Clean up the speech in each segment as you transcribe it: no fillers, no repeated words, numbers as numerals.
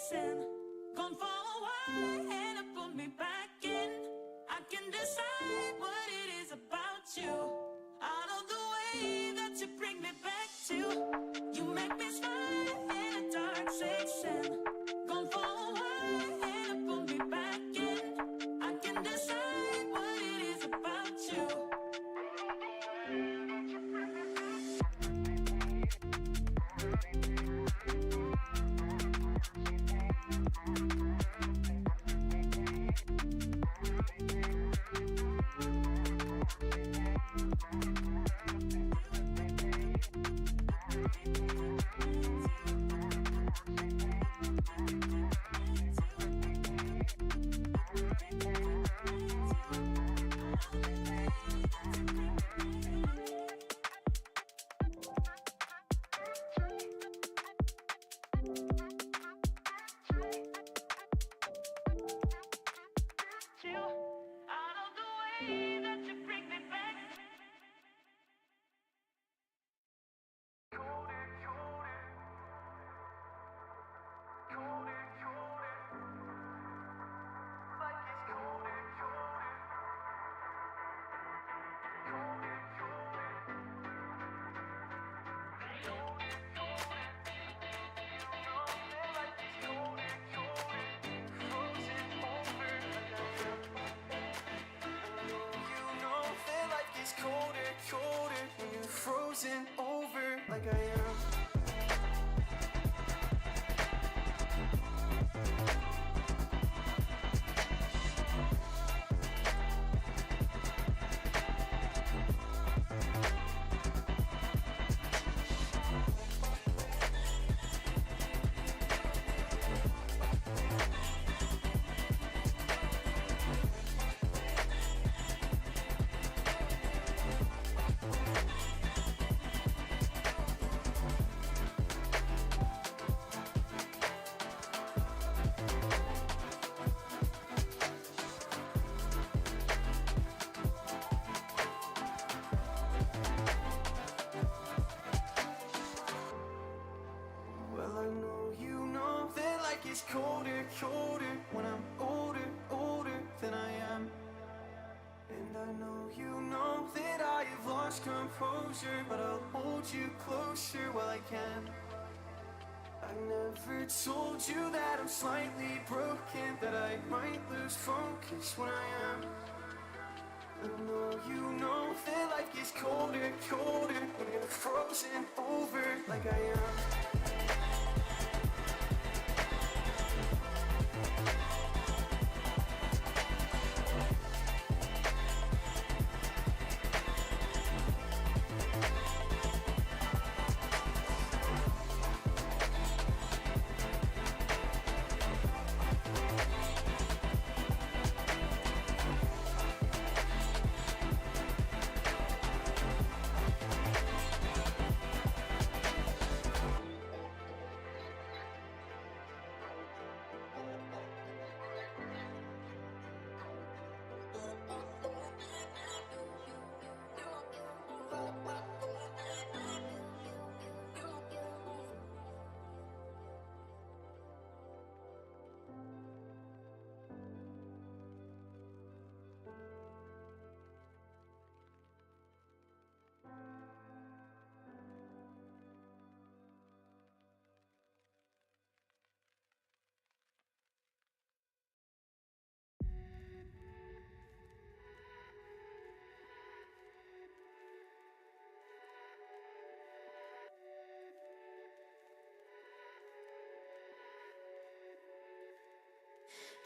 chasing. Gone far away and it pulled me back in. I can decide what it is about you. Out of the way that you bring me back to. You make me smile in a dark section. Gone far away and it pulled me back in. I can decide what it is about you. Out of the way that you bring me back. Colder when you're frozen over like I am. Well, I know you know that like it's colder when I'm older than I am. And I know you know that I have lost composure, but I'll hold you closer while I can. I never told you that I'm slightly broken, that I might lose focus when I am. I know you know that life gets colder when you're frozen over like I am.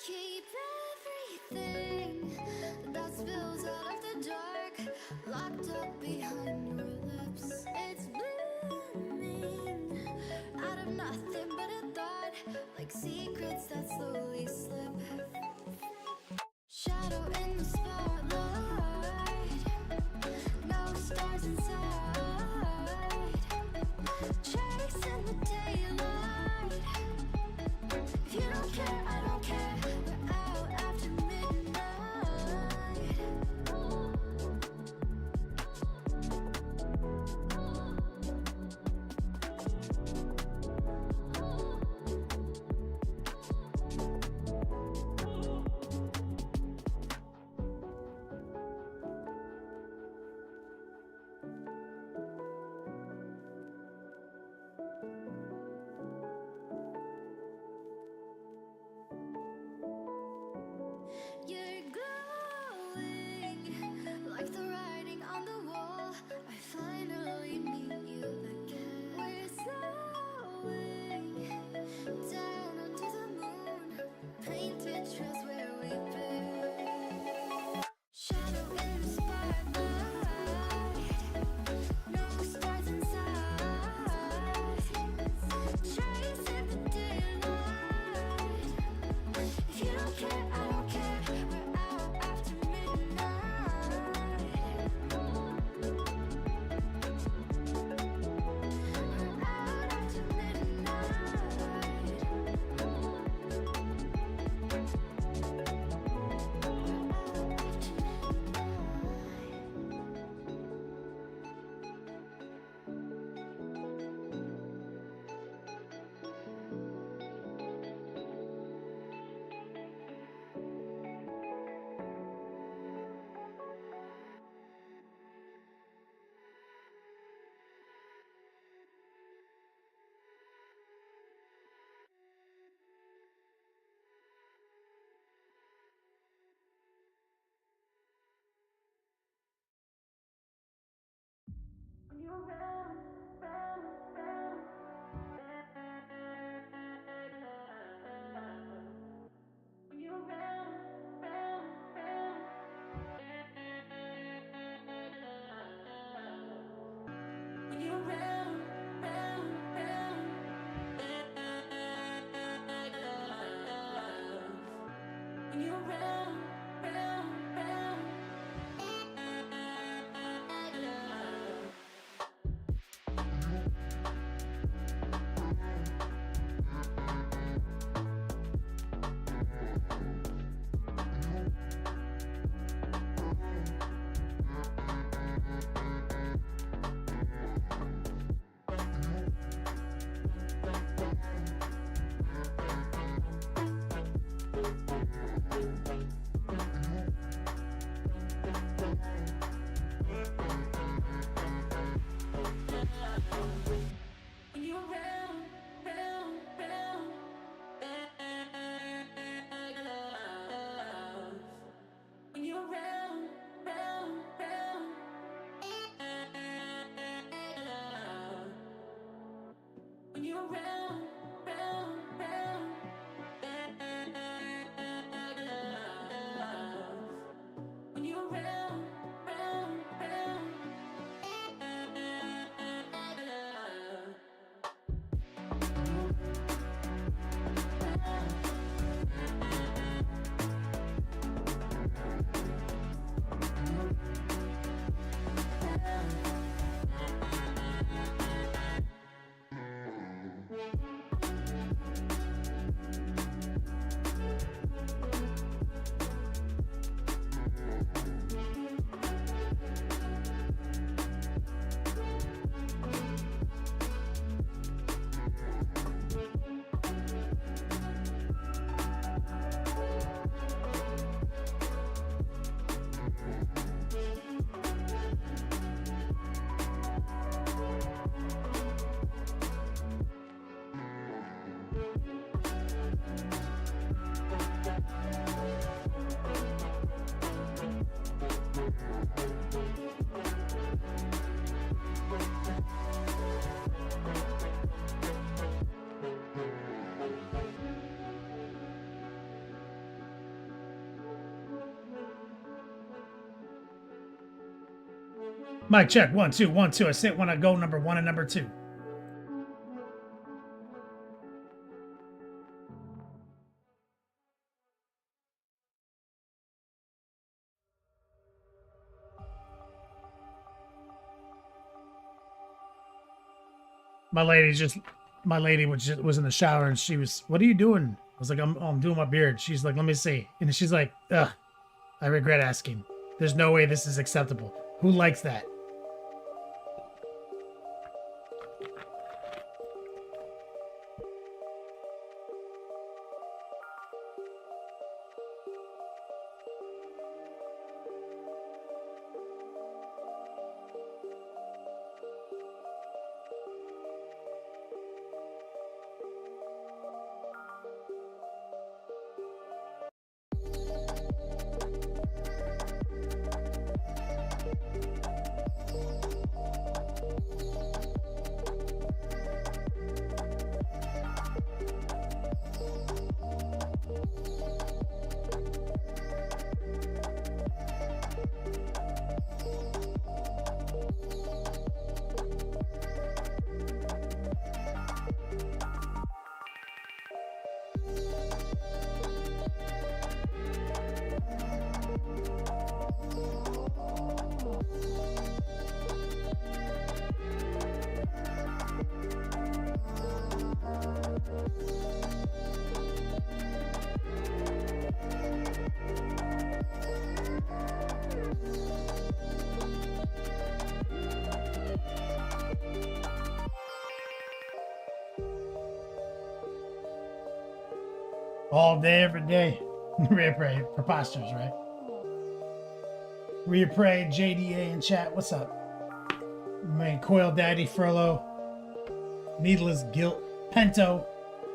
Keep everything that spills out of the dark locked up behind your lips. It's blooming out of nothing but a thought, like secrets that slowly slip. Shadow in the spotlight, no stars inside, chasing the daylight. If you don't care, I don't care. We're out after midnight. Mic check. 1, 2, 1, 2. I sit when I go number 1 and number 2. My lady was in the shower and she was, "What are you doing?" I was like, I'm doing my beard." She's like, "Let me see." And she's like, "Ugh, I regret asking. There's no way this is acceptable. Who likes that?" All day, every day. Reappraise. Preposterous, right? Reappraise, JDA in chat. What's up? Man, Coil Daddy, Furlough, Needless Guilt, Pento,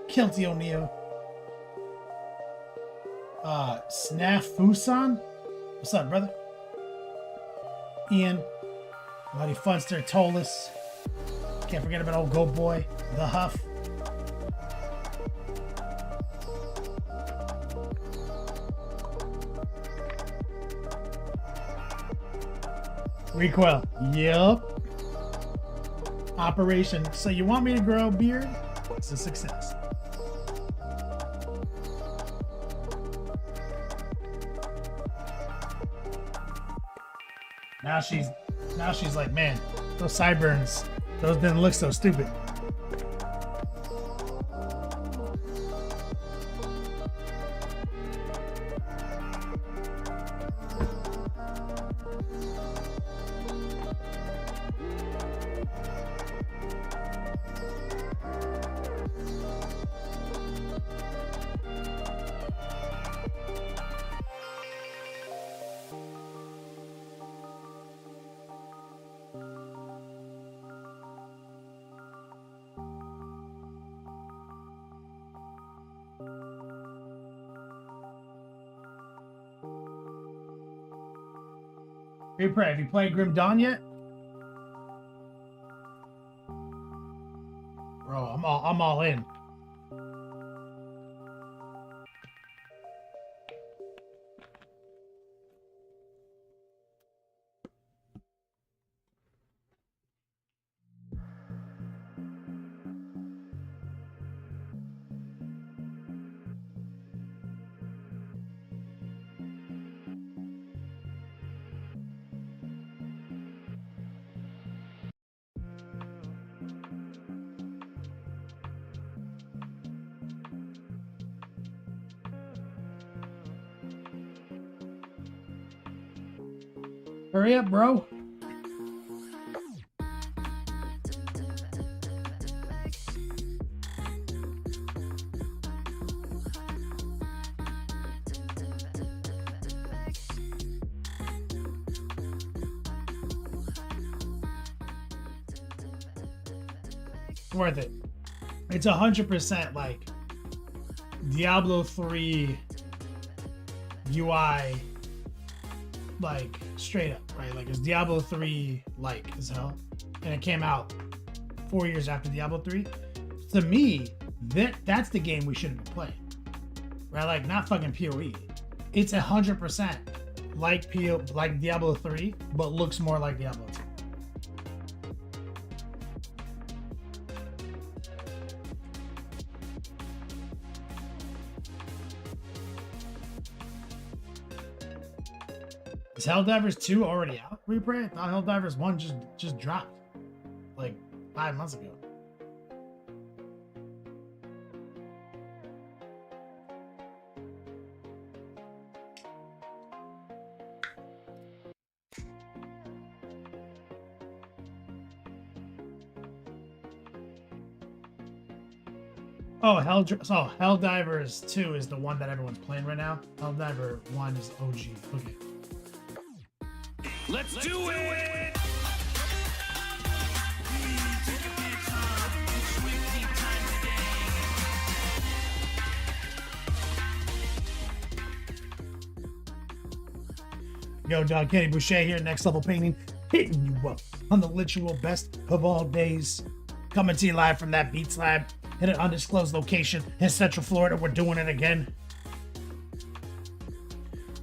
Kilty O'Neill, Snaf Fusan. What's up, brother? Ian, Buddy Funster told us. Can't forget about old Goat Boy, the Huff. Recoil. Yep. Operation. So you want me to grow a beard? It's a success. Now she's like, man, those sideburns, those didn't look so stupid. Hey, Pray, have you played Grim Dawn yet? Bro, I'm all in. Hurry up, bro. Worth it. It's 100% like Diablo 3 UI, like straight up, right? Like it's Diablo 3 like as hell, and it came out 4 years after Diablo 3. To me, that's the game we should have been playing, right? Like not fucking PoE. It's 100% like Diablo 3, but looks more like Diablo 2. Is Helldivers 2 already out? Replay? I thought Helldivers 1 just dropped like 5 months ago. Oh, Helldivers 2 is the one that everyone's playing right now. Helldiver 1 is OG. Okay. Let's do it! Yo, dog, Kenny Boucher here, Next Level Painting, hitting you up on the literal best of all days. Coming to you live from that Beats Lab in an undisclosed location in Central Florida. We're doing it again.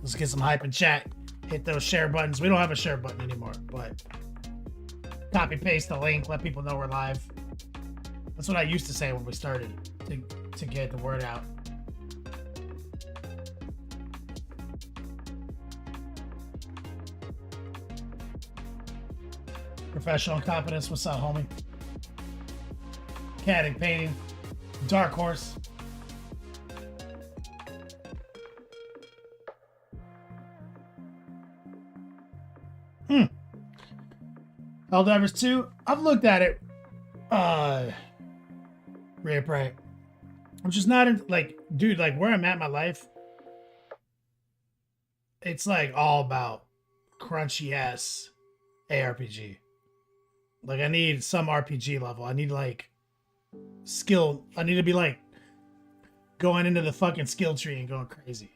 Let's get some hype and chat. Hit those share buttons. We don't have a share button anymore, but copy paste the link. Let people know we're live. That's what I used to say when we started to get the word out. Professional competence. What's up, homie? Catting, painting. Dark Horse. Helldivers 2, I've looked at it. Right. I'm just not in, like, dude, like where I'm at in my life, it's like all about crunchy ass ARPG. Like I need some RPG level. I need like skill. I need to be like going into the fucking skill tree and going crazy.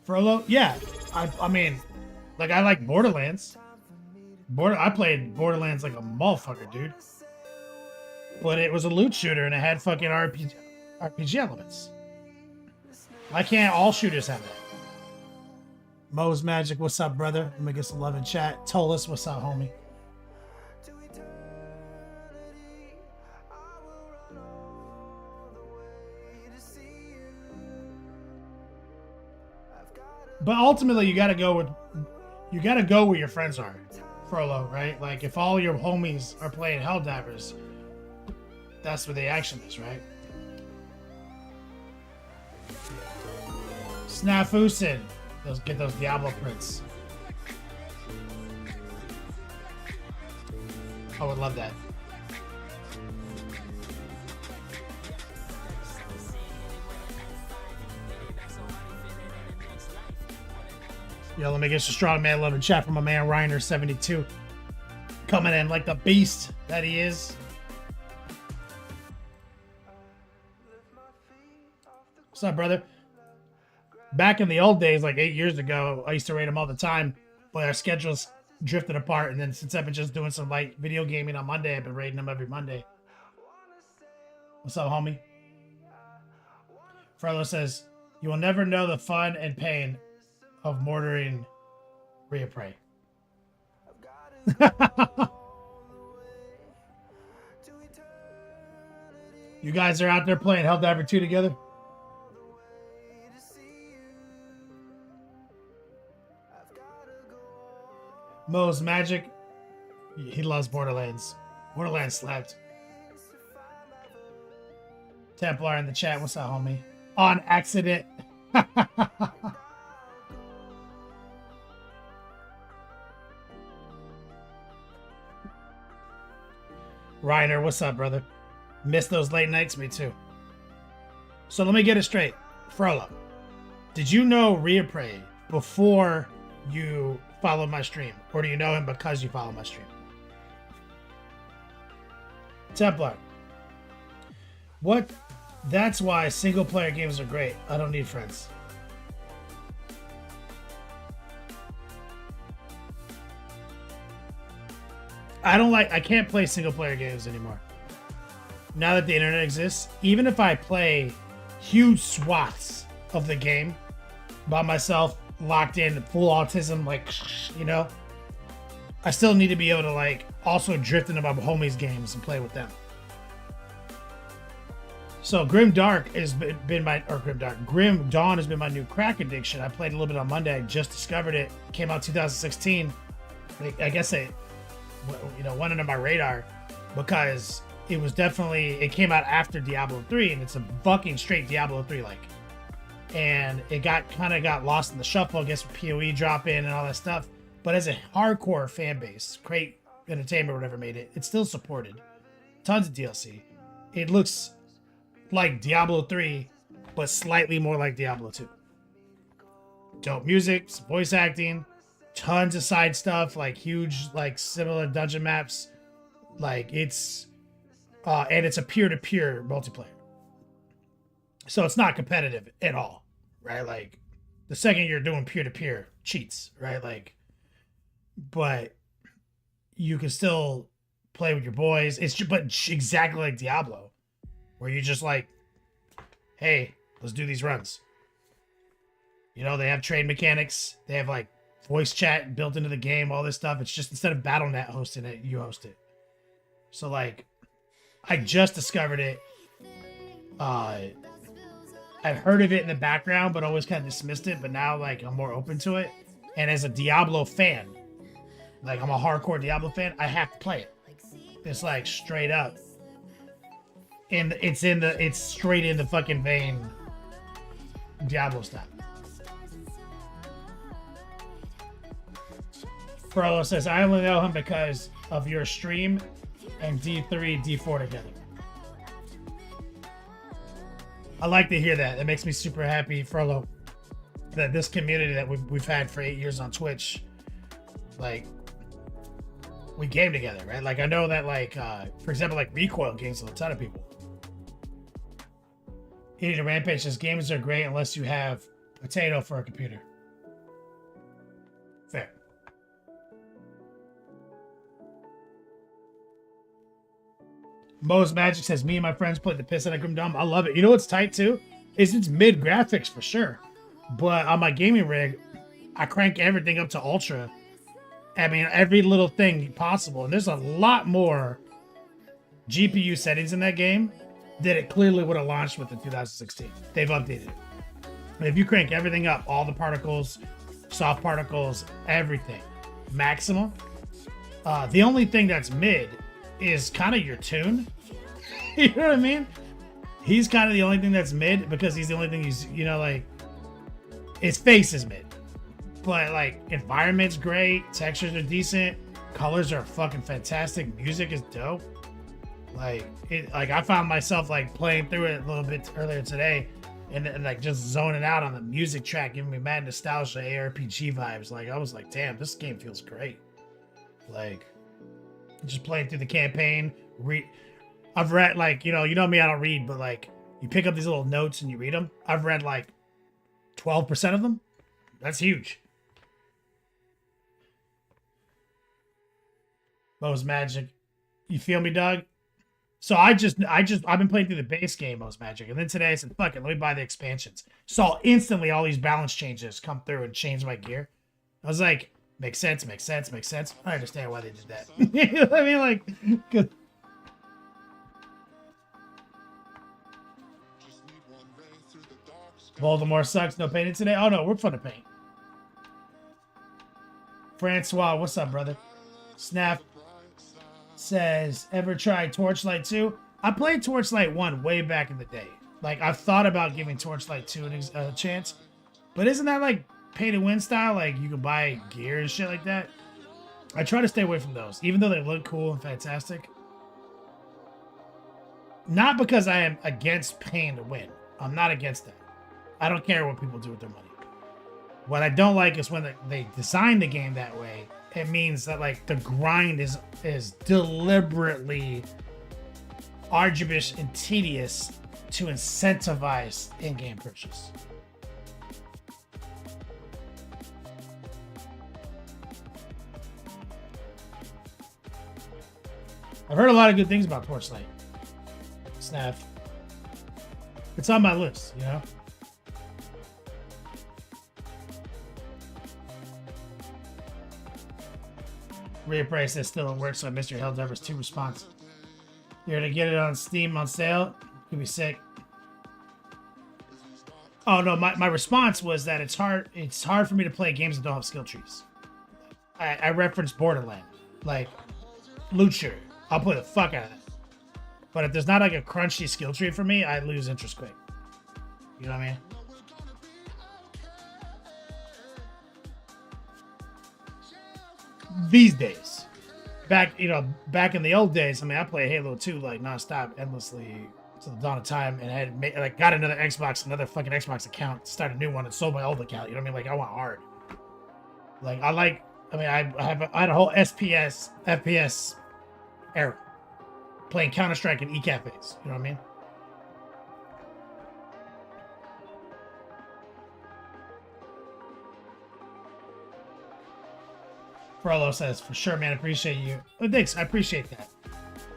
Frollo? Yeah. I mean, like, I like Borderlands. I played Borderlands like a motherfucker, dude. But it was a loot shooter and it had fucking RPG elements. Why can't all shooters have that? Mo's Magic, what's up, brother? Let me get some love in chat. Tolis, what's up, homie? But ultimately, you gotta go where your friends are, Frollo, right? Like, if all your homies are playing Helldivers, that's where the action is, right? Snafusin. Get those Diablo prints. I would love that. Yo, let me get some strong man love and chat from my man Reiner72. Coming in like the beast that he is. What's up, brother? Back in the old days, like 8 years ago, I used to raid him all the time, but our schedules drifted apart. And then since I've been just doing some light video gaming on Monday, I've been raiding him every Monday. What's up, homie? Frollo says, you will never know the fun and pain of mortaring Rhea Prey. You guys are out there playing Helldiver 2 together? Mo's Magic. He loves Borderlands. Borderlands slapped. Templar in the chat. What's up, homie? On accident. Reiner, what's up, brother? Miss those late nights? Me too. So let me get it straight. Frollo, did you know Rhea Prey before you followed my stream? Or do you know him because you follow my stream? Templar. What? That's why single player games are great. I don't need friends. I can't play single player games anymore. Now that the internet exists, even if I play huge swaths of the game by myself, locked in, full autism, like, you know, I still need to be able to, like, also drift into my homies' games and play with them. So Grim Dawn has been my new crack addiction. I played a little bit on Monday. I just discovered it. Came out 2016. I guess it, went under my radar because it came out after Diablo 3, and it's a fucking straight Diablo 3 like. And it kind of got lost in the shuffle, I guess, with PoE drop in and all that stuff. But as a hardcore fan base, Crate Entertainment, whatever made it, it's still supported. Tons of DLC. It looks like Diablo 3, but slightly more like Diablo 2. Dope music, some voice acting, tons of side stuff, like huge, like similar dungeon maps. Like it's, and it's a peer-to-peer multiplayer. So it's not competitive at all, right? Like the second you're doing peer-to-peer, cheats, right? Like, but you can still play with your boys. But exactly like Diablo, where you're just like, hey, let's do these runs. They have trade mechanics. They have like voice chat built into the game, all this stuff. It's just instead of Battle.net hosting it, you host it. So like, I just discovered it. I've heard of it in the background, but always kind of dismissed it. But now, like, I'm more open to it. And as a Diablo fan, like, I'm a hardcore Diablo fan, I have to play it. It's like straight up. And it's straight in the fucking vein Diablo stuff. Frollo says, I only know him because of your stream and D3, D4 together. I like to hear that. It makes me super happy, Frollo, that this community that we've had for 8 years on Twitch, like, we game together, right? Like, I know that, like, for example, like, Recoil games with a ton of people. Eating a Rampage says, games are great unless you have Potato for a computer. Fair. Mo's Magic says, me and my friends played the piss out of Grim Dawn. I love it. You know what's tight too? Is it's mid graphics for sure. But on my gaming rig, I crank everything up to ultra. I mean, every little thing possible. And there's a lot more GPU settings in that game that it clearly would have launched with in 2016. They've updated it. If you crank everything up, all the particles, soft particles, everything, maximum. The only thing that's mid is kind of your tune. You know what I mean? He's kind of the only thing that's mid because he's the only thing he's, you know, like, his face is mid. But, like, environment's great, textures are decent, colors are fucking fantastic, music is dope. Like, I found myself, like, playing through it a little bit earlier today and like, just zoning out on the music track, giving me mad nostalgia, ARPG vibes. Like, I was like, damn, this game feels great. Like, just playing through the campaign, I've read, like, you know me, I don't read, but, like, you pick up these little notes and you read them. I've read, like, 12% of them. That's huge. Mo's Magic. You feel me, dog? So I've been playing through the base game, Mo's Magic. And then today I said, fuck it, let me buy the expansions. Saw instantly all these balance changes come through and change my gear. I was like, makes sense. I understand why they did that. You know what I mean? Like, good. Baltimore sucks. No painting today? Oh, no, we're fun to paint. Francois, what's up, brother? Snap says, ever tried Torchlight 2? I played Torchlight 1 way back in the day. Like, I've thought about giving Torchlight 2 a chance. But isn't that like pay to win style? Like, you can buy gear and shit like that? I try to stay away from those, even though they look cool and fantastic. Not because I am against paying to win. I'm not against that. I don't care what people do with their money. What I don't like is when they design the game that way. It means that, like, the grind is deliberately arduous and tedious to incentivize in-game purchase. I've heard a lot of good things about Torchlight. Snap. It's on my list, you know? Rhea Price says still at work, so I missed your Helldivers 2 response. You're gonna get it on Steam on sale? Could be sick. Oh no, my response was that it's hard for me to play games that don't have skill trees. I referenced Borderland. Like, Loot Shooter. I'll play the fuck out of it. But if there's not like a crunchy skill tree for me, I lose interest quick. You know what I mean? These days. Back in the old days, I mean, I play Halo 2 like nonstop, endlessly to the dawn of time, and I had got another fucking Xbox account, started a new one, and sold my old account. You know what I mean? Like, I went hard. Like, I had a whole FPS era playing Counter-Strike and e-cafes. You know what I mean? Frollo says, for sure, man, appreciate you. Oh, thanks, I appreciate that.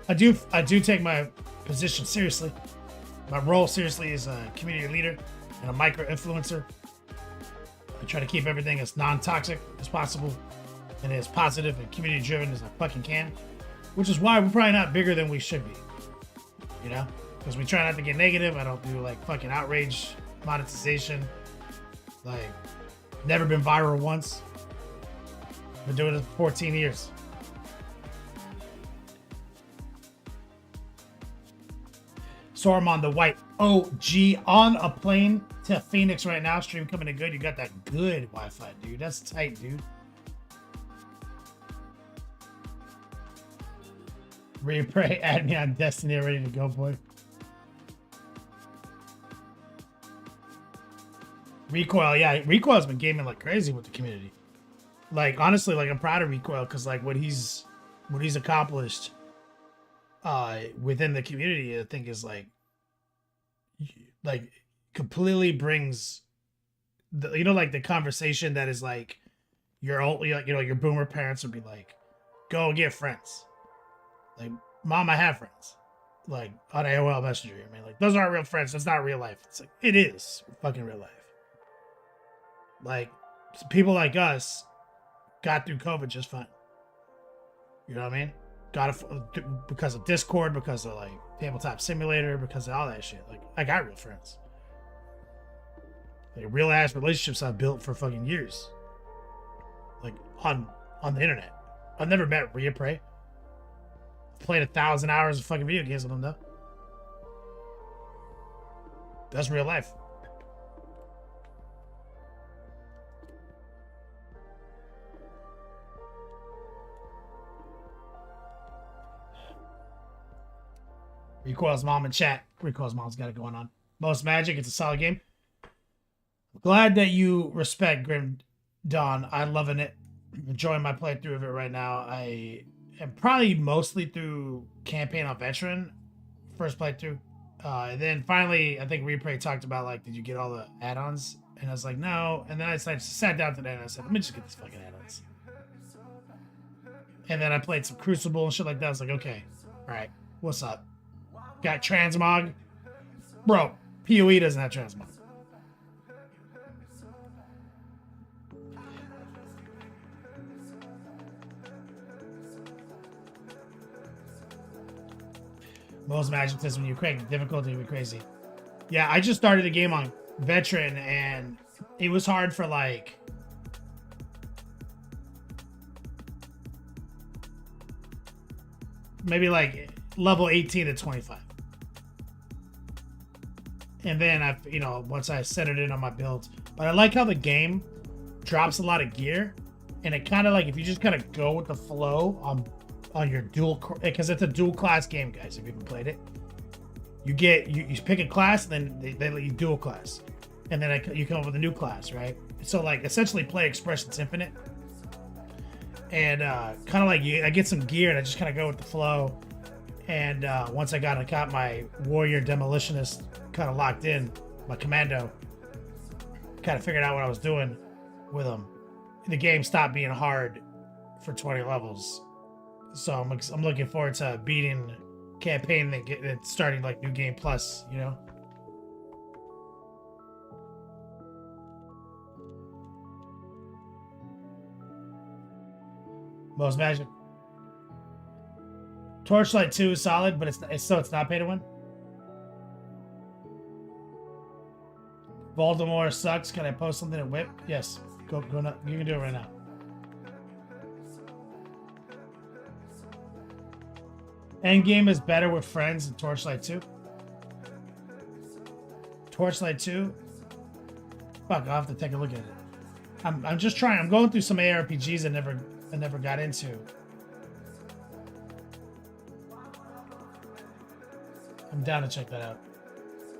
I do take my position seriously. My role seriously as a community leader and a micro-influencer. I try to keep everything as non-toxic as possible and as positive and community-driven as I fucking can. Which is why we're probably not bigger than we should be. You know? Because we try not to get negative. I don't do, like, fucking outrage monetization. Like, never been viral once. Been doing it for 14 years. Saruman the White OG on a plane to Phoenix right now. Stream coming in good. You got that good Wi-Fi, dude. That's tight, dude. Repray, add me on Destiny, ready to go, boy. Recoil, yeah. Recoil's been gaming like crazy with the community. Like, honestly, like, I'm proud of Recoil because, like, what he's accomplished within the community, I think is like completely brings you know, like the conversation that is like your old, you know, your boomer parents would be like, "Go get friends." Like, Mom, I have friends. Like on AOL Messenger. I mean, like those aren't real friends. That's not real life. It's like it is fucking real life. Like people like us got through COVID just fine. You know what I mean? Got it because of Discord, because of like Tabletop Simulator, because of all that shit. Like I got real friends. Like real ass relationships I've built for fucking years. Like on the internet. I've never met Rhea Prey. Played 1,000 hours of fucking video games with them though. That's real life. Recoil's mom in chat. Recoil's mom's got it going on. Most Magic, it's a solid game. Glad that you respect Grim Dawn. I'm loving it. Enjoying my playthrough of it right now. I am probably mostly through campaign on veteran. First playthrough. And then finally, I think Replay talked about like, did you get all the add-ons? And I was like, no. And then I sat down today and I said, let me just get these fucking add-ons. And then I played some Crucible and shit like that. I was like, okay, all right, what's up? Got transmog. Bro, PoE doesn't have transmog. Most Magic says when you crank the difficulty would be crazy. Yeah, I just started a game on veteran and it was hard for like maybe like level 18 to 25. And then I, you know, once I set it in on my build. But I like how the game drops a lot of gear, and it kind of like if you just kind of go with the flow on your dual, because it's a dual class game, guys. If you haven't played it, you get you pick a class, and then they let you dual class, and then you come up with a new class, right? So like essentially play Expressions Infinite, and kind of like I get some gear and I just kind of go with the flow. And once I got my warrior demolitionist kind of locked in, my commando, kind of figured out what I was doing with them. The game stopped being hard for 20 levels, so I'm looking forward to beating campaign and starting like new game plus, you know. Most Magic. Torchlight 2 is solid, but it's not pay to win. Baltimore sucks. Can I post something at Whip? Yes. Go now. You can do it right now. Endgame is better with friends than Torchlight 2. Torchlight 2? Fuck, I'll have to take a look at it. I'm just trying. I'm going through some ARPGs I never got into. I'm down to check that out.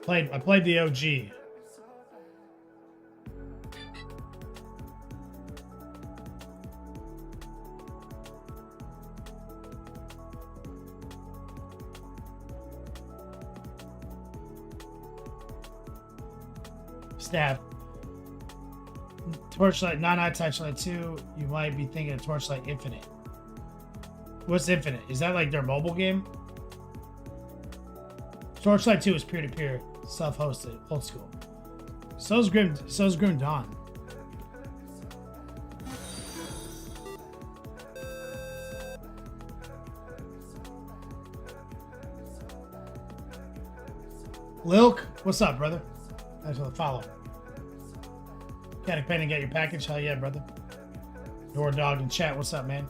I played the OG. Staff. Torchlight, not Torchlight 2. You might be thinking of Torchlight Infinite. What's Infinite? Is that like their mobile game? Torchlight 2 is peer-to-peer, self-hosted, old school. So's Grim Dawn. Lilk, what's up, brother? Thanks for the follow. Got a pen and get your package? Hell yeah, brother. Door Dog in chat, what's up, man?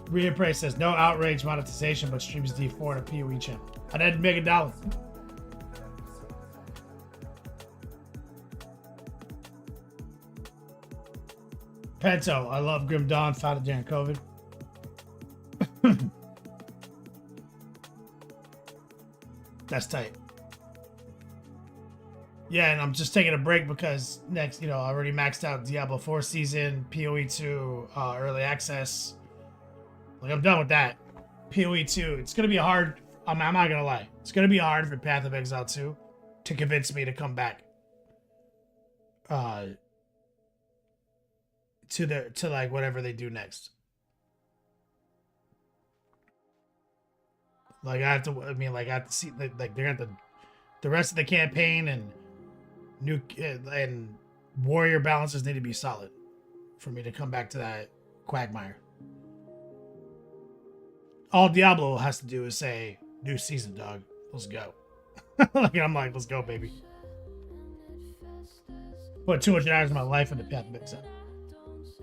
Rhea Prey says, no outrage monetization, but streams D4 on a PoE channel. I'd add $1 Pento, I love Grim Dawn, found it during COVID. That's tight. Yeah, and I'm just taking a break because next, I already maxed out Diablo 4 season, PoE 2 early access. Like, I'm done with that. PoE 2, it's going to be hard. I'm not going to lie. It's going to be hard for Path of Exile 2 to convince me to come back to like whatever they do next. Like I have to see like they're gonna have to, the rest of the campaign and new and warrior balances need to be solid for me to come back to that quagmire. All Diablo has to do is say new season, dog. Let's go. Like I'm like, let's go, baby. Put 200 hours of my life into Path of Exile.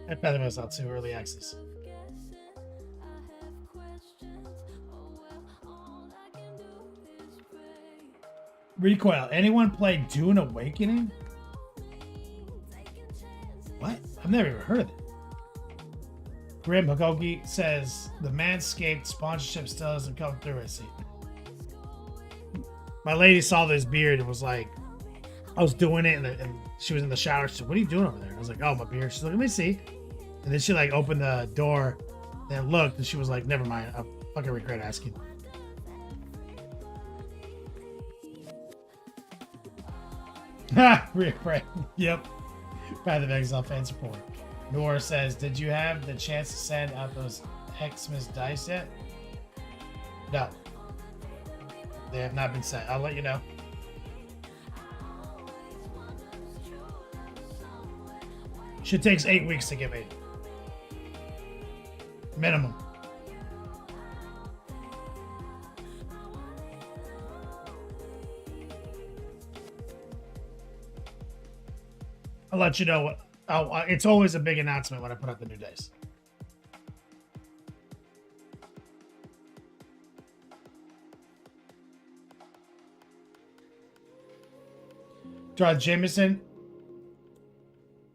And Path of Exile 2 early access. Recoil. Anyone play Dune Awakening? What? I've never even heard of it. Grim Hagogi says the Manscaped sponsorship still doesn't come through. I see. My lady saw this beard and was like, I was doing it and she was in the shower. She said, "What are you doing over there?" I was like, "Oh, my beard." She's like, "Let me see." And then she like opened the door and looked and she was like, "Never mind. I fucking regret asking." Ha! Right. Yep. Path of Exile fan support. Nora says, did you have the chance to send out those Xmas dice yet? No. They have not been sent. I'll let you know. Shit takes 8 weeks to get made. Minimum. I'll let you know what. It's always a big announcement when I put out the new dice. Draw Jameson.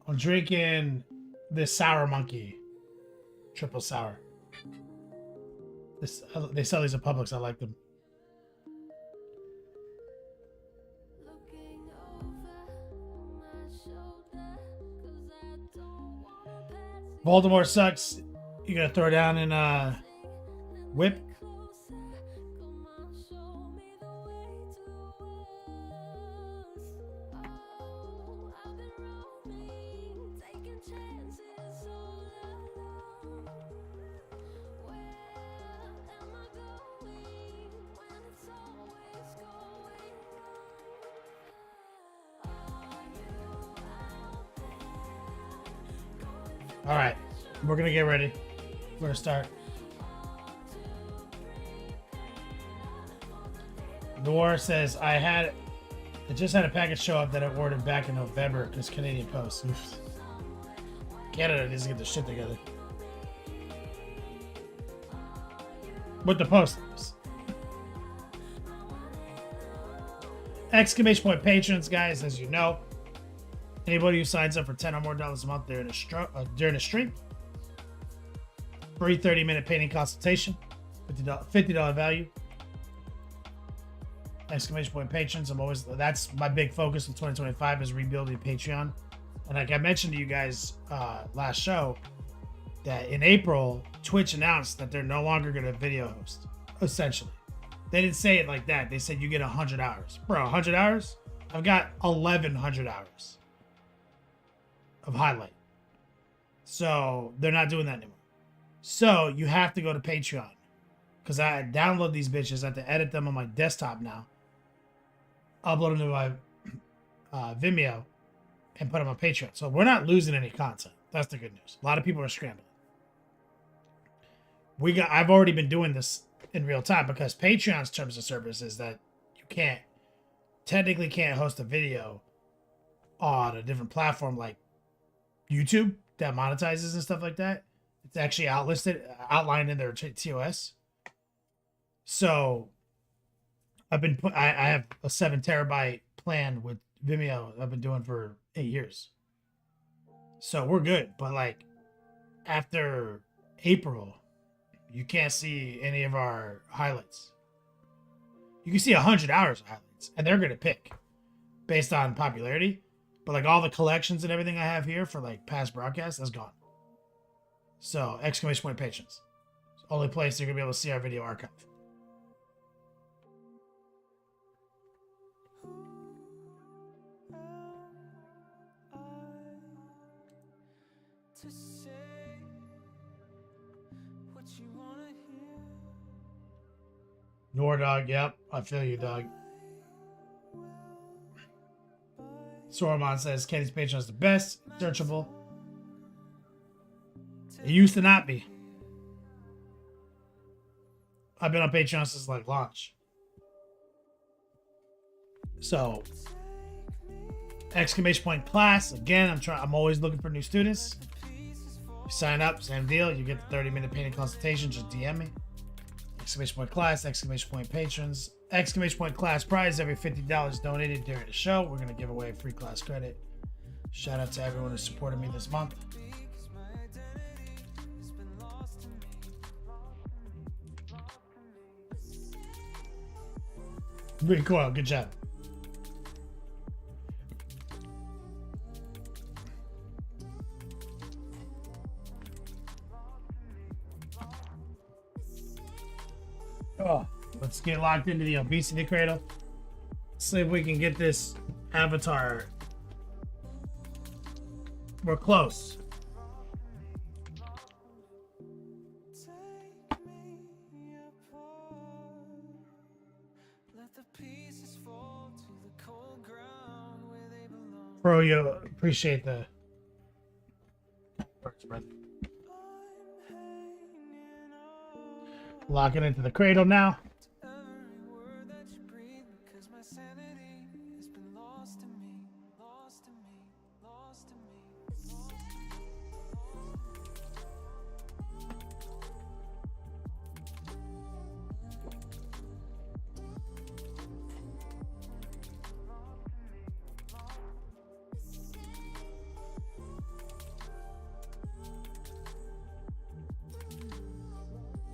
I'm drinking this Sour Monkey. Triple sour. They sell these at Publix. I like them. Baltimore sucks. You gotta throw down in whip. All right, we're gonna get ready. We're gonna start. Noir says, I just had a package show up that I ordered back in November because Canadian Post. Oof. Canada needs to get their shit together. With the post office. Exclamation point patrons, guys, as you know. Anybody who signs up for $10 or more a month during a stream, free 30-minute painting consultation, $50 value. Exclamation point patrons. That's my big focus in 2025 is rebuilding Patreon. And like I mentioned to you guys last show, that in April, Twitch announced that they're no longer going to video host, essentially. They didn't say it like that. They said you get 100 hours. Bro, 100 hours? I've got 1,100 hours of highlight. So they're not doing that anymore. So you have to go to Patreon. Because I download these bitches. I have to edit them on my desktop now. Upload them to my Vimeo. And put them on Patreon. So we're not losing any content. That's the good news. A lot of people are scrambling. I've already been doing this in real time because Patreon's terms of service is that you technically can't host a video on a different platform like YouTube that monetizes and stuff like that. It's actually outlined in their TOS. So I have a 7 terabyte plan with Vimeo I've been doing for 8 years. So we're good. But like after April, you can't see any of our highlights. You can see 100 hours of highlights and they're going to pick based on popularity. But like all the collections and everything I have here for like past broadcasts, that's gone. So exclamation point patrons. It's the only place you're gonna be able to see our video archive. to say what you wanna hear. Nor dog, yep. I feel you, dog. Soromon says Kenny's Patreon is the best. Searchable. It used to not be. I've been on Patreon since like launch. So, exclamation point class. Again, I'm always looking for new students. You sign up, same deal. You get the 30-minute painting consultation. Just DM me. Exclamation point class, exclamation point patrons, exclamation point class prize every $50 donated during the show. We're going to give away free class credit. Shout out to everyone who supported me this month. Pretty cool. Good job. Oh, let's get locked into the obesity cradle. See if we can get this avatar. We're close. Take me apart. Let the pieces fall to the cold ground where they belong. Bro, you appreciate the words, brother. I'm hanging on Lock it into the cradle now. to every word that you breathe, because my sanity has been lost to me, lost to me, lost to me.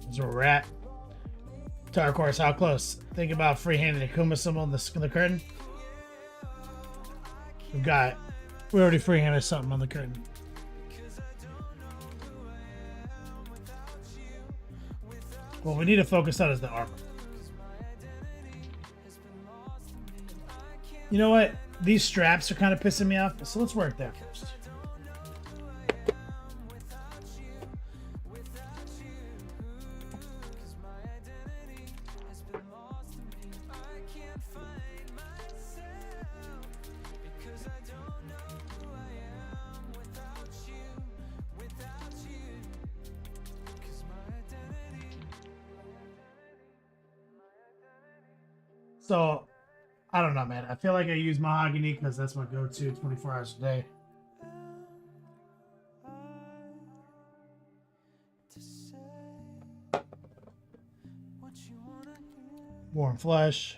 That's where we're at. Dark Horse, how close? Think about freehanding a Kuma symbol in the curtain. We already freehanded something on the curtain. What we need to focus on is the armor. You know what? These straps are kind of pissing me off, so let's work that first. So, I don't know, man. I feel like I use mahogany because that's my go-to 24 hours a day. Warm flesh.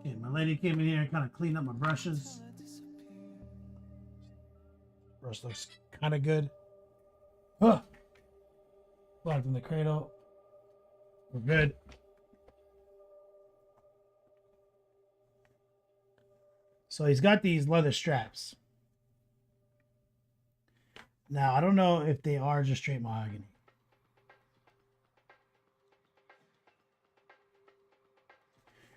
Okay, my lady came in here and kind of cleaned up my brushes. Brush looks kind of good. Huh. Locked in the cradle. We're good. So he's got these leather straps. Now, I don't know if they are just straight mahogany.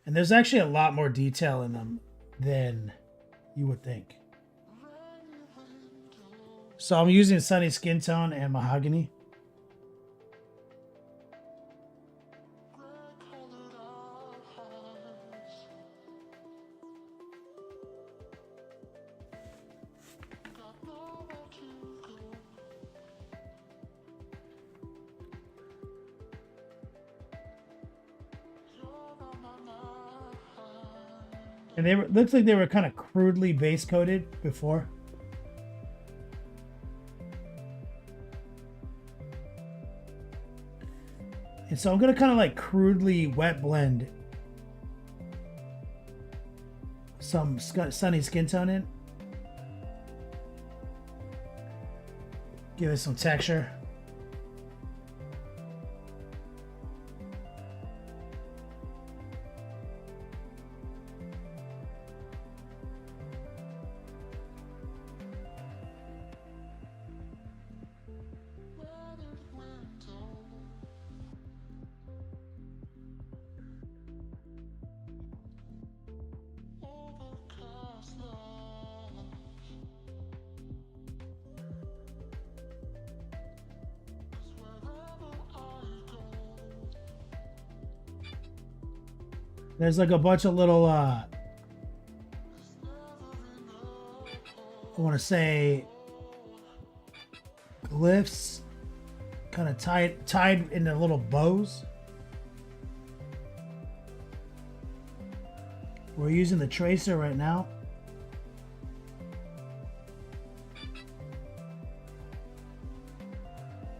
And there's actually a lot more detail in them than you would think. So I'm using sunny skin tone and mahogany. And looks like they were kind of crudely base coated before. And so I'm going to kind of like crudely wet blend some sunny skin tone in. Give it some texture. There's like a bunch of little I want to say glyphs kind of tied into little bows. We're using the tracer right now.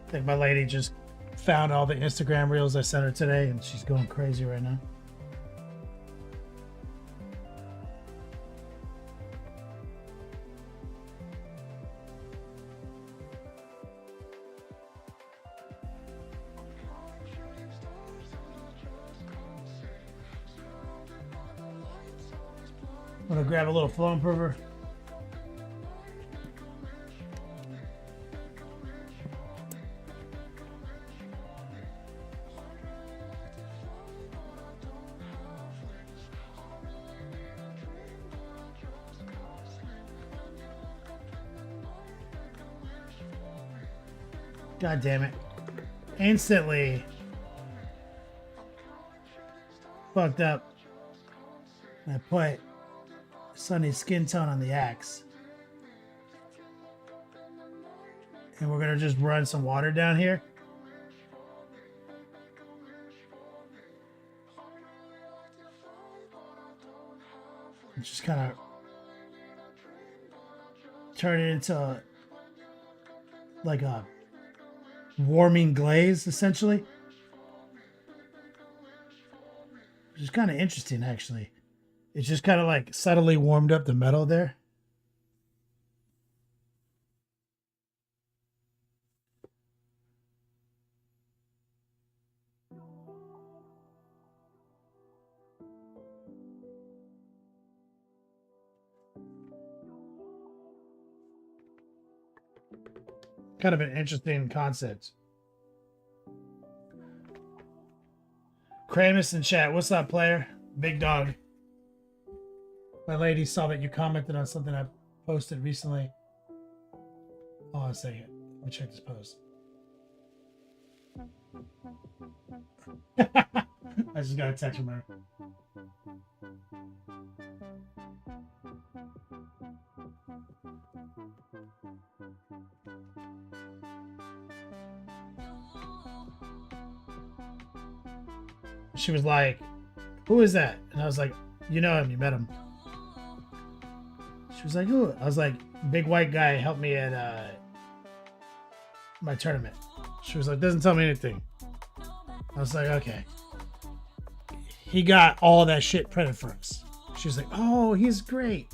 I think my lady just found all the Instagram reels I sent her today and she's going crazy right now. I'm gonna grab a little flow improver. God damn it. Instantly fucked up. I put Sunny's skin tone on the axe. And we're gonna just run some water down here. And just kind of turn it into like a warming glaze, essentially. Which is kind of interesting, actually. It's just kind of like subtly warmed up the metal there. Kind of an interesting concept. Kramus in chat. What's up, player? Big dog. My lady saw that you commented on something I posted recently. Hold on a second. Let me check this post. I just got a text from her. She was like, "Who is that?" And I was like, "You know him. You met him." She was like, "Who?" I was like, "Big white guy helped me at my tournament." She was like, "Doesn't tell me anything." I was like, "Okay." He got all that shit printed for us. She was like, "Oh, he's great."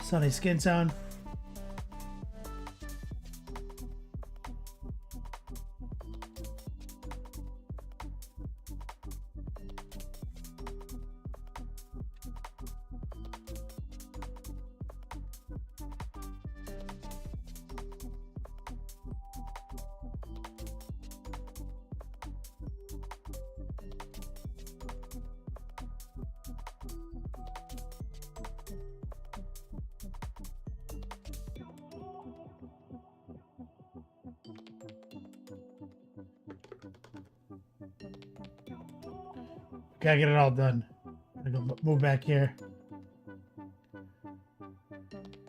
Sunny skin tone. Gotta get it all done. I'm gonna move back here.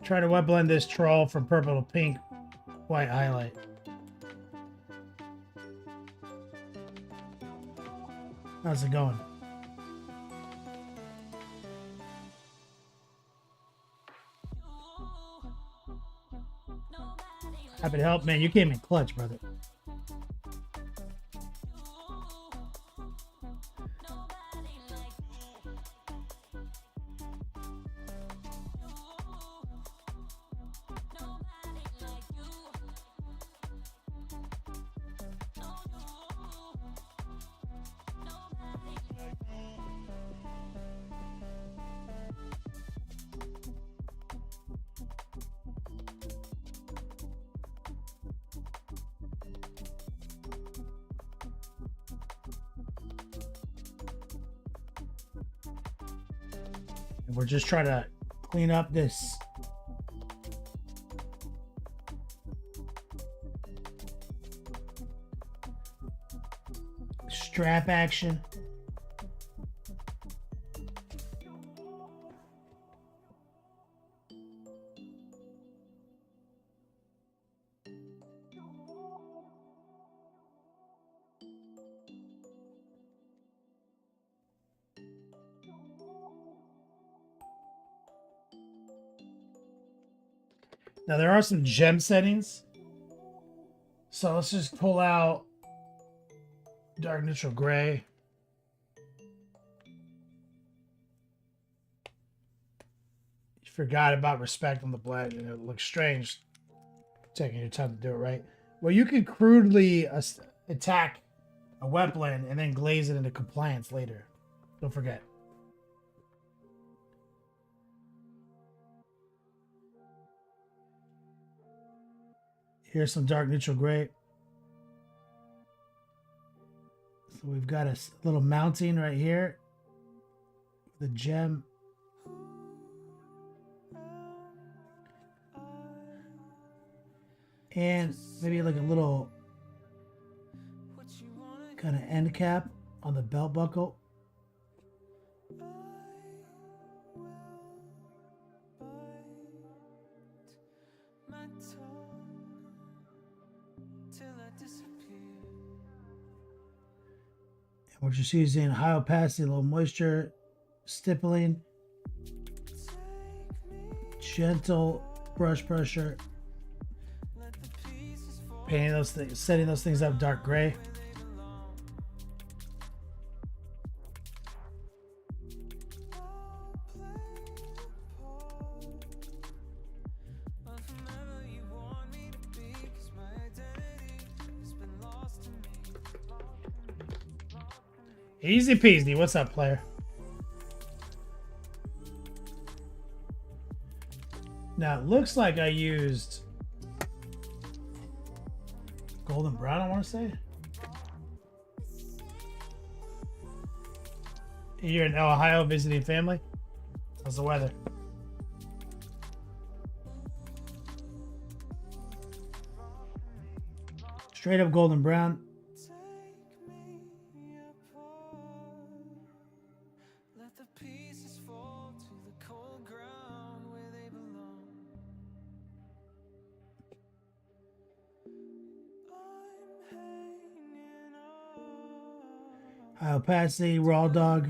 Try to wet blend this troll from purple to pink, white highlight. How's it going? Happy to help, man. You came in clutch, brother. And we're just trying to clean up this strap action. Now there are some gem settings. So let's just pull out dark neutral gray. You forgot about respect on the blend and it looks strange taking your time to do it right. Well, you can crudely attack a weapon and then glaze it into compliance later. Don't forget. Here's some dark neutral gray. So we've got a little mounting right here. The gem. And maybe like a little kind of end cap on the belt buckle. What you see is in high opacity, low moisture, stippling, gentle brush pressure, painting those things, setting those things up dark gray. Easy peasy. What's up, player? Now, it looks like I used golden brown, I want to say. You're in Ohio visiting family? How's the weather? Straight up golden brown. High opacity, raw dog.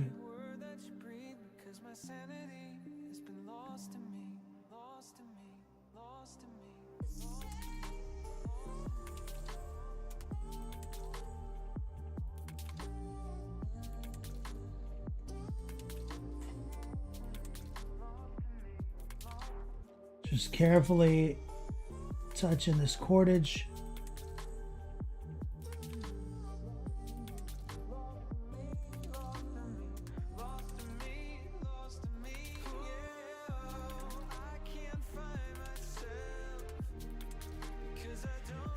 Just carefully touching this cordage.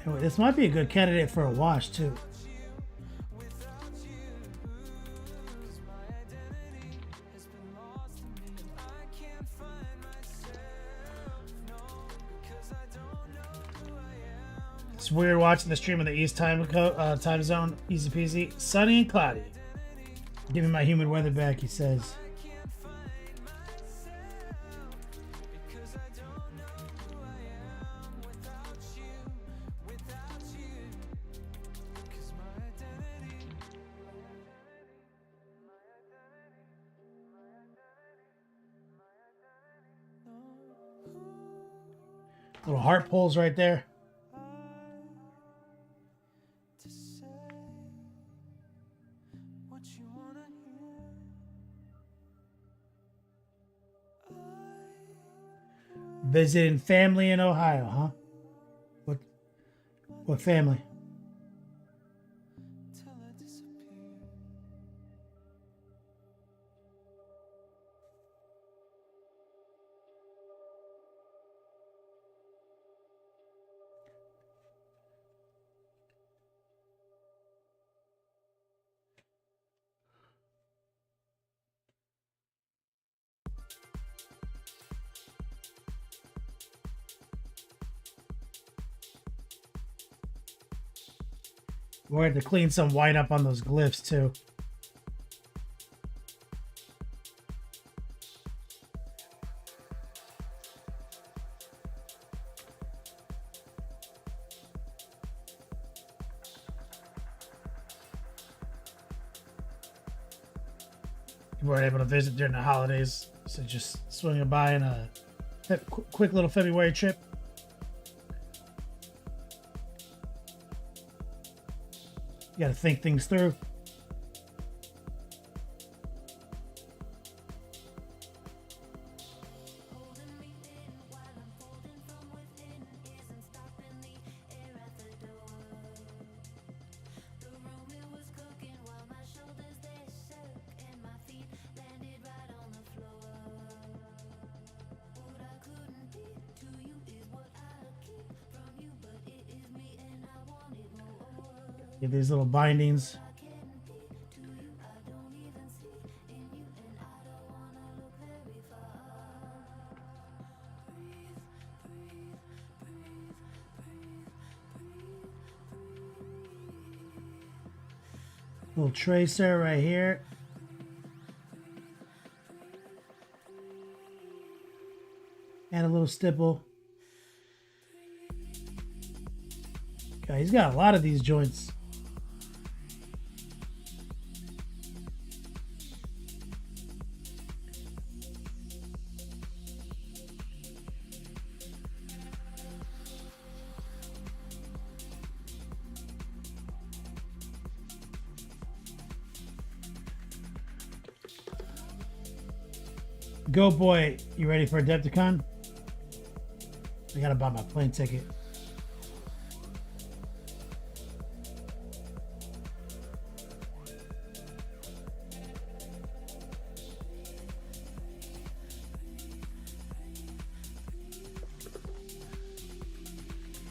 Anyway, this might be a good candidate for a wash too. It's weird watching the stream in the East time zone. Easy peasy. Sunny and cloudy. Give me my humid weather back, he says. Little heart pulls right there. Visiting family in Ohio, huh? What family? We're going to clean some white up on those glyphs too. We weren't able to visit during the holidays, so just swinging by in a quick little February trip. You got to think things through. Get these little bindings. Little tracer right here. And a little stipple. Okay, he's got a lot of these joints. Go boy, you ready for Adepticon? I gotta buy my plane ticket.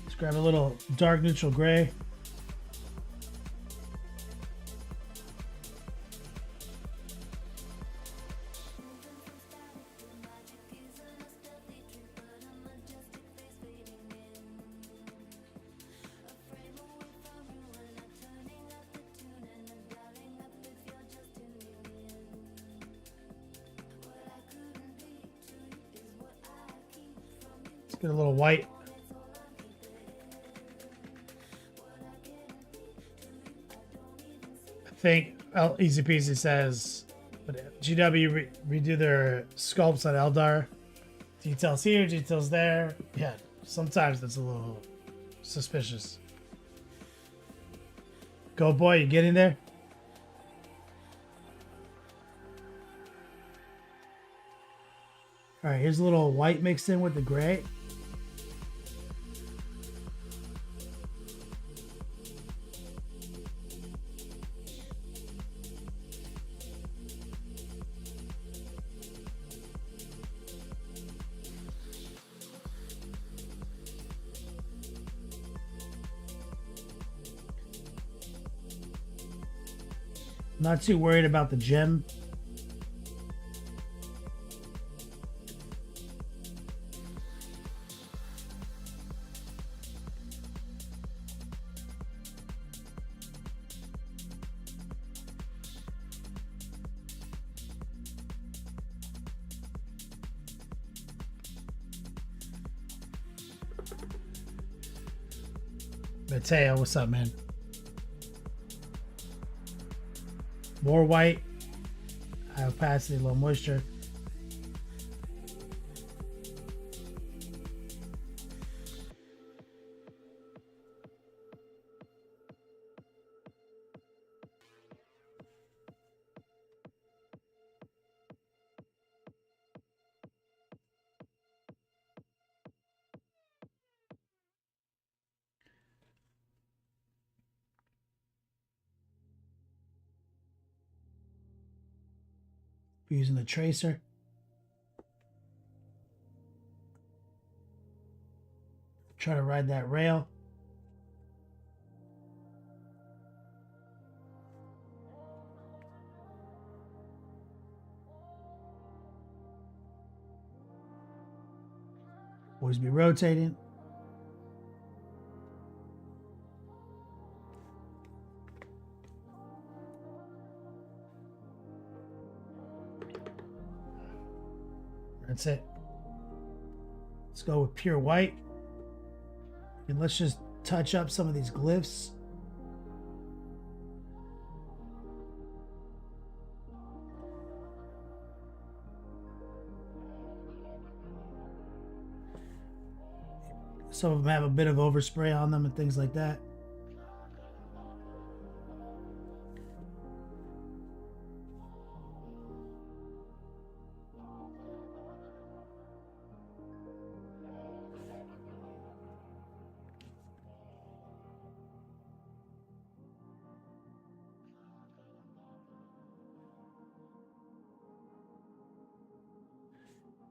Let's grab a little dark neutral gray. Get a little white. I think Easy Peasy says, but GW redo their sculpts on Eldar. Details here, details there. Yeah, sometimes that's a little suspicious. Go boy, you getting there? All right, here's a little white mixed in with the gray. Not too worried about the gem. Mateo, what's up, man? More white, high opacity, low moisture. Using the tracer. Try to ride that rail. Always be rotating. That's it. Let's go with pure white. And let's just touch up some of these glyphs. Some of them have a bit of overspray on them and things like that.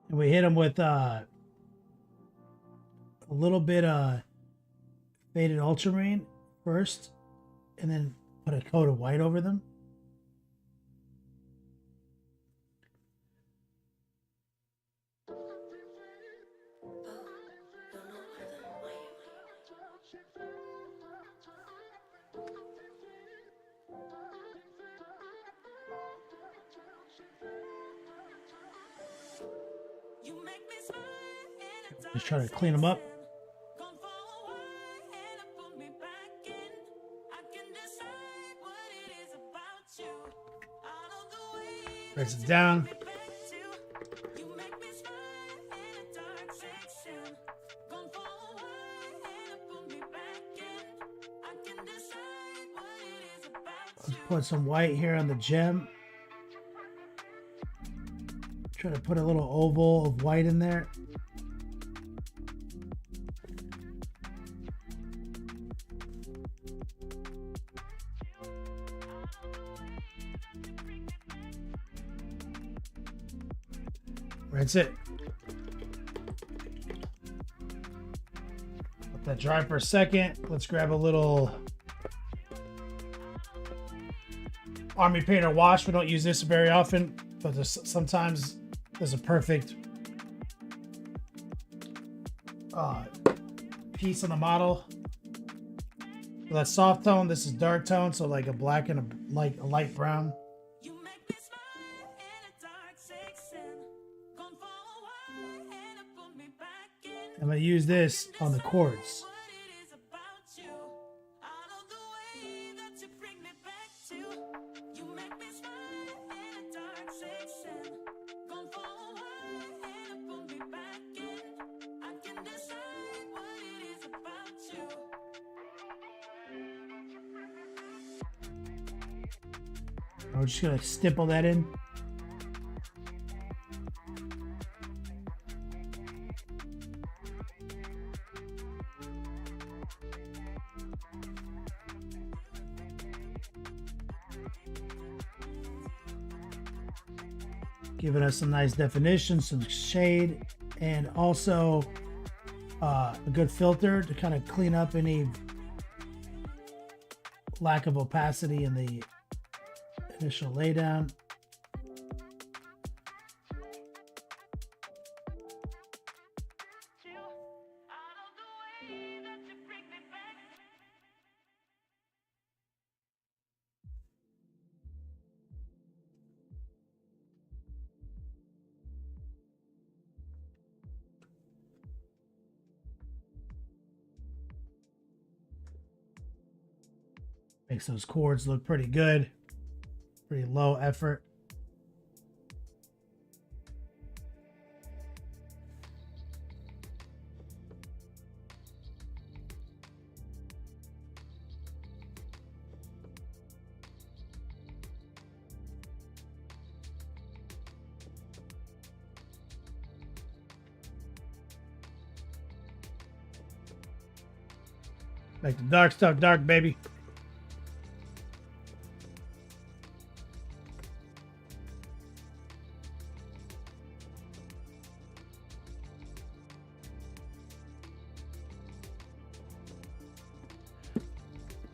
And we hit them with a little bit faded ultramarine first, and then put a coat of white over them. You make me smile in a Just try to clean them up. Gone for a while and put me back in. I can decide what it is about you. Out of the way Press it down. back to. You make me smile in a dark section. Gone for a while and put me back in. I can decide what it is about you. Let's put some white here on the gem. Try to put a little oval of white in there. That's it. Let that dry for a second. Let's grab a little Army Painter wash. We don't use this very often, but sometimes there's a perfect piece on the model. So that's soft tone. This is dark tone, so like a black and a light brown. You make me smile in a dark section. Gone for a while and put me back in. I'm gonna use this on the chords. What it is about you. Out of the way that you bring me back to. You make me smile in a dark section. Gone for a while and put me back in. I can decide what it is about you. We're just gonna stipple that in. Giving us some nice definition, some shade, and also a good filter to kind of clean up any lack of opacity in the initial laydown. Out of the way that you bring me back. Makes those chords look pretty good. Pretty low effort. Make the dark stuff dark, baby.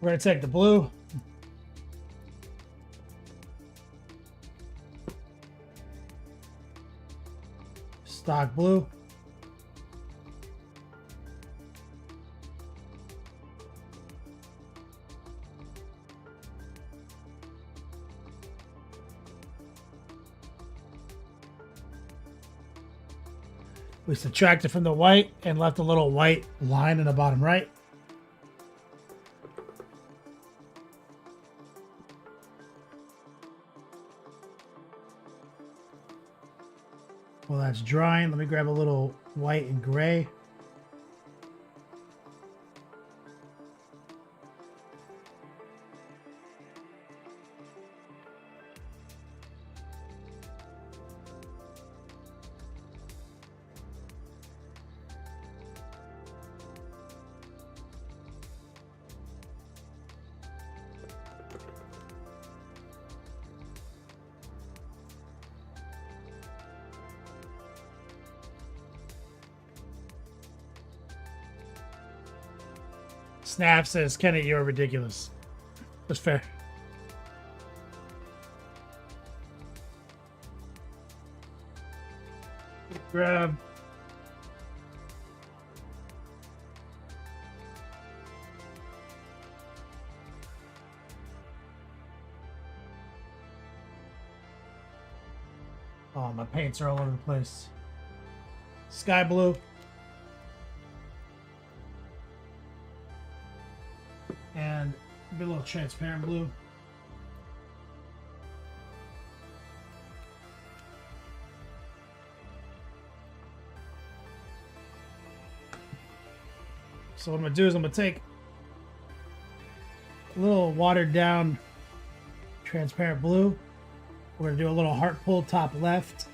We're gonna take the blue. Stock blue. We subtracted from the white and left a little white line in the bottom right. Well, that's drying. Let me grab a little white and gray. Snap says, Kenny, you're ridiculous. That's fair. Grab. Oh, my paints are all over the place. Sky blue. And a little transparent blue. So what I'm gonna do is I'm gonna take a little watered down transparent blue. We're gonna do a little heart pull top left.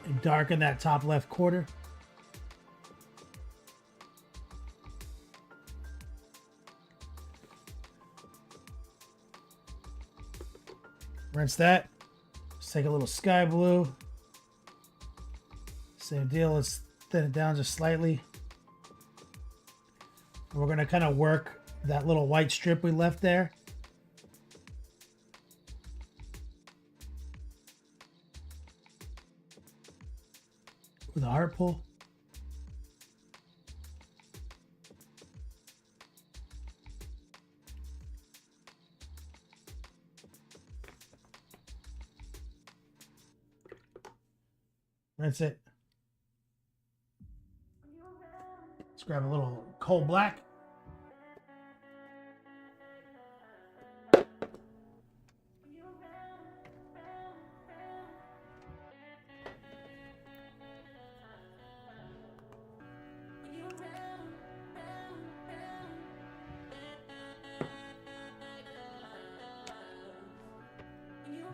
And darken that top left quarter. Rinse that. Let's take a little sky blue. Same deal. Let's thin it down just slightly. And we're going to kind of work that little white strip we left there. With a heart pull. That's it. Let's grab a little coal black.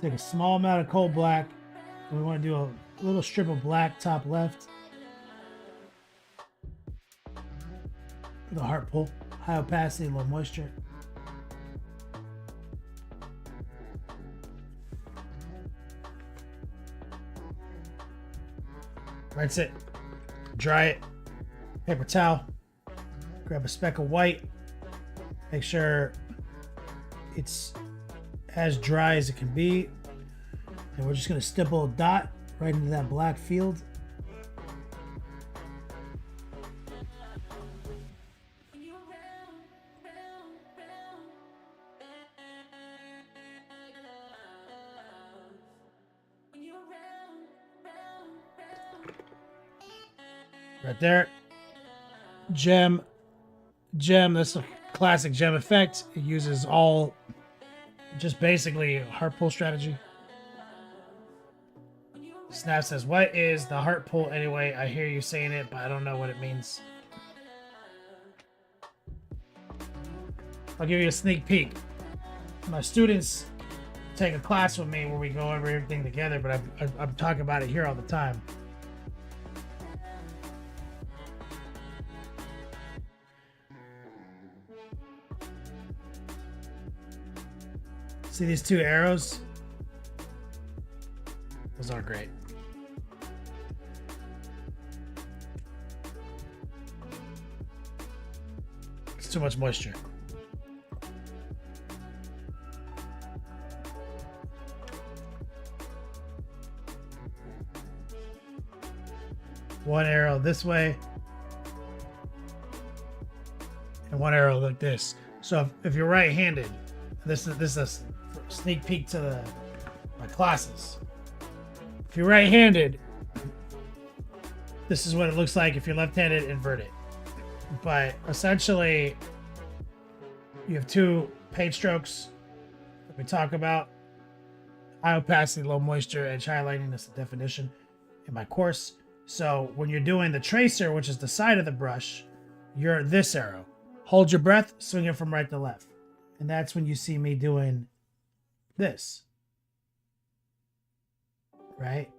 Take a small amount of coal black. We want to do a little strip of black top left. With a heart pull, high opacity, low moisture. Rinse it, dry it, paper towel, grab a speck of white, make sure it's as dry as it can be, and we're just going to stipple a dot right into that black field. Right there. Gem. That's a classic gem effect. It uses all just basically a heart pull strategy. Snap says, what is the heart pull anyway? I hear you saying it, but I don't know what it means. I'll give you a sneak peek. My students take a class with me where we go over everything together, but I'm talking about it here all the time. See these two arrows? Those aren't great. It's too much moisture. One arrow this way. And one arrow like this. So if you're right-handed, this is sneak peek to my classes. If you're right-handed, this is what it looks like. If you're left-handed, invert it. But essentially, you have two page strokes that we talk about. High opacity, low moisture, edge highlighting. That's the definition in my course. So when you're doing the tracer, which is the side of the brush, you're this arrow. Hold your breath, swing it from right to left. And that's when you see me doing this. Right?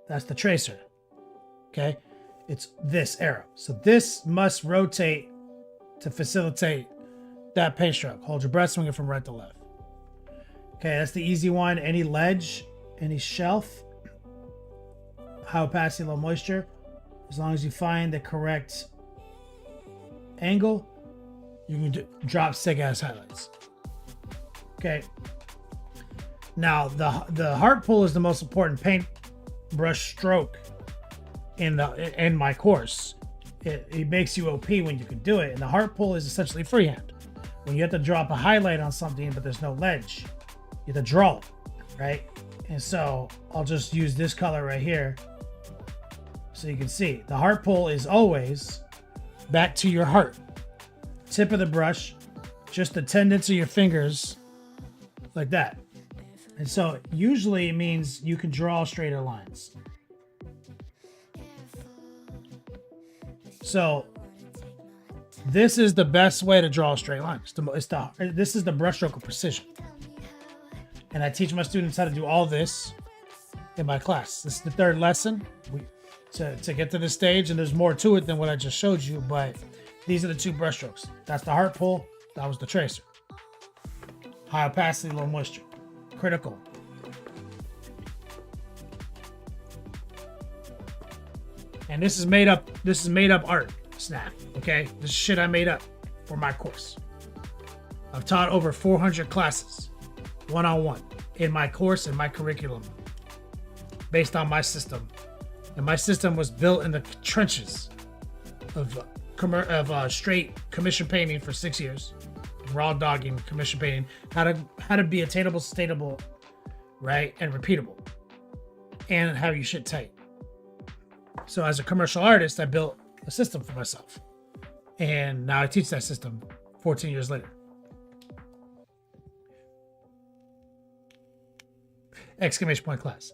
That's the tracer. Okay? It's this arrow. So this must rotate to facilitate that paint stroke. Hold your breath, swing it from right to left. Okay, that's the easy one. Any ledge, any shelf, high opacity, low moisture. As long as you find the correct angle, you can drop sick ass highlights. Okay. Now the heart pull is the most important paint brush stroke in my course. It makes you OP when you can do it. And the heart pull is essentially freehand. When you have to drop a highlight on something but there's no ledge, you have to draw it, right? And so I'll just use this color right here so you can see. The heart pull is always back to your heart. Tip of the brush, just the tendons of your fingers, like that. And so usually it means you can draw straighter lines. So this is the best way to draw a straight line. This is the brushstroke of precision. And I teach my students how to do all this in my class. This is the third lesson to get to this stage, and there's more to it than what I just showed you, but these are the two brushstrokes. That's the heart pull. That was the tracer. High opacity, low moisture. Critical. And this is made up art, Snap. Okay? This is shit I made up for my course. I've taught over 400 classes, one-on-one, in my course and my curriculum, based on my system. And my system was built in the trenches of straight commission painting for 6 years, raw dogging, commission painting, how to be attainable, sustainable, right, and repeatable, and have your shit tight. So as a commercial artist, I built a system for myself, and now I teach that system 14 years later. Exclamation point class.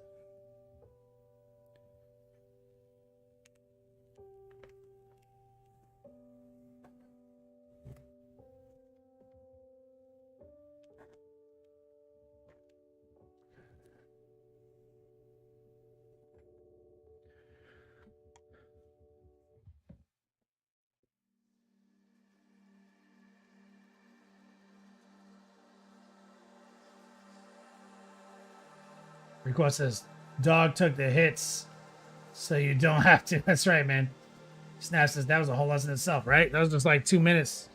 Request says, dog took the hits, so you don't have to. That's right, man. Snap says, that was a whole lesson itself, right? That was just like 2 minutes.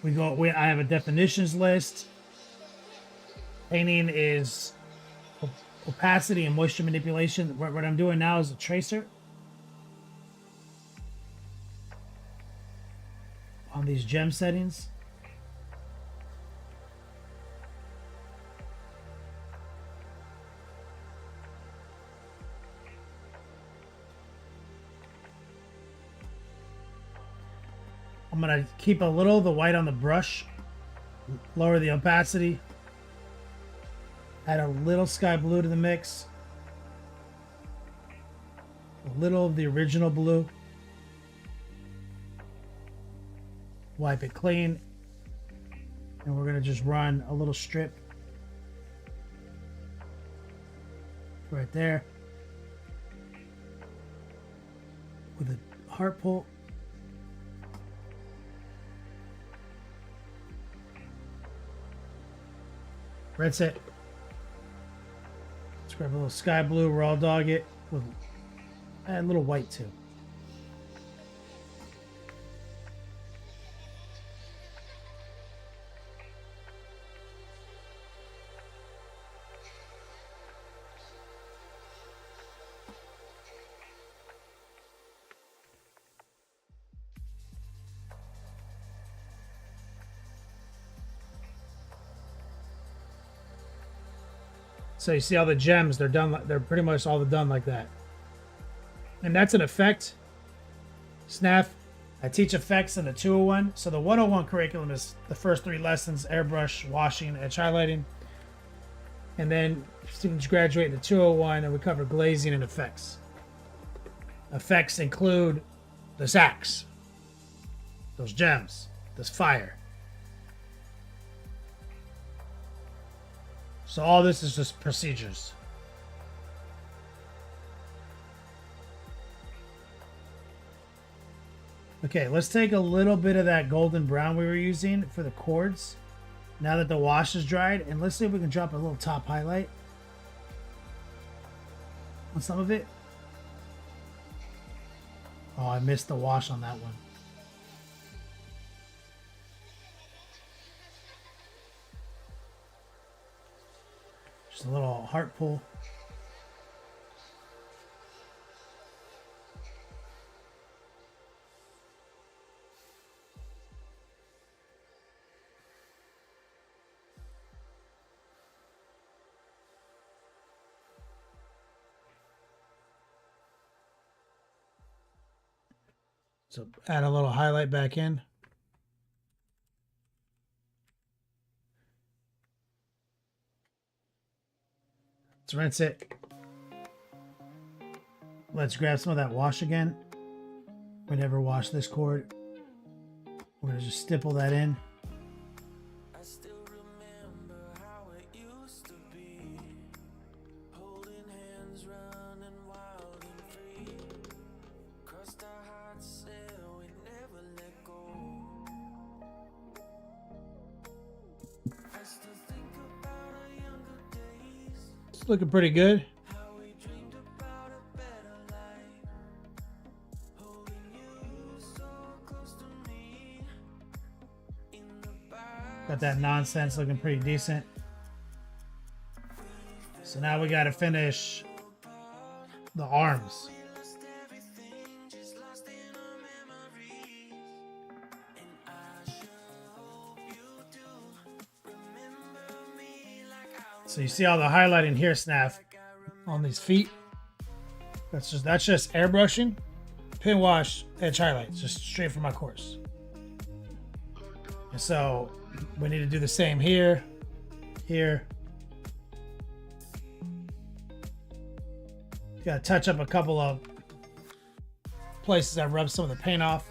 I have a definitions list. Painting is opacity and moisture manipulation. What I'm doing now is a tracer on these gem settings. I'm gonna keep a little of the white on the brush, lower the opacity, add a little sky blue to the mix, a little of the original blue, wipe it clean, and we're gonna just run a little strip right there with a heart pull. That's it. Let's grab a little sky blue, raw dog it, with add a little white too. So you see all the gems, they're done. They're pretty much all done like that. And that's an effect. Snap. I teach effects in the 201. So the 101 curriculum is the first 3 lessons: airbrush, washing, edge highlighting. And then students graduate in the 201 and we cover glazing and effects. Effects include this axe, those gems, this fire. So all this is just procedures. Okay, let's take a little bit of that golden brown we were using for the chords. Now that the wash is dried, and let's see if we can drop a little top highlight on some of it. Oh, I missed the wash on that one. Just a little heart pull. So add a little highlight back in. Let's rinse it. Let's grab some of that wash again. We never wash this cord. We're going to just stipple that in. I still remember how it used to be. Holding hands, running wild and free. Crossed our hearts, said we never let go. I still think about our younger days. It's looking pretty good. How we dreamed about a better life. Holding you so close to me. In the back. Got that nonsense looking pretty decent. So now we got to finish the arms. So you see all the highlighting here, Snap, on these feet. That's just airbrushing, pin wash, edge highlights, just straight from my course. And so we need to do the same here, here. Got to touch up a couple of places that rub some of the paint off,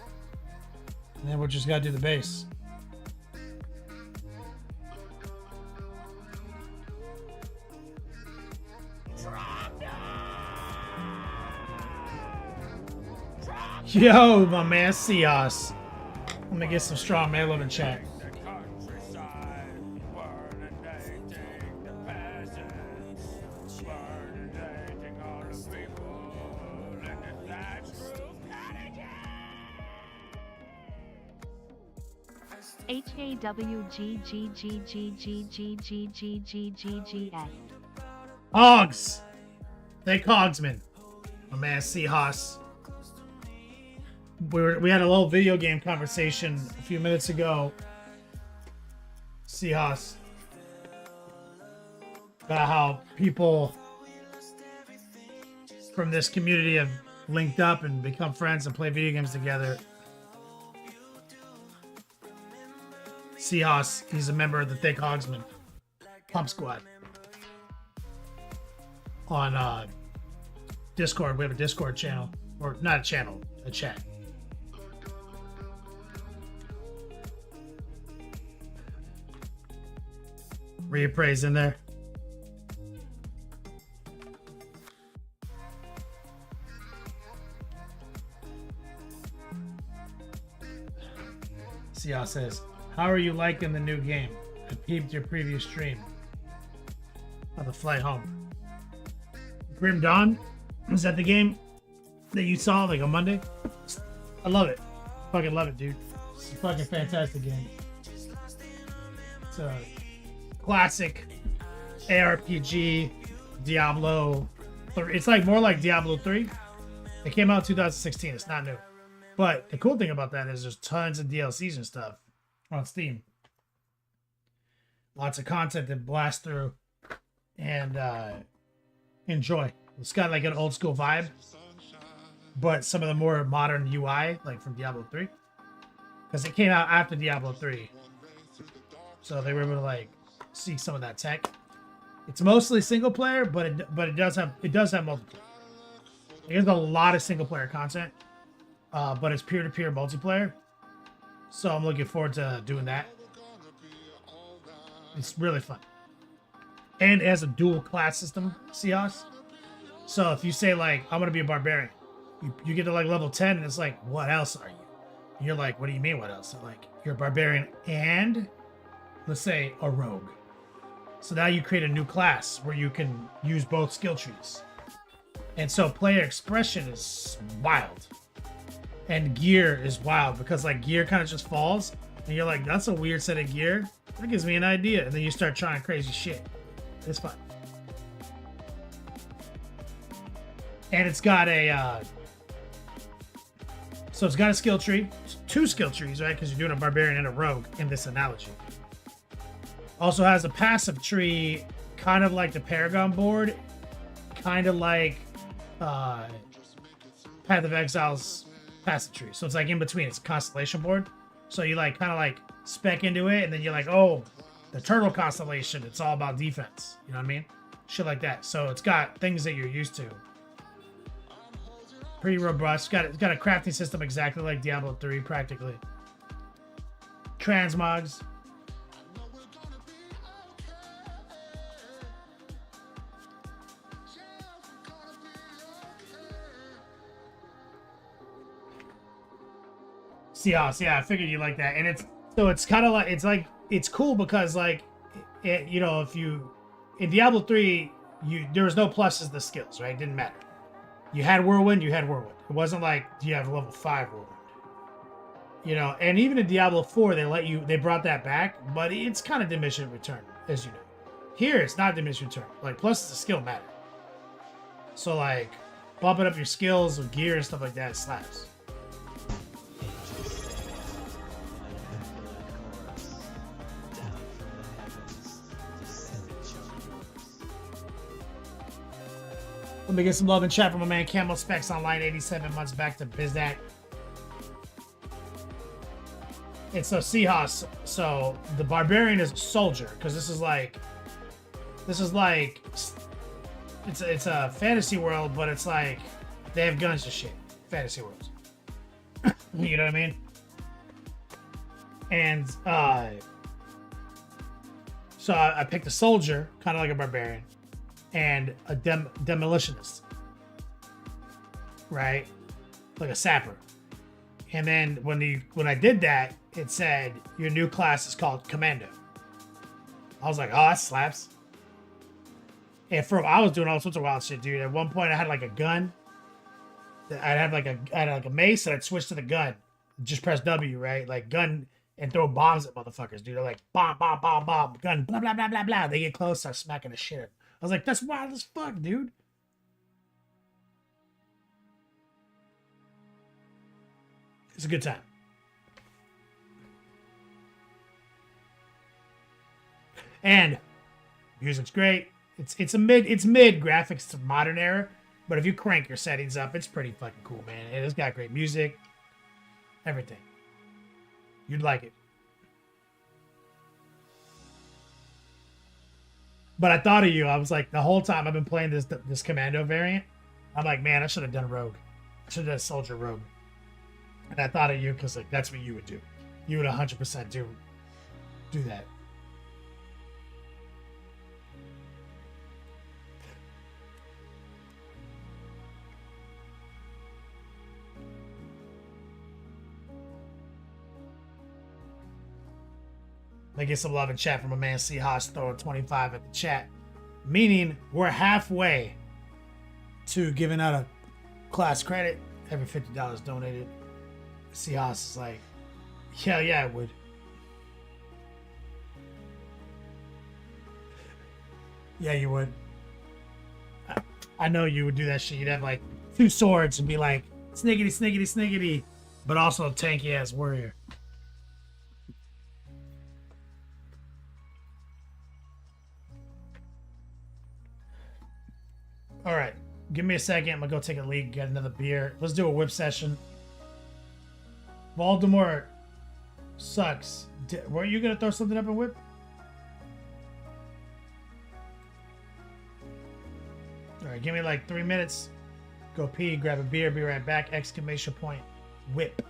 and then we're just got to do the base. Yo, my man Cios. Let me get some strong man love in chat. HAWGGGGGGGGGGGS. Hogs! Thank Hogsman. My man Seahawks. We had a little video game conversation a few minutes ago. Seahawks. About how people from this community have linked up and become friends and play video games together. Seahawks, he's a member of the Thick Hogsman Pump Squad. On Discord, we have a Discord channel. Or not a channel, a chat. Reappraise in there. Sia says, how are you liking the new game? I peeped your previous stream on the flight home. Grim Dawn? Was that the game that you saw like on Monday? I love it. Fucking love it, dude. It's a fucking fantastic game. It's a classic ARPG Diablo. It's like more like Diablo 3. It came out in 2016. It's not new. But the cool thing about that is there's tons of DLCs and stuff on Steam. Lots of content to blast through. and enjoy. It's got like an old school vibe, but some of the more modern UI, like from Diablo 3, because it came out after Diablo 3, so they were able to like see some of that tech. It's mostly single player, but it does have multiplayer. There's a lot of single player content, but it's peer-to-peer multiplayer. So I'm looking forward to doing that. It's really fun. And it has a dual class system, Seahawks. So if you say like, I'm going to be a barbarian, you get to like level 10 and it's like, what else are you? And you're like, what do you mean what else? And like, you're a barbarian and let's say a rogue. So now you create a new class where you can use both skill trees. And so player expression is wild. And gear is wild because like gear kind of just falls and you're like, that's a weird set of gear. That gives me an idea. And then you start trying crazy shit. It's fun. And it's got a so it's got a skill tree, 2 skill trees, right? Because you're doing a barbarian and a rogue in this analogy. Also has a passive tree, kind of like the Paragon board, kind of like Path of Exile's passive tree. So it's like in between. It's a constellation board. So you like kind of like spec into it, and then you're like, oh, the turtle constellation. It's all about defense. You know what I mean? Shit like that. So it's got things that you're used to. Pretty robust. It's got a crafting system exactly like Diablo 3, practically. Transmogs. Seahawks, yeah, I figured you like that. And it's kind of like, it's cool because like, you know, if you, in Diablo 3, there was no pluses to skills, right? It didn't matter. You had Whirlwind. It wasn't like, do you have level 5 Whirlwind? You know, and even in Diablo 4, they brought that back, but it's kind of diminishing return, as you know. Here, it's not diminishing return. Like, pluses to skill matter. So like, bumping up your skills with gear and stuff like that slaps. Let me get some love and chat from my man Camel Specs Online, 87 months back to Bizdak. And so Seahawks, so the barbarian is a soldier, because this is like it's a fantasy world, but it's like they have guns and shit. Fantasy worlds. You know what I mean? And so I picked a soldier, kind of like a barbarian, and a demolitionist, right? Like a sapper. And then when I did that, it said your new class is called Commando. I was like, oh, that slaps. And I was doing all sorts of wild shit, dude. At one point, I had like a gun. I had like a mace, and I'd switch to the gun. Just press W, right? Like gun, and throw bombs at motherfuckers, dude. They're like bomb, bomb, bomb, bomb, gun, blah blah blah blah blah. They get close, start smacking the shit. I was like, that's wild as fuck, dude. It's a good time. And music's great. It's mid graphics to modern era, but if you crank your settings up, it's pretty fucking cool, man. It's got great music, everything. You'd like it. But I thought of you. I was like, the whole time I've been playing this Commando variant, I'm like, man, I should have done Rogue. I should have done Soldier Rogue. And I thought of you because like that's what you would do. You would 100% do that. Let me get some love and chat from my man C. Haas throwing 25 at the chat. Meaning we're halfway to giving out a class credit every $50 donated. C. Haas is like, hell yeah, I would. Yeah, you would. I know you would do that shit. You'd have like 2 swords and be like, sniggity, sniggity, sniggity, but also a tanky ass warrior. All right, give me a second. I'm gonna go take a leak, get another beer. Let's do a whip session. Voldemort sucks. Weren't you gonna throw something up and whip? All right, give me like 3 minutes. Go pee, grab a beer, be right back. Exclamation point, whip.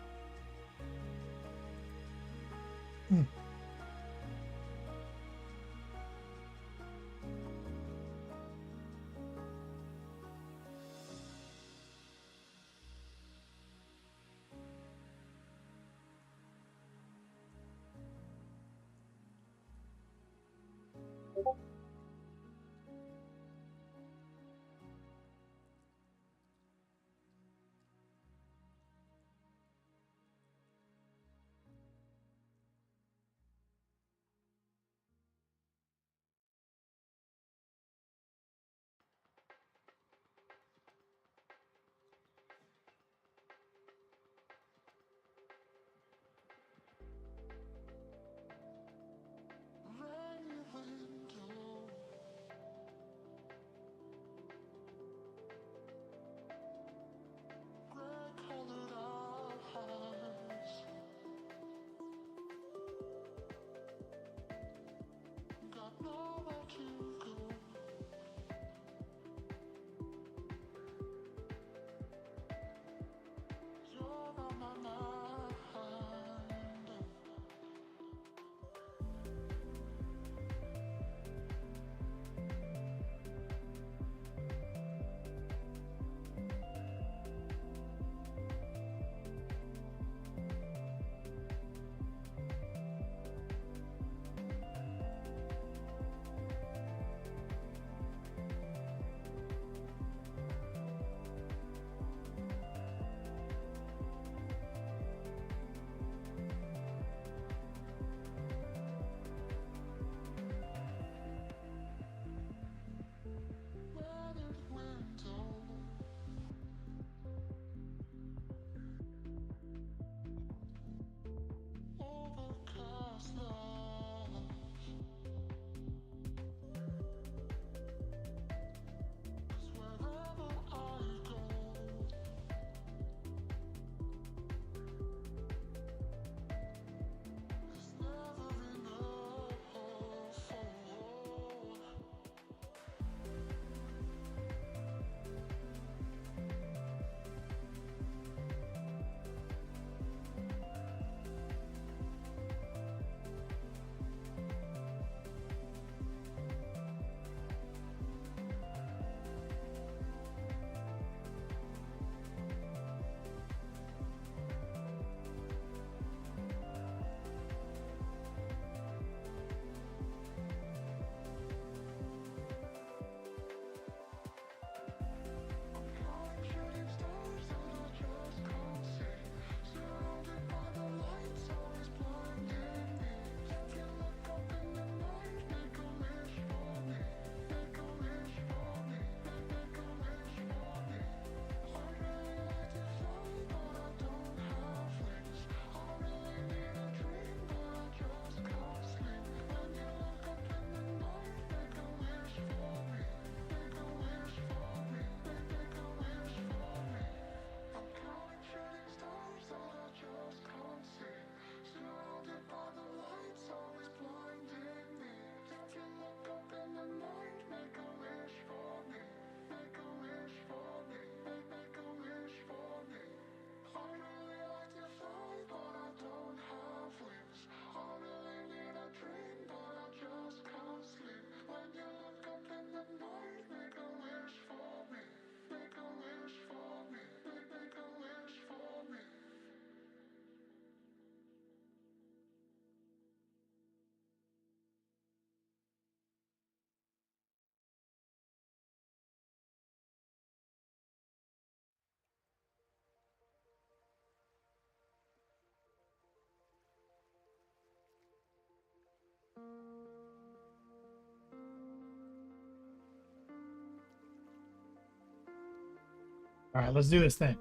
All right, let's do this thing.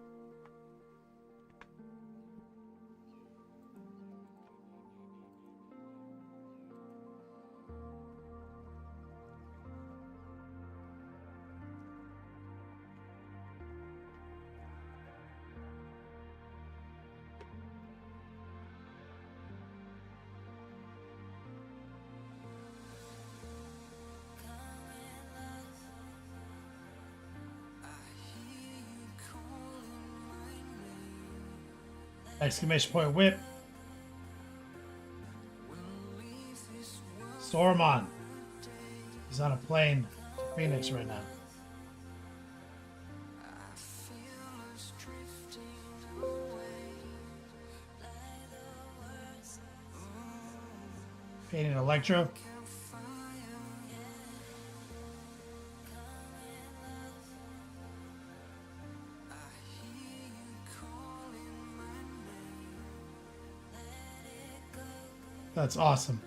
Exclamation point whip. Stormon. He's on a plane to Phoenix right now. Painting Electro. That's awesome.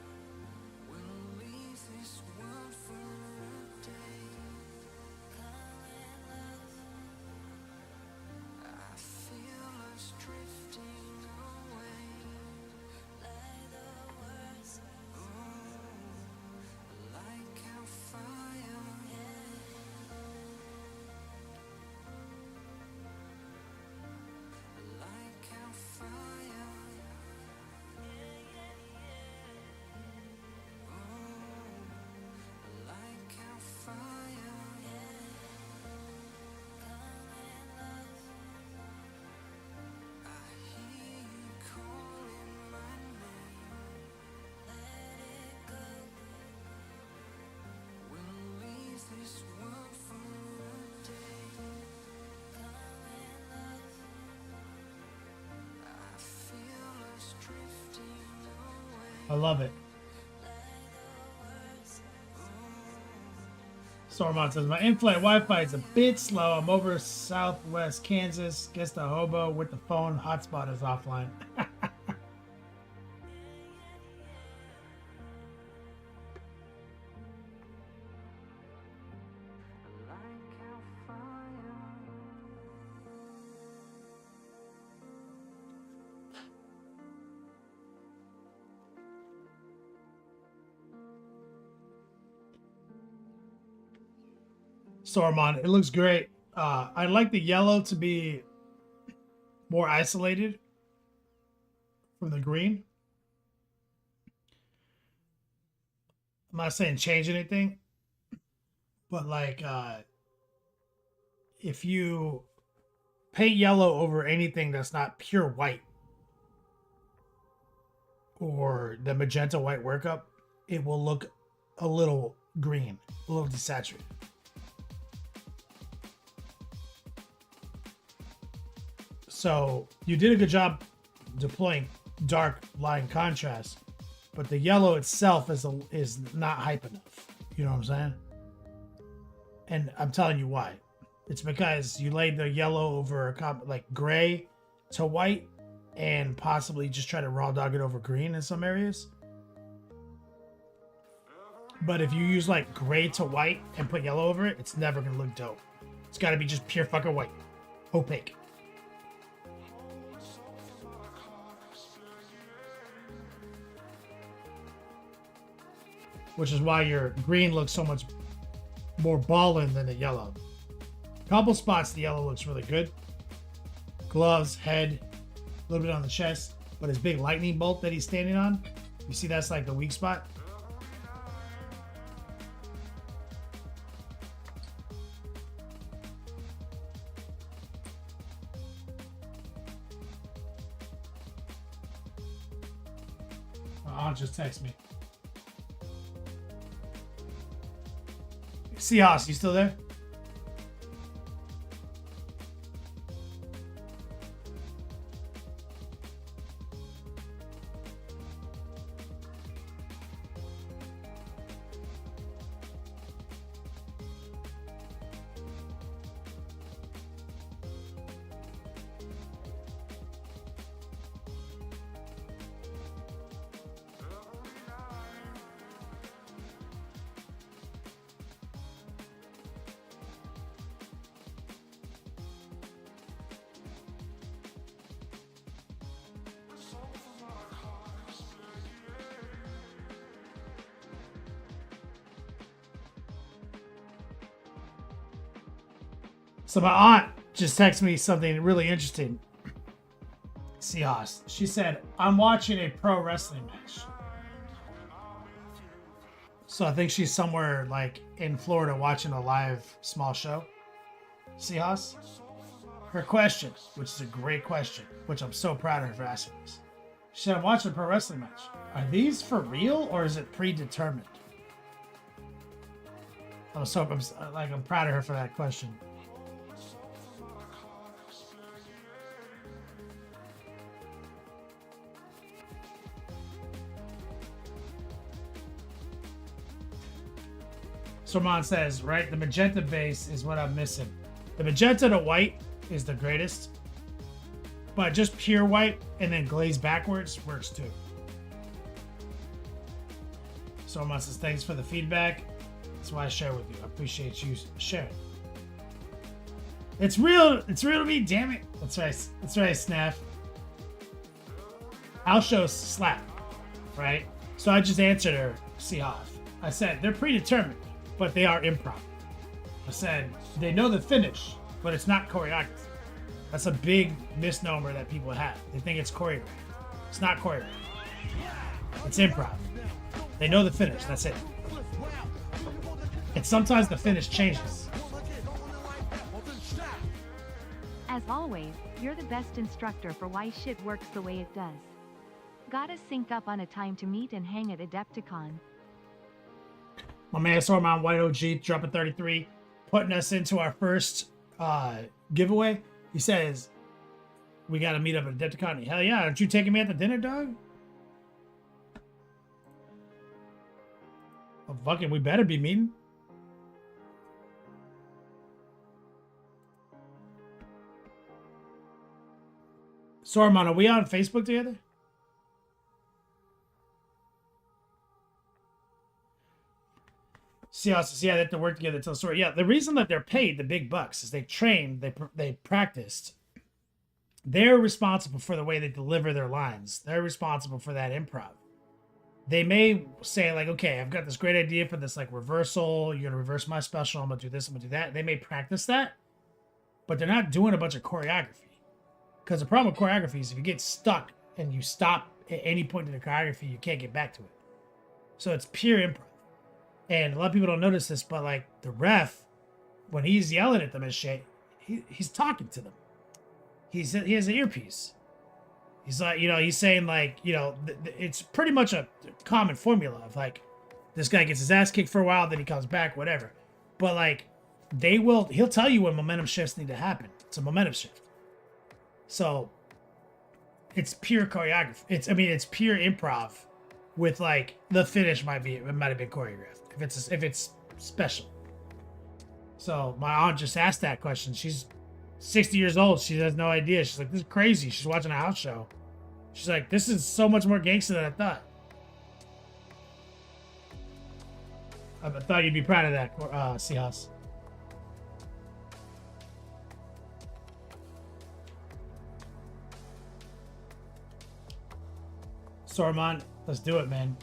I love it. Stormont says, my in-flight Wi-Fi is a bit slow. I'm over southwest Kansas. Guess the hobo with the phone hotspot is offline. Stormont, it looks great. I like the yellow to be more isolated from the green. I'm not saying change anything, but like if you paint yellow over anything that's not pure white or the magenta white workup, it will look a little green, a little desaturated. So you did a good job deploying dark line contrast, but the yellow itself is not hype enough. You know what I'm saying? And I'm telling you why. It's because you laid the yellow over like gray to white, and possibly just try to raw dog it over green in some areas. But if you use like gray to white and put yellow over it, it's never gonna look dope. It's got to be just pure fucking white, opaque. Which is why your green looks so much more ballin' than the yellow. Couple spots the yellow looks really good. Gloves, head, a little bit on the chest, but his big lightning bolt that he's standing on, you see that's like the weak spot. My aunt just text me. Seahawks, you still there? So my aunt just texted me something really interesting. Seahawks. She said, I'm watching a pro wrestling match. So I think she's somewhere like in Florida watching a live small show. Seahawks. Her question, which is a great question, which I'm so proud of her for asking this. She said, I'm watching a pro wrestling match. Are these for real or is it predetermined? I'm proud of her for that question. Sorman says, right, the magenta base is what I'm missing. The magenta to white is the greatest. But just pure white and then glaze backwards works too. Sorman says, thanks for the feedback. That's why I share with you. I appreciate you sharing. It's real to me, damn it. That's right, Snap. House shows slap, right? So I just answered her, Seahawk. I said, they're predetermined, but they are improv. I said, they know the finish, but it's not choreography. That's a big misnomer that people have. They think it's choreographed. It's not choreographed. It's improv. They know the finish, that's it. And sometimes the finish changes. As always, you're the best instructor for why shit works the way it does. Gotta sync up on a time to meet and hang at Adepticon. My man Sorman White OG dropping 33, putting us into our first giveaway. He says, we gotta meet up at Adepticon. Hell yeah, aren't you taking me out to dinner, dog? Well, fucking, we better be meeting. Sorman, are we on Facebook together? See, yeah, they have to work together to tell the story. Yeah, the reason that they're paid the big bucks is they trained, they practiced. They're responsible for the way they deliver their lines. They're responsible for that improv. They may say like, okay, I've got this great idea for this like reversal. You're gonna reverse my special. I'm gonna do this. I'm gonna do that. They may practice that, but they're not doing a bunch of choreography. Because the problem with choreography is if you get stuck and you stop at any point in the choreography, you can't get back to it. So it's pure improv. And a lot of people don't notice this, but like the ref, when he's yelling at them and shit, he's talking to them. He has an earpiece. He's like, he's saying like, it's pretty much a common formula of like, this guy gets his ass kicked for a while, then he comes back, whatever. But like, he'll tell you when momentum shifts need to happen. It's a momentum shift. So it's pure choreography. It's pure improv with like the finish might have been choreographed if it's special. So my aunt just asked that question. She's 60 years old. She has no idea. She's like, this is crazy. She's watching a house show. She's like, this is so much more gangster than I thought. I thought you'd be proud of that, Seahawks. Sorman, let's do it, man.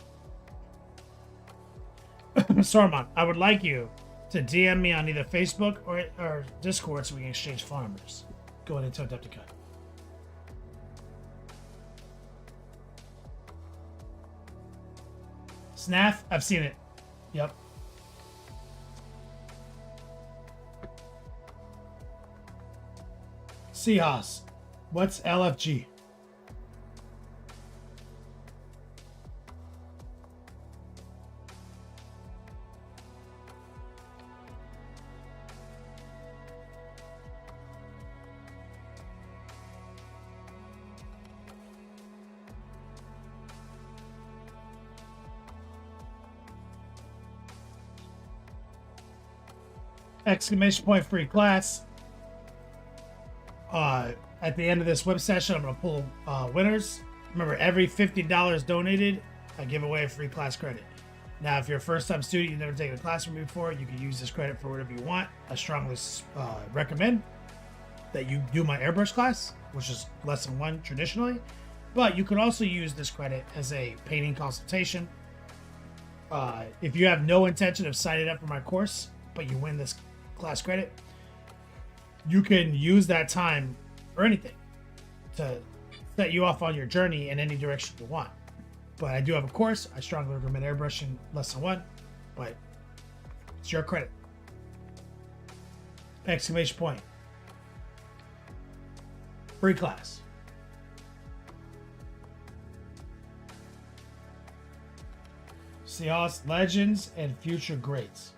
Sorman, I would like you to DM me on either Facebook or Discord so we can exchange phone numbers going into Adepticon. Snaff, I've seen it. Yep. Seahawks, what's LFG? Exclamation point free class. At the end of this web session, I'm going to pull winners. Remember, every $50 donated, I give away a free class credit. Now, if you're a first-time student, you've never taken a class from me before, you can use this credit for whatever you want. I strongly recommend that you do my airbrush class, which is lesson 1 traditionally. But you could also use this credit as a painting consultation. If you have no intention of signing up for my course, but you win this class credit, you can use that time for anything to set you off on your journey in any direction you want. But I do have a course. I strongly recommend airbrushing lesson 1, but it's your credit. Exclamation point. Free class. Seahawks legends and future greats.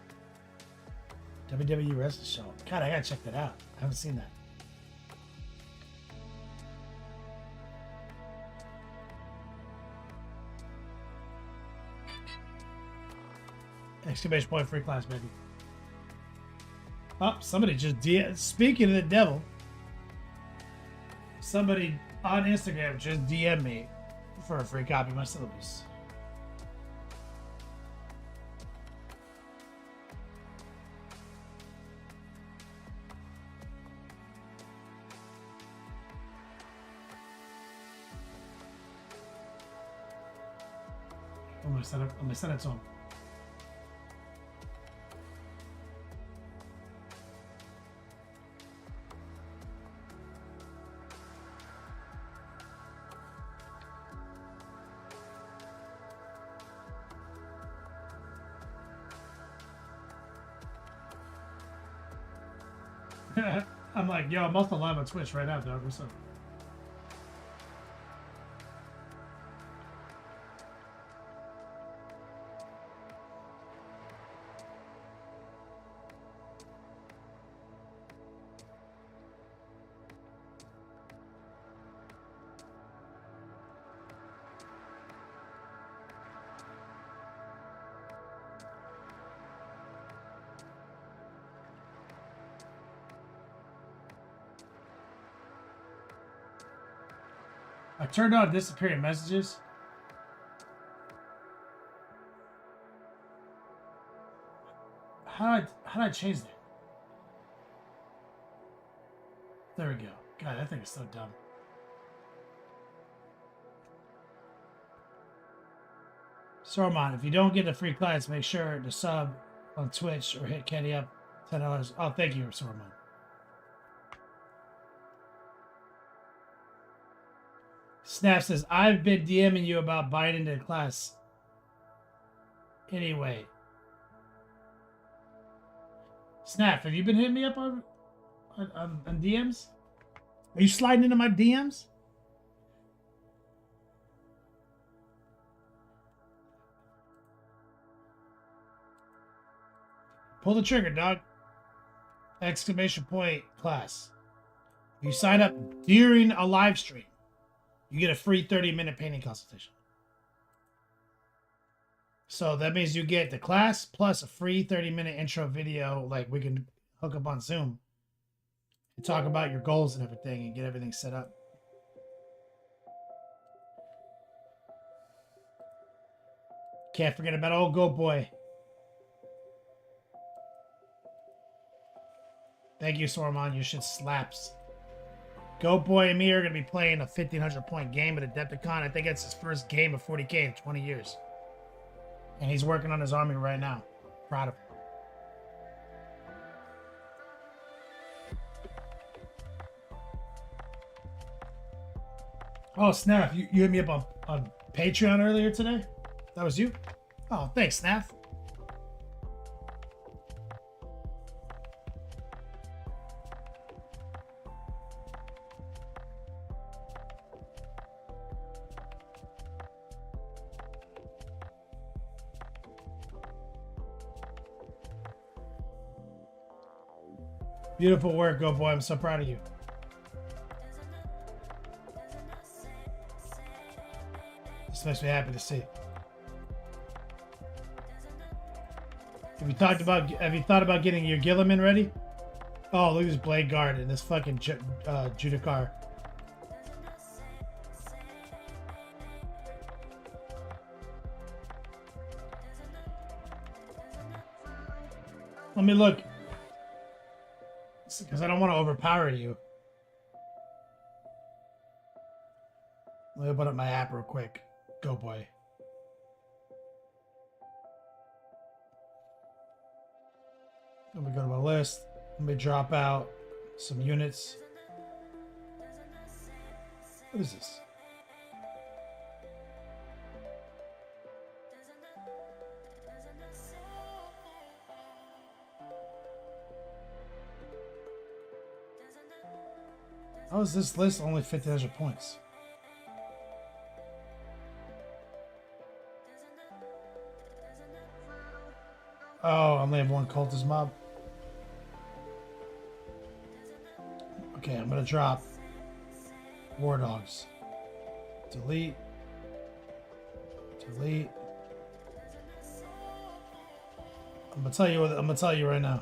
WWE Wrestling Show. God, I gotta check that out. I haven't seen that. Exclamation point, free class, baby. Oh, somebody just speaking of the devil. Somebody on Instagram just DM me for a free copy of my syllabus. I'm gonna send it to him. I'm like, yo, I'm also live on Twitch right now, dog. What's up? I turned on disappearing messages. How did I change that? There we go. God, that thing is so dumb. Sormon, if you don't get the free clients, make sure to sub on Twitch or hit Kenny up $10. Oh, thank you, Sormon. Snap says, I've been DMing you about buying into the class. Anyway. Snap, have you been hitting me up on DMs? Are you sliding into my DMs? Pull the trigger, dog. Exclamation point class. If you sign up during a live stream, you get a free 30-minute painting consultation. So that means you get the class plus a free 30-minute intro video. Like, we can hook up on Zoom and talk about your goals and everything and get everything set up. Can't forget about old Goat Boy. Thank you, Sormon. Your shit slaps. Goat Boy and me are going to be playing a 1,500 point game at Adepticon. I think it's his first game of 40K in 20 years. And he's working on his army right now. Proud of him. Oh, Snap, you hit me up on Patreon earlier today? That was you? Oh, thanks, Snap. Beautiful work, Go Boy. I'm so proud of you. This makes me happy to see. Have you thought about getting your Gilliman ready? Oh, look at this Blade Guard and this fucking Judicar. Let me look. Because I don't want to overpower you. Let me open up my app real quick. Go Boy. Let me go to my list. Let me drop out some units. What is this? How is this list only 1,500 points? Oh, I only have one cultist mob. Okay, I'm gonna drop War Dogs. Delete. Delete. I'm gonna tell you what I'm gonna tell you right now.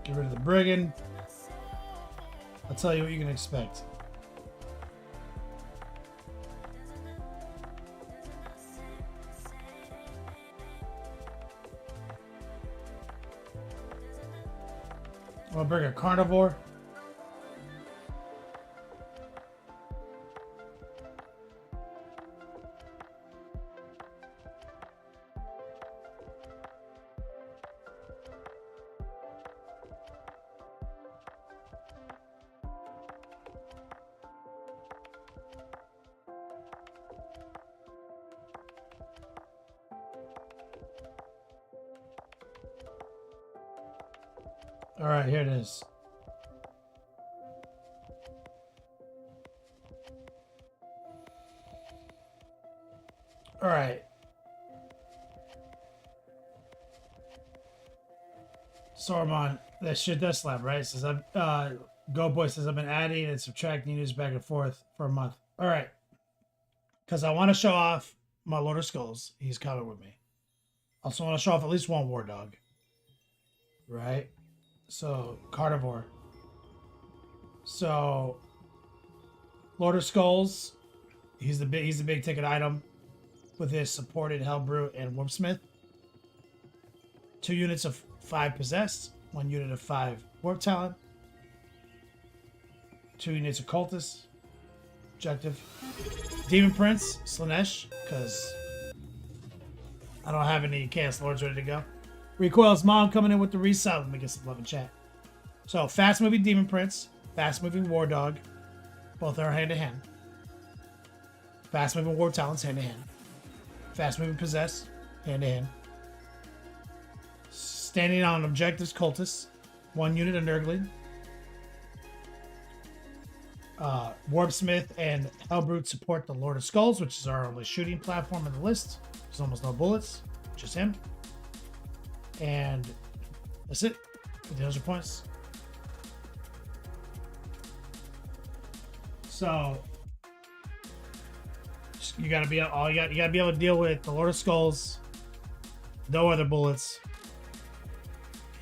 Get rid of the brigand. I'll tell you what you can expect. I'm gonna bring a carnivore. All right, here it is. All right. Sormon, that shit does slap, right? It says Go Boy says I've been adding and subtracting units back and forth for a month. All right. Because I want to show off my Lord of Skulls. He's coming with me. Also want to show off at least one War Dog. Right? So, Carnivore. So, Lord of Skulls, he's the big ticket item with his supported Hellbrute and Warpsmith. 2 units of 5 possessed, 1 unit of 5 Warp Talent, 2 units of Cultist. Objective. Demon Prince, Slanesh, because I don't have any Chaos Lords ready to go. Recoil's mom coming in with the resell. Let me get some love in chat. So, fast moving Demon Prince, fast moving War Dog, both are hand to hand. Fast moving War Talents, hand to hand. Fast moving Possess, hand to hand. Standing on objectives, Cultists, 1 unit of Nurgling. Warpsmith and Hellbrute support the Lord of Skulls, which is our only shooting platform in the list. There's almost no bullets, just him. And that's it. 1,500 points. So you gotta be you gotta be able to deal with the Lord of Skulls, no other bullets,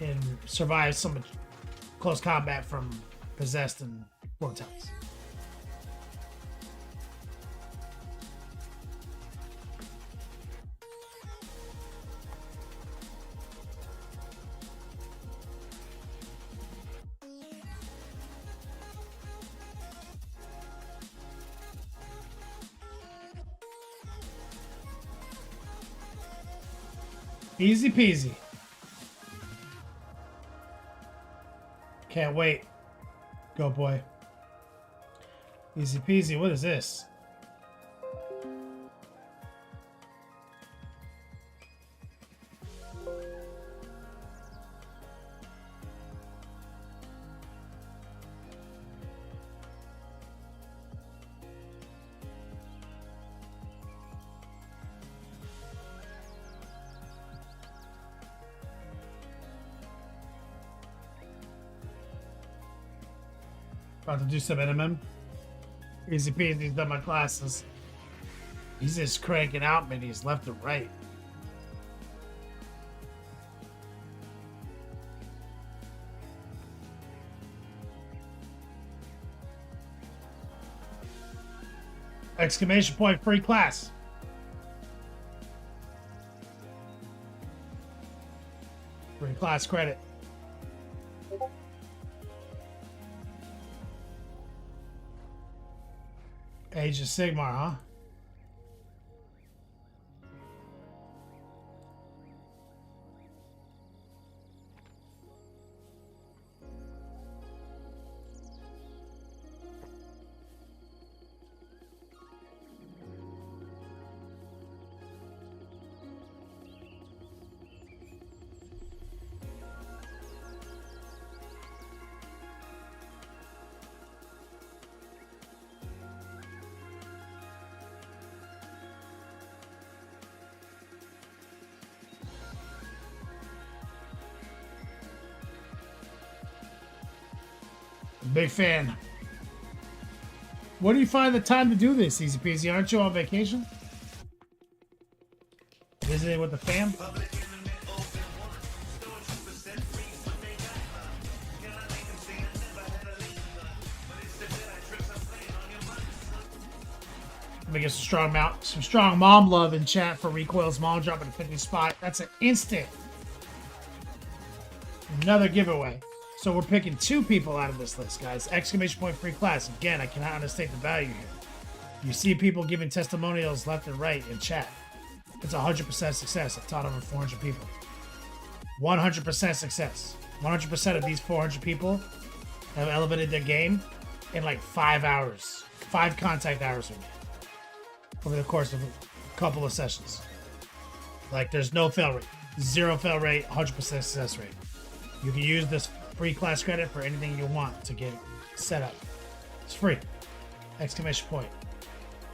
and survive some close combat from Possessed and War Talents. Easy peasy. Can't wait. Go boy. Easy peasy. What is this? About to do some NMM. Easy peasy, he's done my classes. He's just cranking out minis left and right. Exclamation point, free class. Free class credit. Age of Sigmar, huh? Big fan. Where do you find the time to do this, Easy Peasy? Aren't you on vacation? Visiting with the fam? Let me get some strong mom love in chat for Recoil's mom dropping a 50 spot. That's an instant. Another giveaway. So we're picking 2 people out of this list, guys. Exclamation point free class. Again, I cannot understate the value here. You see people giving testimonials left and right in chat. It's 100% success. I've taught over 400 people. 100% success. 100% of these 400 people have elevated their game in like 5 hours. 5 contact hours with me. Over the course of a couple of sessions. Like, there's no fail rate. 0 fail rate, 100% success rate. You can use this free class credit for anything you want to get set up. It's free. Exclamation point.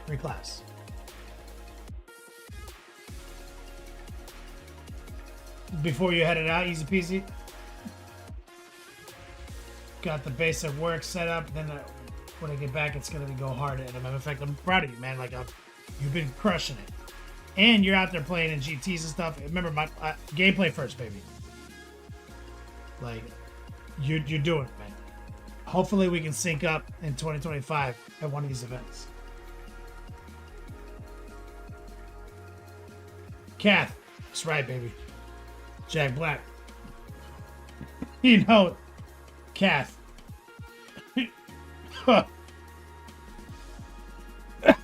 Free class. Before you headed out, easy peasy. Got the basic work set up. Then when I get back, it's gonna go hard. And in fact, I'm proud of you, man. Like, you've been crushing it, and you're out there playing in GTS and stuff. Remember, my gameplay first, baby. Like, you're doing it, man. Hopefully, we can sync up in 2025 at one of these events. Kath, that's right, baby. Jack Black. You know, Kath.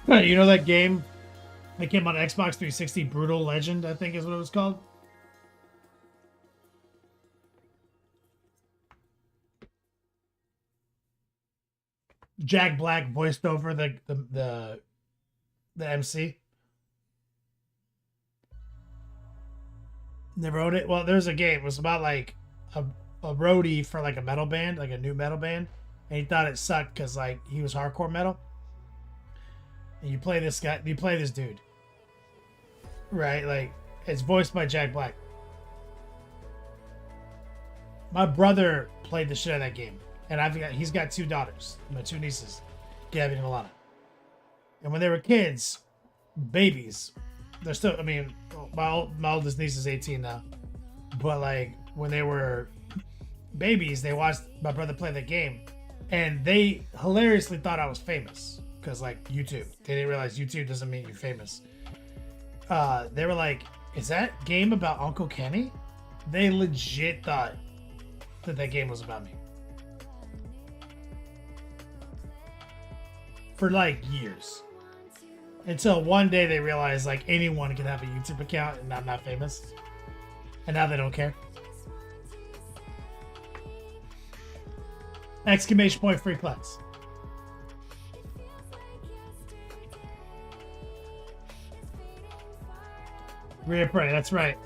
You know that game that came on Xbox 360, Brutal Legend, I think is what it was called? Jack Black voiced over the MC. Never wrote it. Well, there's a game. It was about like a roadie for like a metal band, like a new metal band, and he thought it sucked because like he was hardcore metal. And you play this guy, you play this dude, right? Like, it's voiced by Jack Black. My brother played the shit out of that game, and he's got 2 daughters, my 2 nieces, Gabby and Alana. And when they were kids, babies, they're still. I mean, my oldest niece is 18 now, but like when they were babies, they watched my brother play the game, and they hilariously thought I was famous. Because, like, YouTube. They didn't realize YouTube doesn't mean you're famous. They were like, is that game about Uncle Kenny? They legit thought that game was about me. For, like, years. Until one day they realized, like, anyone can have a YouTube account and I'm not famous. And now they don't care. Exclamation point free class. Rear prey, that's right.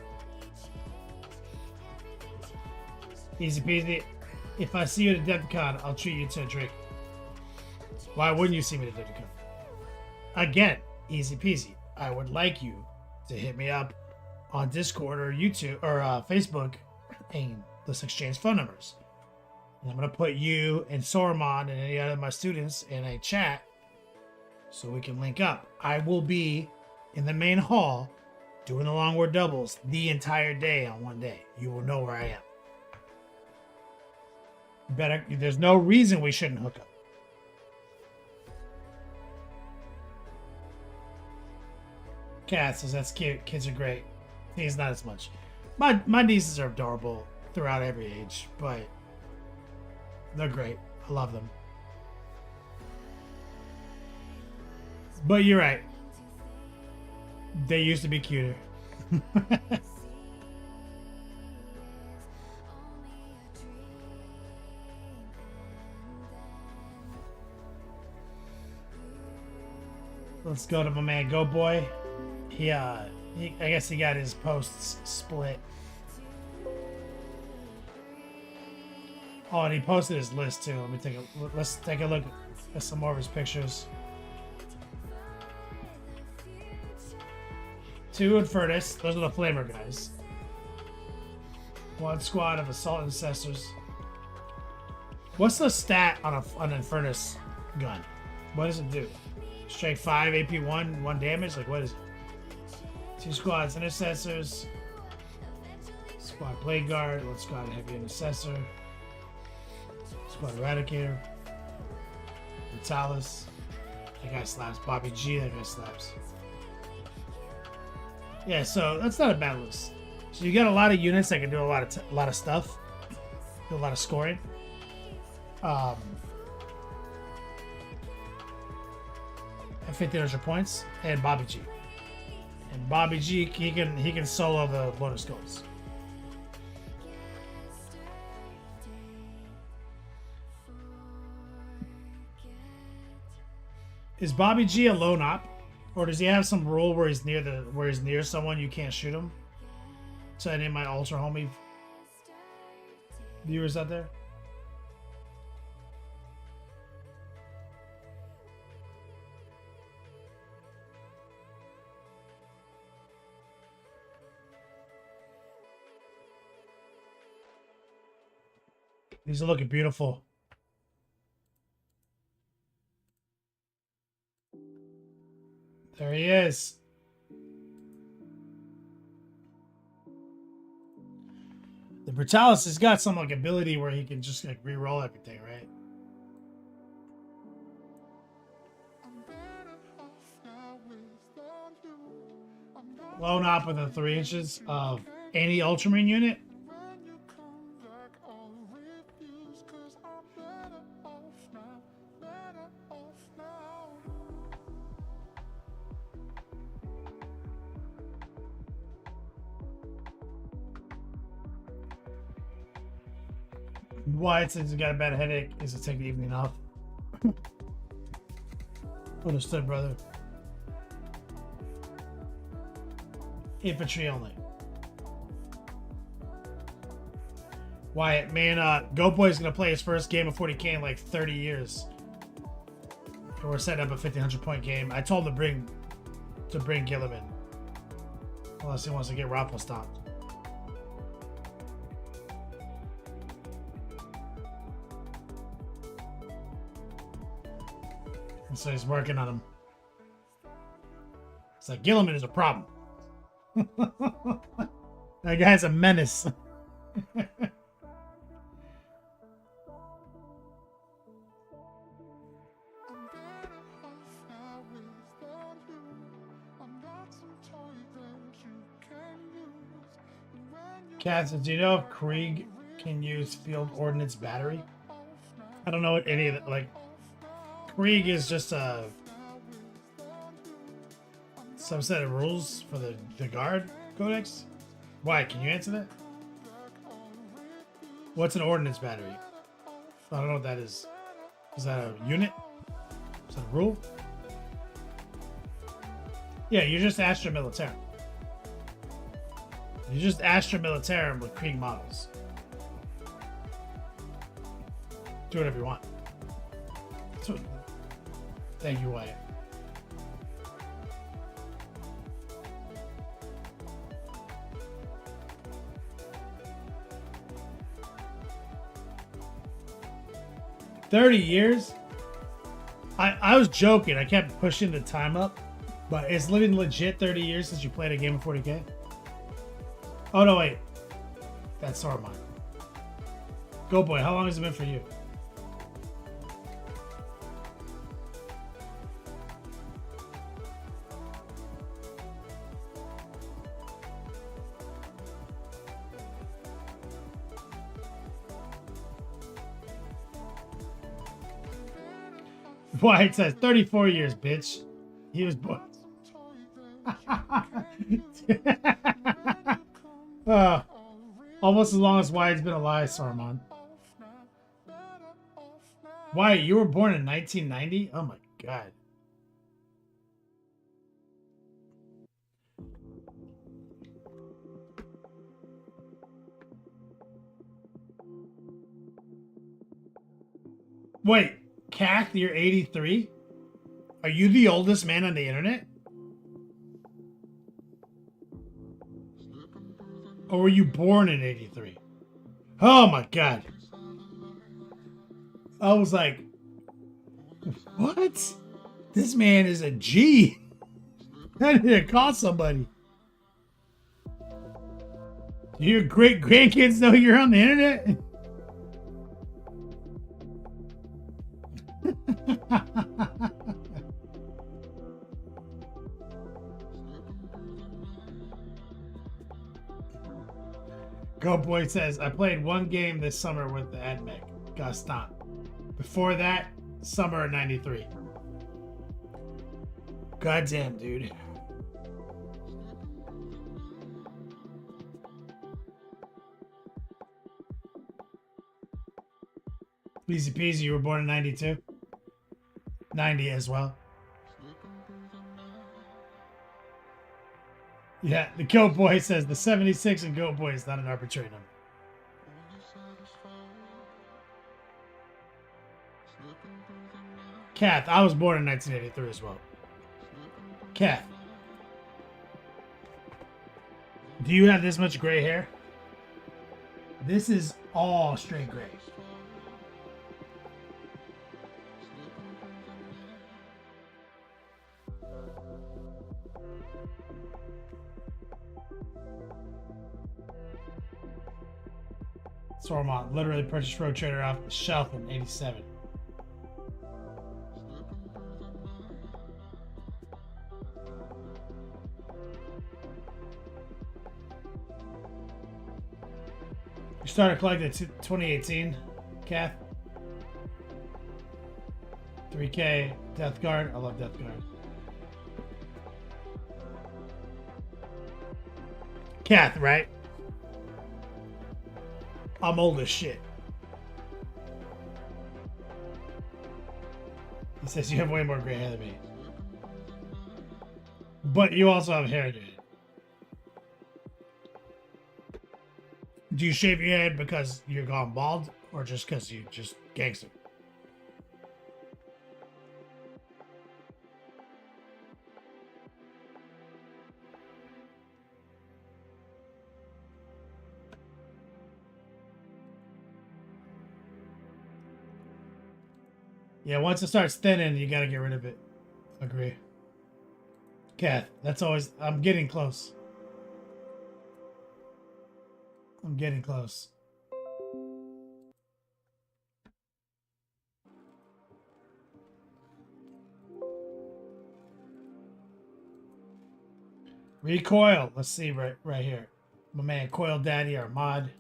Easy peasy. If I see you at Adepticon, I'll treat you to a drink. Why wouldn't you see me at Adepticon? Again, easy peasy. I would like you to hit me up on Discord or YouTube or Facebook, and let's exchange phone numbers. And I'm gonna put you and Soromon and any other of my students in a chat so we can link up. I will be in the main hall doing the long word doubles the entire day on one day. You will know where I am. There's no reason we shouldn't hook up. Cat says that's cute. Kids are great. He's not as much. My nieces are adorable throughout every age, but they're great. I love them. But you're right. They used to be cuter. Let's go to my man Go Boy. I guess he got his posts split. Oh, and he posted his list too. Let's take a look at some more of his pictures. 2 Infernus, those are the Flamer guys. 1 squad of Assault Ancestors. What's the stat on an Infernus gun? What does it do? Strike 5, AP 1, 1 damage? Like, what is it? 2 squads, intercessors. Squad blade guard, 1 squad heavy intercessor. Squad eradicator. Vitalis. That guy slaps. Bobby G, that guy slaps. Yeah, so that's not a bad list. So you got a lot of units that can do a lot of stuff. Do a lot of scoring. At 1,500 points, and Bobby G. And Bobby G, he can solo the Lotus Skulls. Is Bobby G a lone op, or does he have some rule where he's near someone you can't shoot him? So any of my ultra homie viewers out there. These are looking beautiful. There he is. The Brutalis has got some like ability where he can just like re-roll everything, right? Lone op within 3 inches of any Ultramarine unit. Wyatt says he's got a bad headache. Is to take the evening off. Understood, brother. Infantry only. Wyatt, man, Goat Boy's gonna play his first game of 40k in like 30 years. And we're setting up a 1,500 point game. I told him to bring Gilliman, unless he wants to get Raffle stomped. And so he's working on him. It's like Gilliman is a problem. That guy's a menace. Cat says, do you know if Krieg can use field ordnance battery? I don't know what any of it, like, Krieg is just a subset of rules for the guard codex. Why? Can you answer that? What's an ordnance battery? I don't know what that is. Is that a unit? Is that a rule? Yeah, you're just Astra Militarum. You're just Astra Militarum with Krieg models. Do whatever you want. Thank you, Wyatt. $30 I was joking. I kept pushing the time up, but it's living legit 30 years since you played a game of 40k. Oh no, wait. That's Saruman. Go boy, how long has it been for you? Wyatt says 34 years, bitch. He was born. Almost as long as Wyatt's been alive, Saruman. Wyatt, you were born in 1990? Oh my god. Wait, Kath, you're 83? Are you the oldest man on the internet? Or were you born in 83? Oh my god. I was like, what? This man is a G. I need to call somebody. Do your great grandkids know you're on the internet? Go Boy says, I played one game this summer with the AdMech. Gaston. Before that, summer of 93. Goddamn, dude. Easy peasy, you were born in 92? 90 as well. Yeah, the Goat Boy says the 76 in Goat Boy is not an arbitrary number. Kath, I was born in 1983 as well. Kath, do you have this much gray hair? This is all straight gray. Sormont literally purchased Road Trader off the shelf in 87. You started collecting in 2018, Kath? 3K, Death Guard. I love Death Guard. Kath, right? I'm old as shit. He says you have way more gray hair than me. But you also have hair, dude. Do you shave your head because you're gone bald or just because you just gangster? Yeah, once it starts thinning, you gotta get rid of it. Agree. Kath, that's always... I'm getting close. I'm getting close. Recoil. Let's see right here. My man Coil Daddy, our mod.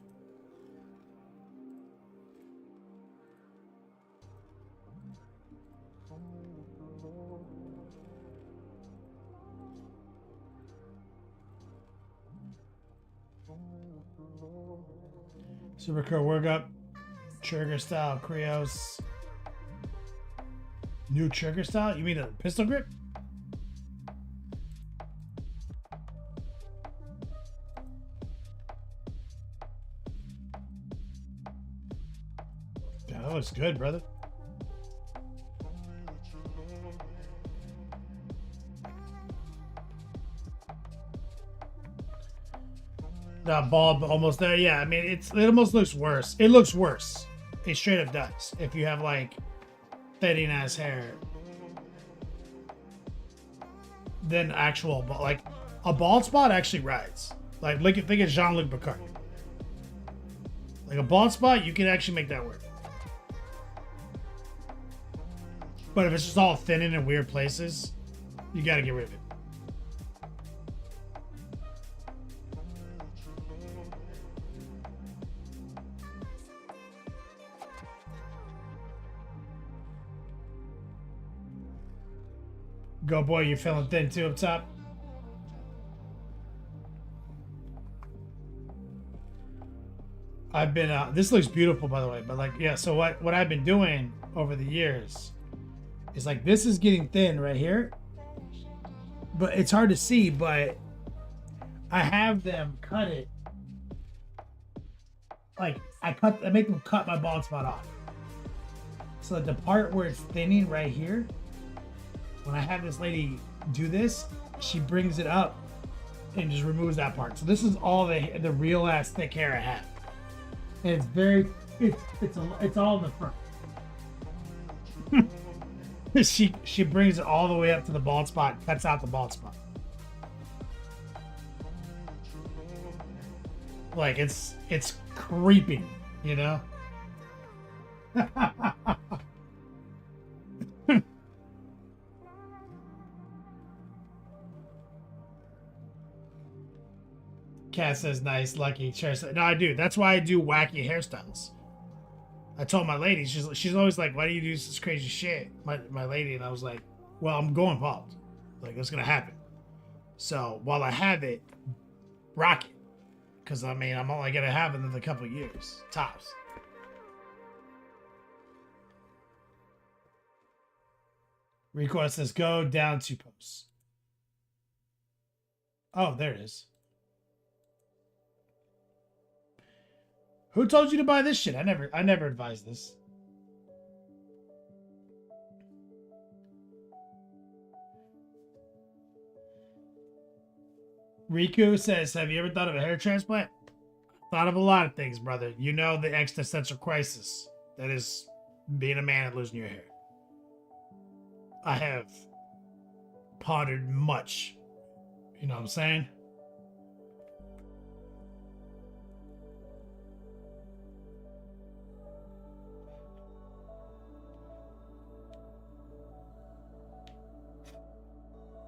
Super Cool Workup, Trigger Style, Krios. New Trigger Style? You mean a pistol grip? That looks good, brother. That bulb almost there. Yeah, I mean, it almost looks worse. It looks worse. It straight up does. If you have like thinning ass hair than actual, like a bald spot actually rides. Like think of Jean-Luc Picard. Like a bald spot, you can actually make that work. But if it's just all thinning in weird places, you got to get rid of it. Go Boy, you feeling thin too up top? I've been this looks beautiful by the way, but like yeah, so what I've been doing over the years is like this is getting thin right here. But it's hard to see, but I have them cut it. Like I make them cut my bald spot off. So the part where it's thinning right here, when I have this lady do this, she brings it up and just removes that part. So this is all the real ass thick hair I have. And it's all in the front. She brings it all the way up to the bald spot, cuts out the bald spot. Like it's creeping, you know? Cat says nice, lucky. No, I do. That's why I do wacky hairstyles. I told my lady, she's always like, why do you do this crazy shit? My lady, and I was like, well, I'm going bald. Like, it's gonna happen. So while I have it, rock it. Because I mean, I'm only gonna have it in a couple years, tops. Request says go down 2 posts. Oh, there it is. Who told you to buy this shit? I never advised this. Riku says, have you ever thought of a hair transplant? Thought of a lot of things, brother. You know the existential crisis that is being a man and losing your hair. I have pondered much. You know what I'm saying?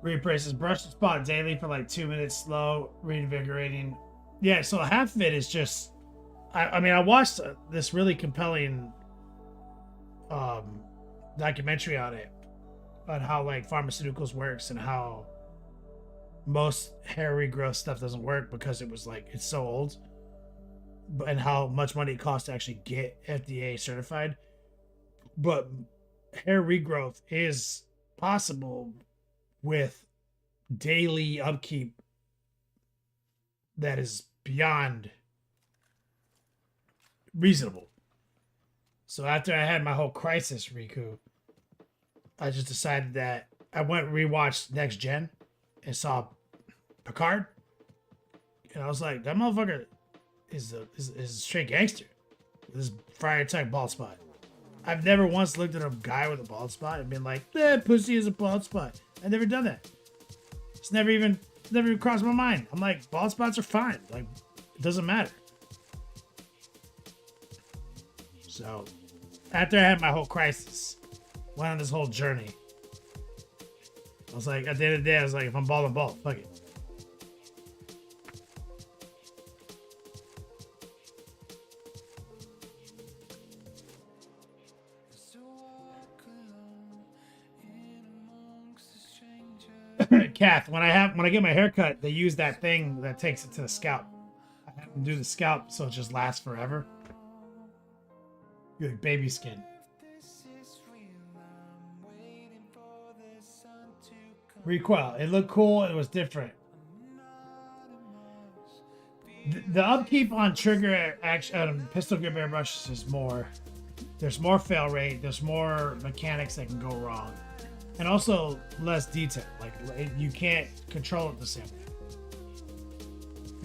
Reappraise brush the spot daily for like 2 minutes, slow, reinvigorating. Yeah, so half of it is just, I mean, I watched this really compelling documentary on it, on how like pharmaceuticals works and how most hair regrowth stuff doesn't work because it was like, it's so old, and how much money it costs to actually get FDA certified. But hair regrowth is possible with daily upkeep that is beyond reasonable. So after I had my whole crisis, Riku, I just decided that I went and rewatched Next Gen and saw Picard, and I was like, that motherfucker is a straight gangster with this friar type bald spot. I've never once looked at a guy with a bald spot and been like, pussy is a bald spot. I've never done that. It's never even crossed my mind. I'm like, bald spots are fine. Like, it doesn't matter. So, after I had my whole crisis, went on this whole journey, I was like, at the end of the day, I was like, if I'm bald, I'm bald. Fuck it. Kath, when I get my hair cut, they use that thing that takes it to the scalp. I have to do the scalp so it just lasts forever. Good baby skin. Recoil. It looked cool. It was different. The upkeep on trigger action, pistol grip airbrushes is more. There's more fail rate. There's more mechanics that can go wrong. And also less detail, like you can't control it the same way.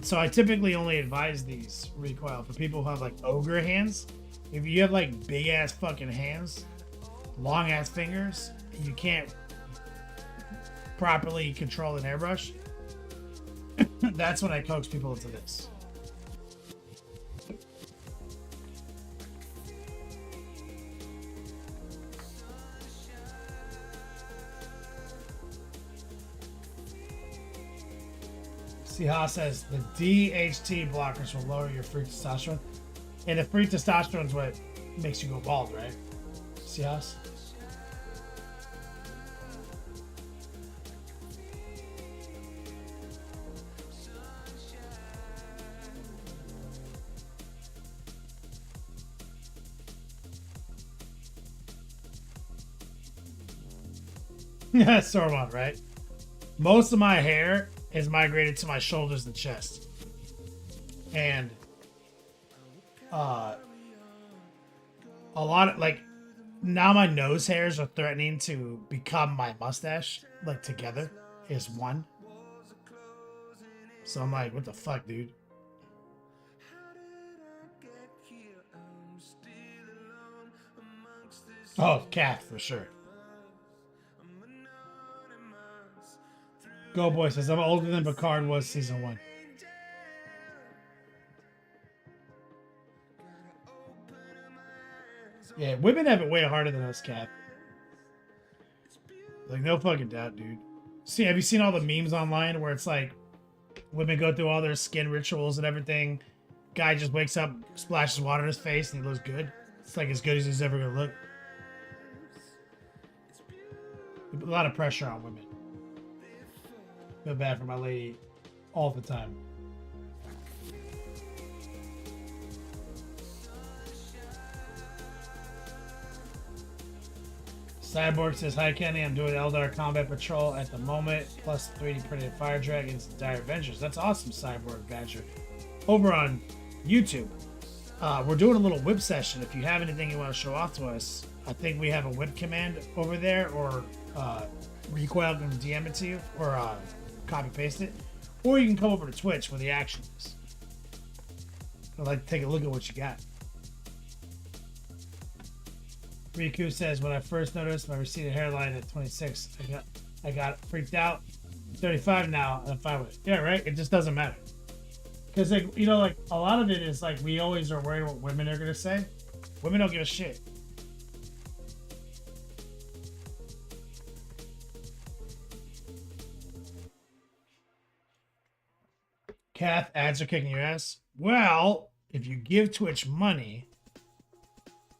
So I typically only advise these recoil for people who have like ogre hands. If you have like big ass fucking hands, long ass fingers, you can't properly control an airbrush. That's when I coax people into this. Siha says the DHT blockers will lower your free testosterone. And the free testosterone is what makes you go bald, right? Sihas? Yeah, Sormon, right? Most of my hair is migrated to my shoulders and chest. And a lot of like now my nose hairs are threatening to become my mustache, like together is one. So I'm like, what the fuck, dude? Oh, Cat for sure. Go Boy says I'm older than Picard was season 1. Yeah, women have it way harder than us, Cat. Like, no fucking doubt, dude. See, have you seen all the memes online where it's like women go through all their skin rituals and everything? Guy just wakes up, splashes water in his face, and he looks good. It's like as good as he's ever gonna look. A lot of pressure on women. Feel bad for my lady all the time. Cyborg says, hi Kenny, I'm doing Eldar Combat Patrol at the moment, plus 3D printed Fire Dragons and Dire Avengers. That's awesome, Cyborg Badger. Over on YouTube, we're doing a little whip session. If you have anything you want to show off to us, I think we have a whip command over there, or Recoil can DM it to you, or copy paste it. Or you can come over to Twitch where the action is. I'd like to take a look at what you got. Riku says, when I first noticed my receded hairline at 26, I got freaked out. 35 now, and I'm fine with it. Yeah, right? It just doesn't matter. Because, like, you know, like, a lot of it is, like, we always are worried what women are going to say. Women don't give a shit. Kath, ads are kicking your ass. Well, if you give Twitch money,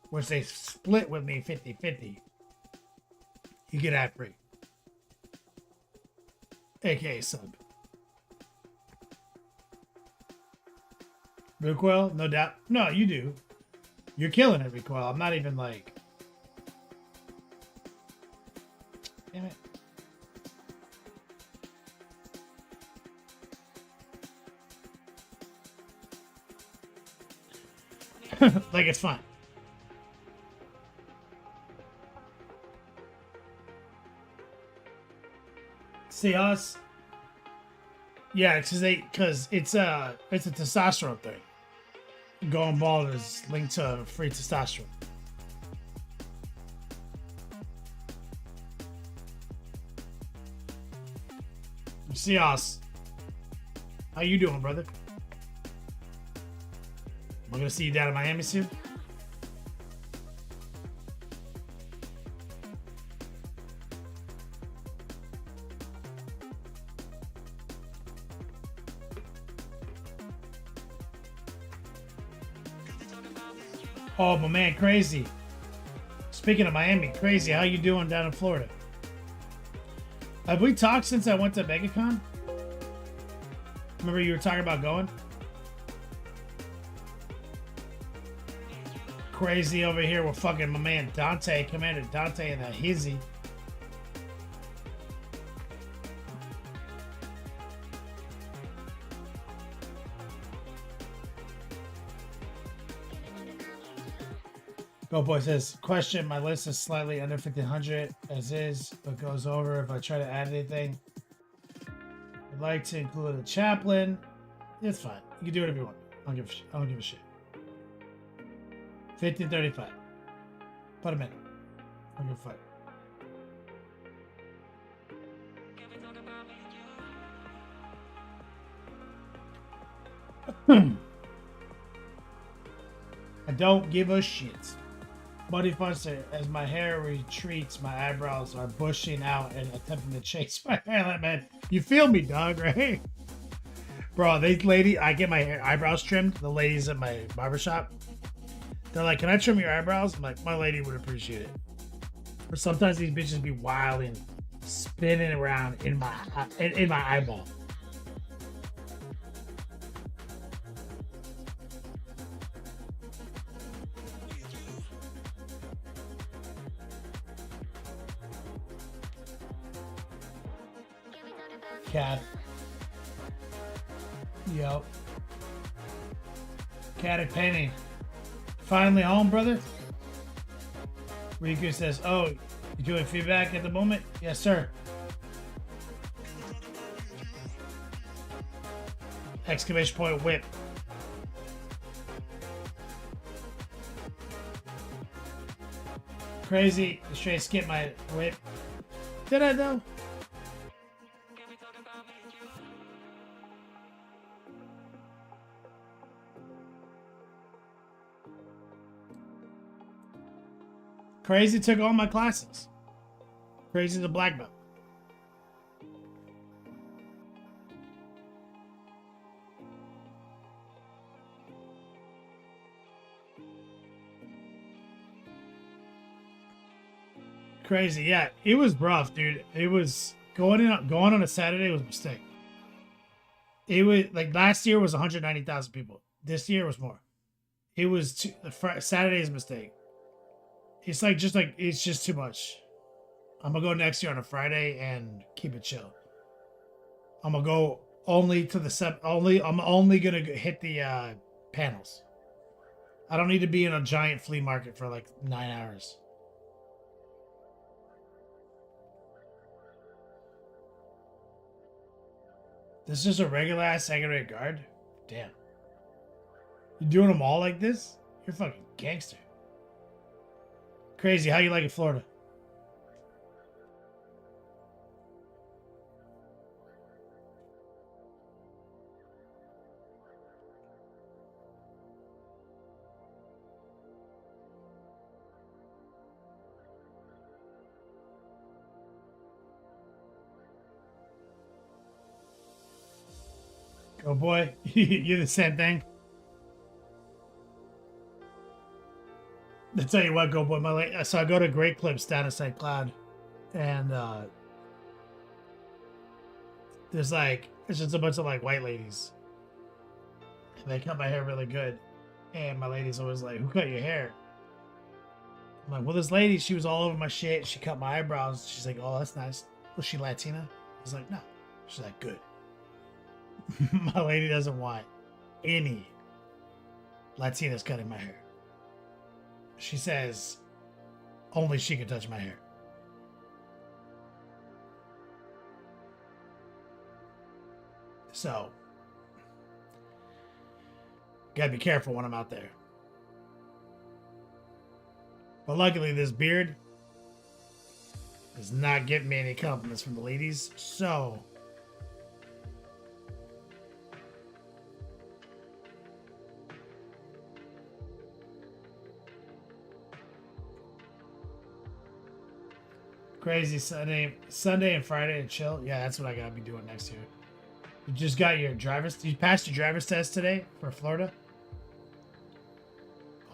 which they split with me 50-50, you get ad free. AKA sub. Recoil, no doubt. No, you do. You're killing it, Recoil. I'm not even like... Damn it. Like, it's fine. See us? Yeah, because it's a testosterone thing. Going bald is linked to free testosterone. See us? How you doing, brother? We're gonna see you down in Miami soon. Oh, my man, Crazy. Speaking of Miami, Crazy, how you doing down in Florida? Have we talked since I went to MegaCon? Remember you were talking about going? Crazy over here with fucking my man Dante, Commander Dante, and that hizzy. Go Boy says, question, my list is slightly under 1500 as is, but goes over if I try to add anything. I'd like to include a chaplain. It's fine. You can do whatever you want. I don't give a shit. 1535. Put him in. I don't give a fuck. I don't give a shit. Buddy Funster, as my hair retreats, my eyebrows are bushing out and attempting to chase my hairline, man. You feel me, dog, right? Bro, I get my eyebrows trimmed, the ladies at my barbershop. They're like, can I trim your eyebrows? I'm like, my lady would appreciate it. Or sometimes these bitches be wilding, spinning around in my eyeball. Cat. Yup. Cat and Penny. Finally home, brother? Riku says, oh, you doing feedback at the moment? Yes, sir. Exclamation point whip. Crazy. Straight skip my whip. Did I though? Crazy took all my classes. Crazy's a black belt. Crazy, yeah. It was rough, dude. It was going on a Saturday was a mistake. It was like last year was 190,000 people. This year was more. It was Saturday's mistake. It's it's just too much. I'm gonna go next year on a Friday and keep it chill. I'm gonna go only to the I'm only gonna hit the panels. I don't need to be in a giant flea market for like 9 hours. This is a regular ass second rate guard? Damn. You doing them all like this? You're fucking gangster. Crazy. How you like it, Florida? Go boy. You're the same thing. I tell you what, go boy. So I go to Great Clips down at St. Cloud, and there's just a bunch of like white ladies, and they cut my hair really good. And my lady's always like, "Who cut your hair?" I'm like, "Well, this lady, she was all over my shit. She cut my eyebrows." She's like, "Oh, that's nice. Was she Latina?" I was like, "No." She's like, "Good." My lady doesn't want any Latinas cutting my hair. She says only she can touch my hair. So, gotta be careful when I'm out there. But luckily, this beard is not getting me any compliments from the ladies. So, crazy Sunday and Friday and chill. Yeah, that's what I gotta be doing next year. You just got your you passed your driver's test today for Florida?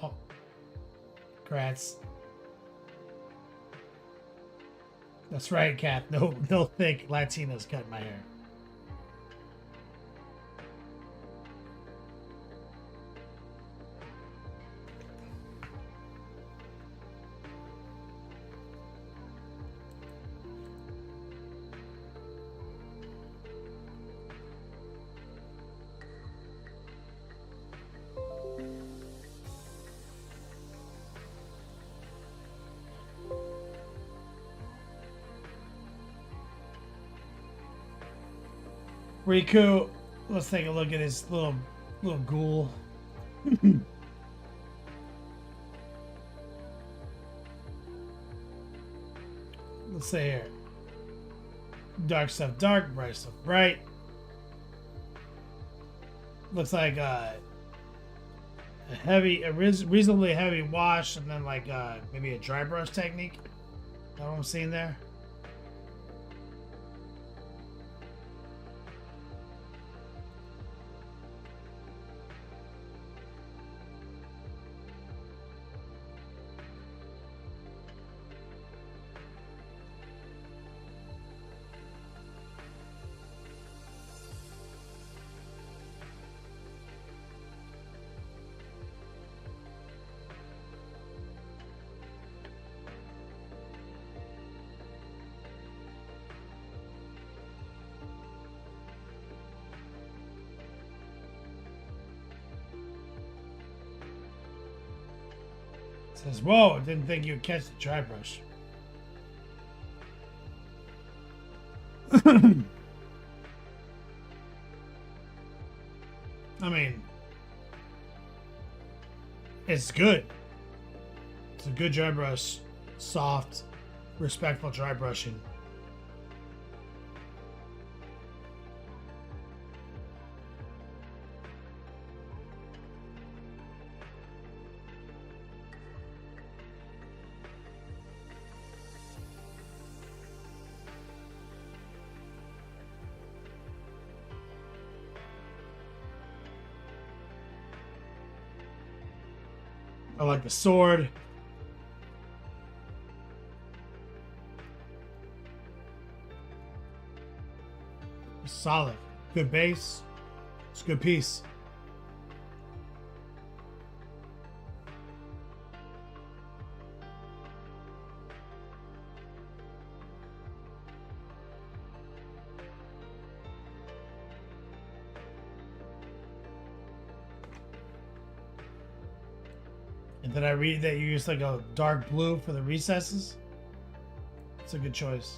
Oh, congrats. That's right, Kat. No think Latinas cut my hair. Riku, let's take a look at his little ghoul. Let's say here. Dark stuff dark, bright stuff bright. Looks like a reasonably heavy wash, and then like maybe a dry brush technique. That's what I'm seeing there. Says, whoa, I didn't think you'd catch the dry brush. I mean, it's good. It's a good dry brush. soft, respectful dry brushing. I like the sword. Solid. Good base. It's a good piece. And then I read that you use like a dark blue for the recesses. It's a good choice.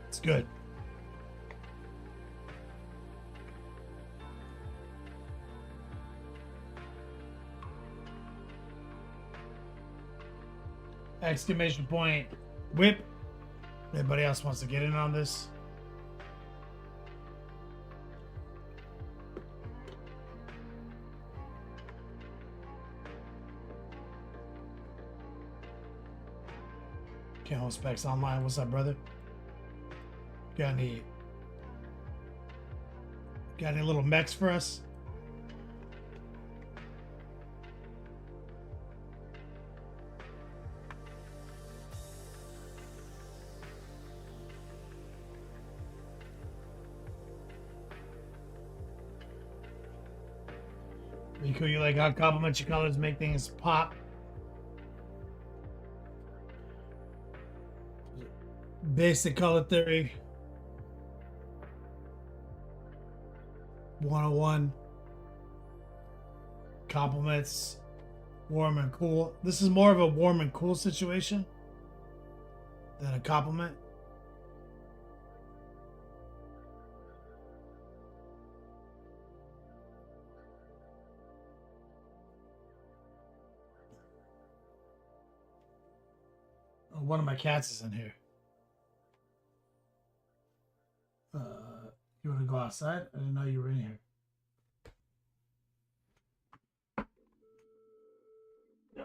It's good. Exclamation point, whip. Anybody else wants to get in on this? Can't hold specs online. What's up, brother? Got any little mechs for us? Rico, you like how complementary colors make things pop? Basic color theory. 101. Compliments. Warm and cool. This is more of a warm and cool situation than a compliment. Oh, one of my cats is in here. You want to go outside? I didn't know you were in here. Yeah.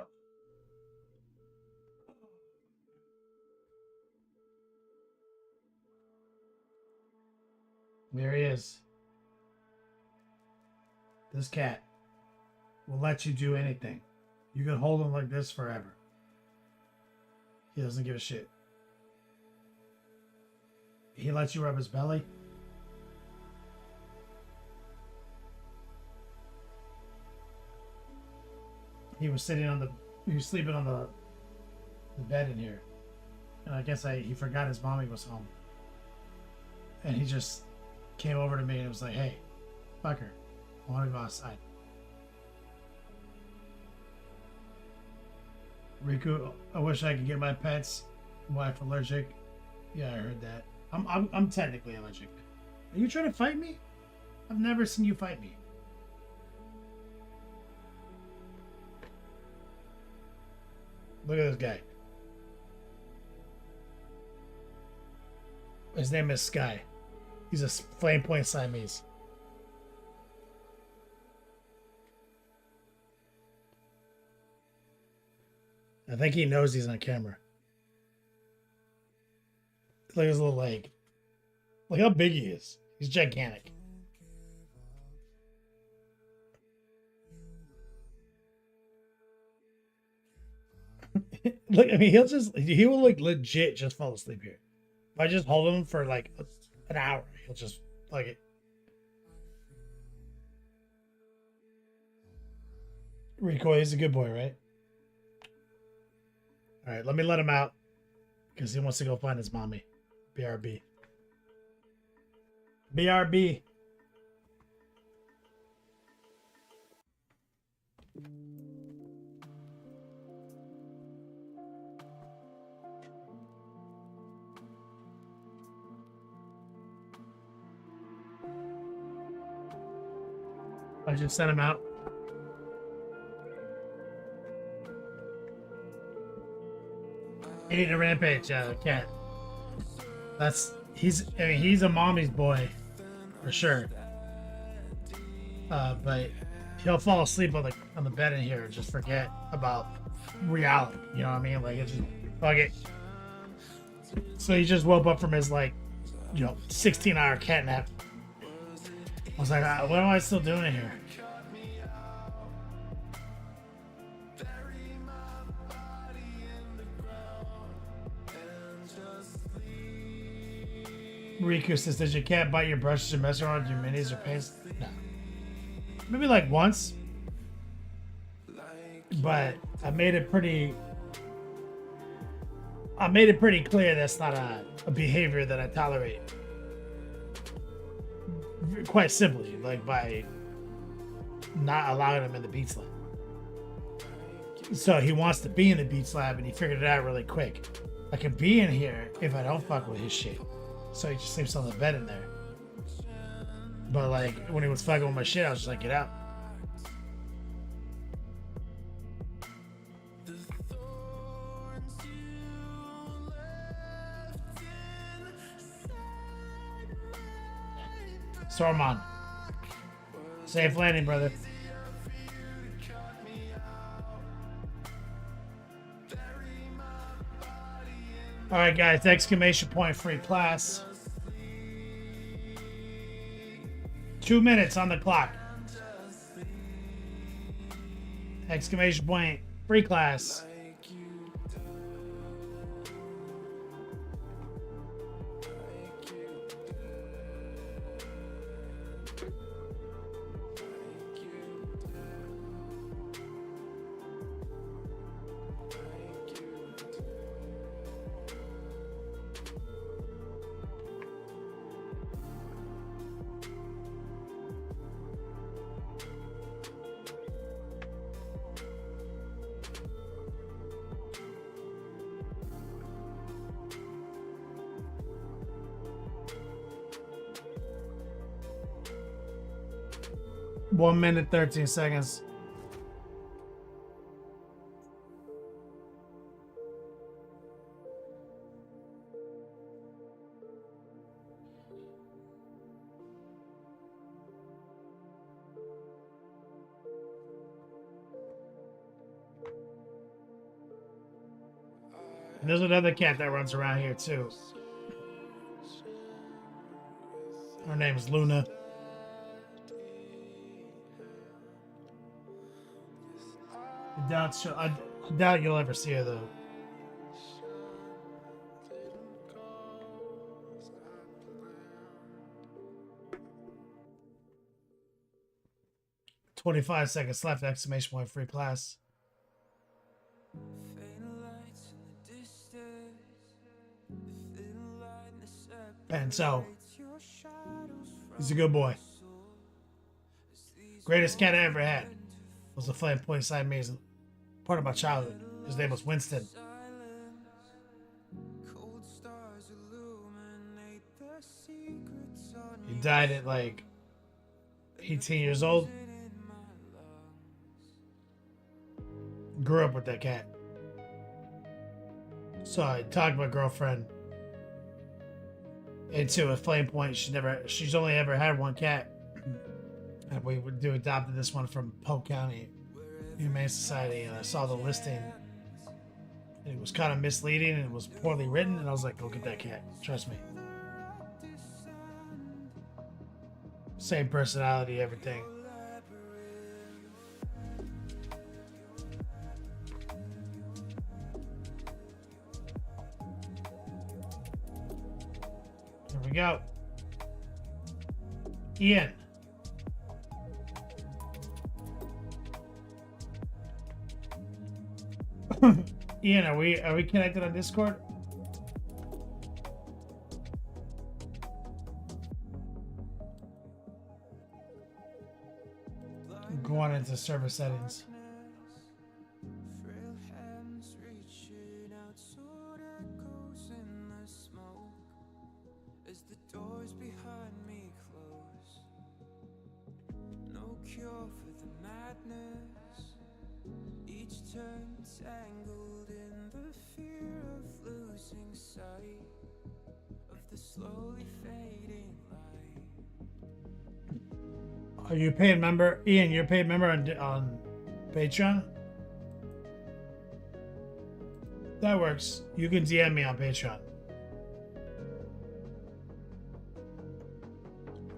There he is. This cat will let you do anything. You can hold him like this forever. He doesn't give a shit. He lets you rub his belly. He was sleeping on the bed in here. And I guess he forgot his mommy was home. And he just came over to me and was like, hey, fucker, I want to go outside. Riku, I wish I could get my pet's wife allergic. Yeah, I heard that. I'm technically allergic. Are you trying to fight me? I've never seen you fight me. Look at this guy. His name is Sky. He's a flame point Siamese. I think he knows he's on camera. Look at his little leg. Look how big he is. He's gigantic. Look, I mean, he will like legit just fall asleep here. If I just hold him for like an hour, he'll just like it. Rico, he's a good boy, right? All right, let me let him out because he wants to go find his mommy. BRB. BRB. I just sent him out. He need a rampage, cat. He's a mommy's boy, for sure. But he'll fall asleep on the bed in here and just forget about reality. You know what I mean? Like, it's just, fuck it. So he just woke up from his 16-hour cat nap. I was like, what am I still doing in here? Riku says, "Does your cat bite your brushes and mess around with your minis or paints?" No. Maybe like once. But I made it pretty clear that's not a behavior that I tolerate. Quite simply, like by not allowing him in the beach lab. So he wants to be in the beach lab, and he figured it out really quick. I can be in here if I don't fuck with his shit. So he just sleeps on the bed in there. But like when he was fucking with my shit, I was just like, get out. Stormon. Safe landing, brother. Alright guys, exclamation point free class. 2 minutes on the clock. Exclamation point free class. One minute, 13 seconds. There's another cat that runs around here too. Her name is Luna. I doubt you'll ever see her though. "25 seconds left!" Exclamation point free class. And so, he's a good boy. Greatest cat I ever had was a flame point inside me as part of my childhood. His name was Winston. He died at like 18 years old. Grew up with that cat. So I talked to my girlfriend into a flame point. She's only ever had one cat. And we adopted this one from Polk County Humane Society, and I saw the listing and it was kind of misleading and it was poorly written, and I was like, go get that cat, trust me. Same personality, everything. Here we go. Ian. Ian, are we connected on Discord? Go on into server settings. Cure Tangled in the fear of losing sight of the slowly fading light. Are you a paid member? Ian, you're a paid member on Patreon? That works. You can DM me on Patreon.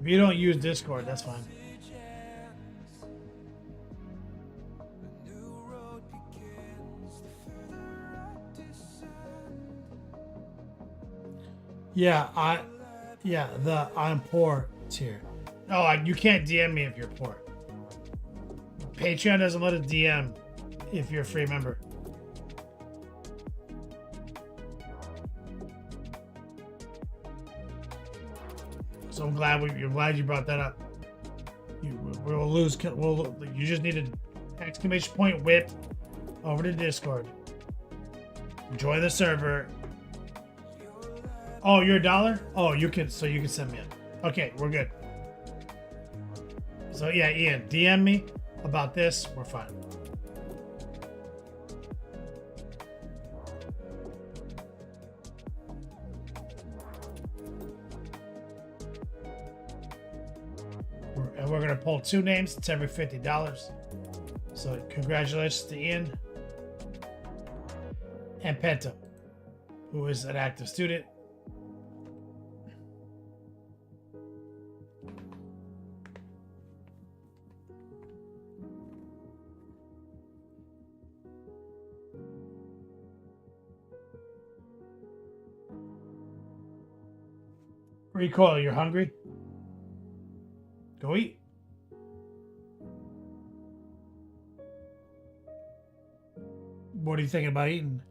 If you don't use Discord, that's fine. Yeah, I'm poor tier. Oh, you can't DM me if you're poor. Patreon doesn't let us DM if you're a free member. So I'm glad you're glad you brought that up. We'll lose. You just need an exclamation point whip over to Discord. Join the server. Oh, you're $1? Oh, you can send me it. Okay, we're good. So yeah, Ian, DM me about this. We're fine. And we're gonna pull 2 names. It's every $50. So congratulations to Ian and Penta, who is an active student. Recoil, you're hungry? Go eat. What are you thinking about eating?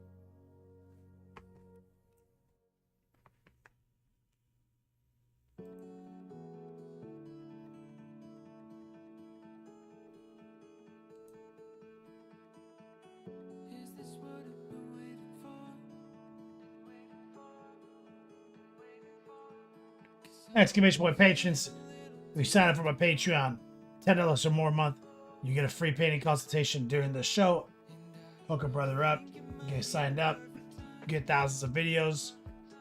Is this what I've been waiting for? Exclamation point patrons. If you sign up for my Patreon, $10 or more a month, you get a free painting consultation during the show. Hook a brother up, get signed up, get thousands of videos.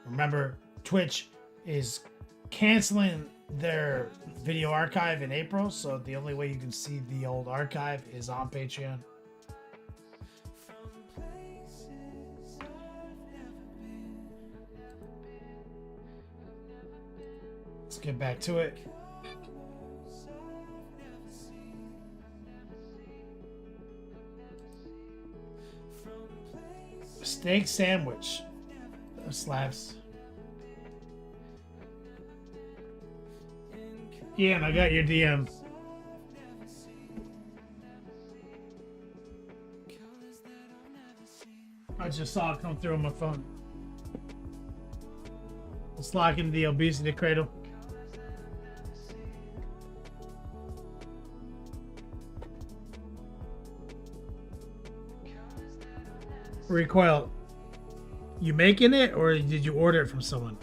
Remember, Twitch is canceling their video archive in April, so the only way you can see the old archive is on Patreon. Let's get back to it. Steak sandwich. That slaps. Ian, I got your DM. I just saw it come through on my phone. Let's lock into the obesity cradle. Recoil, you making it or did you order it from someone?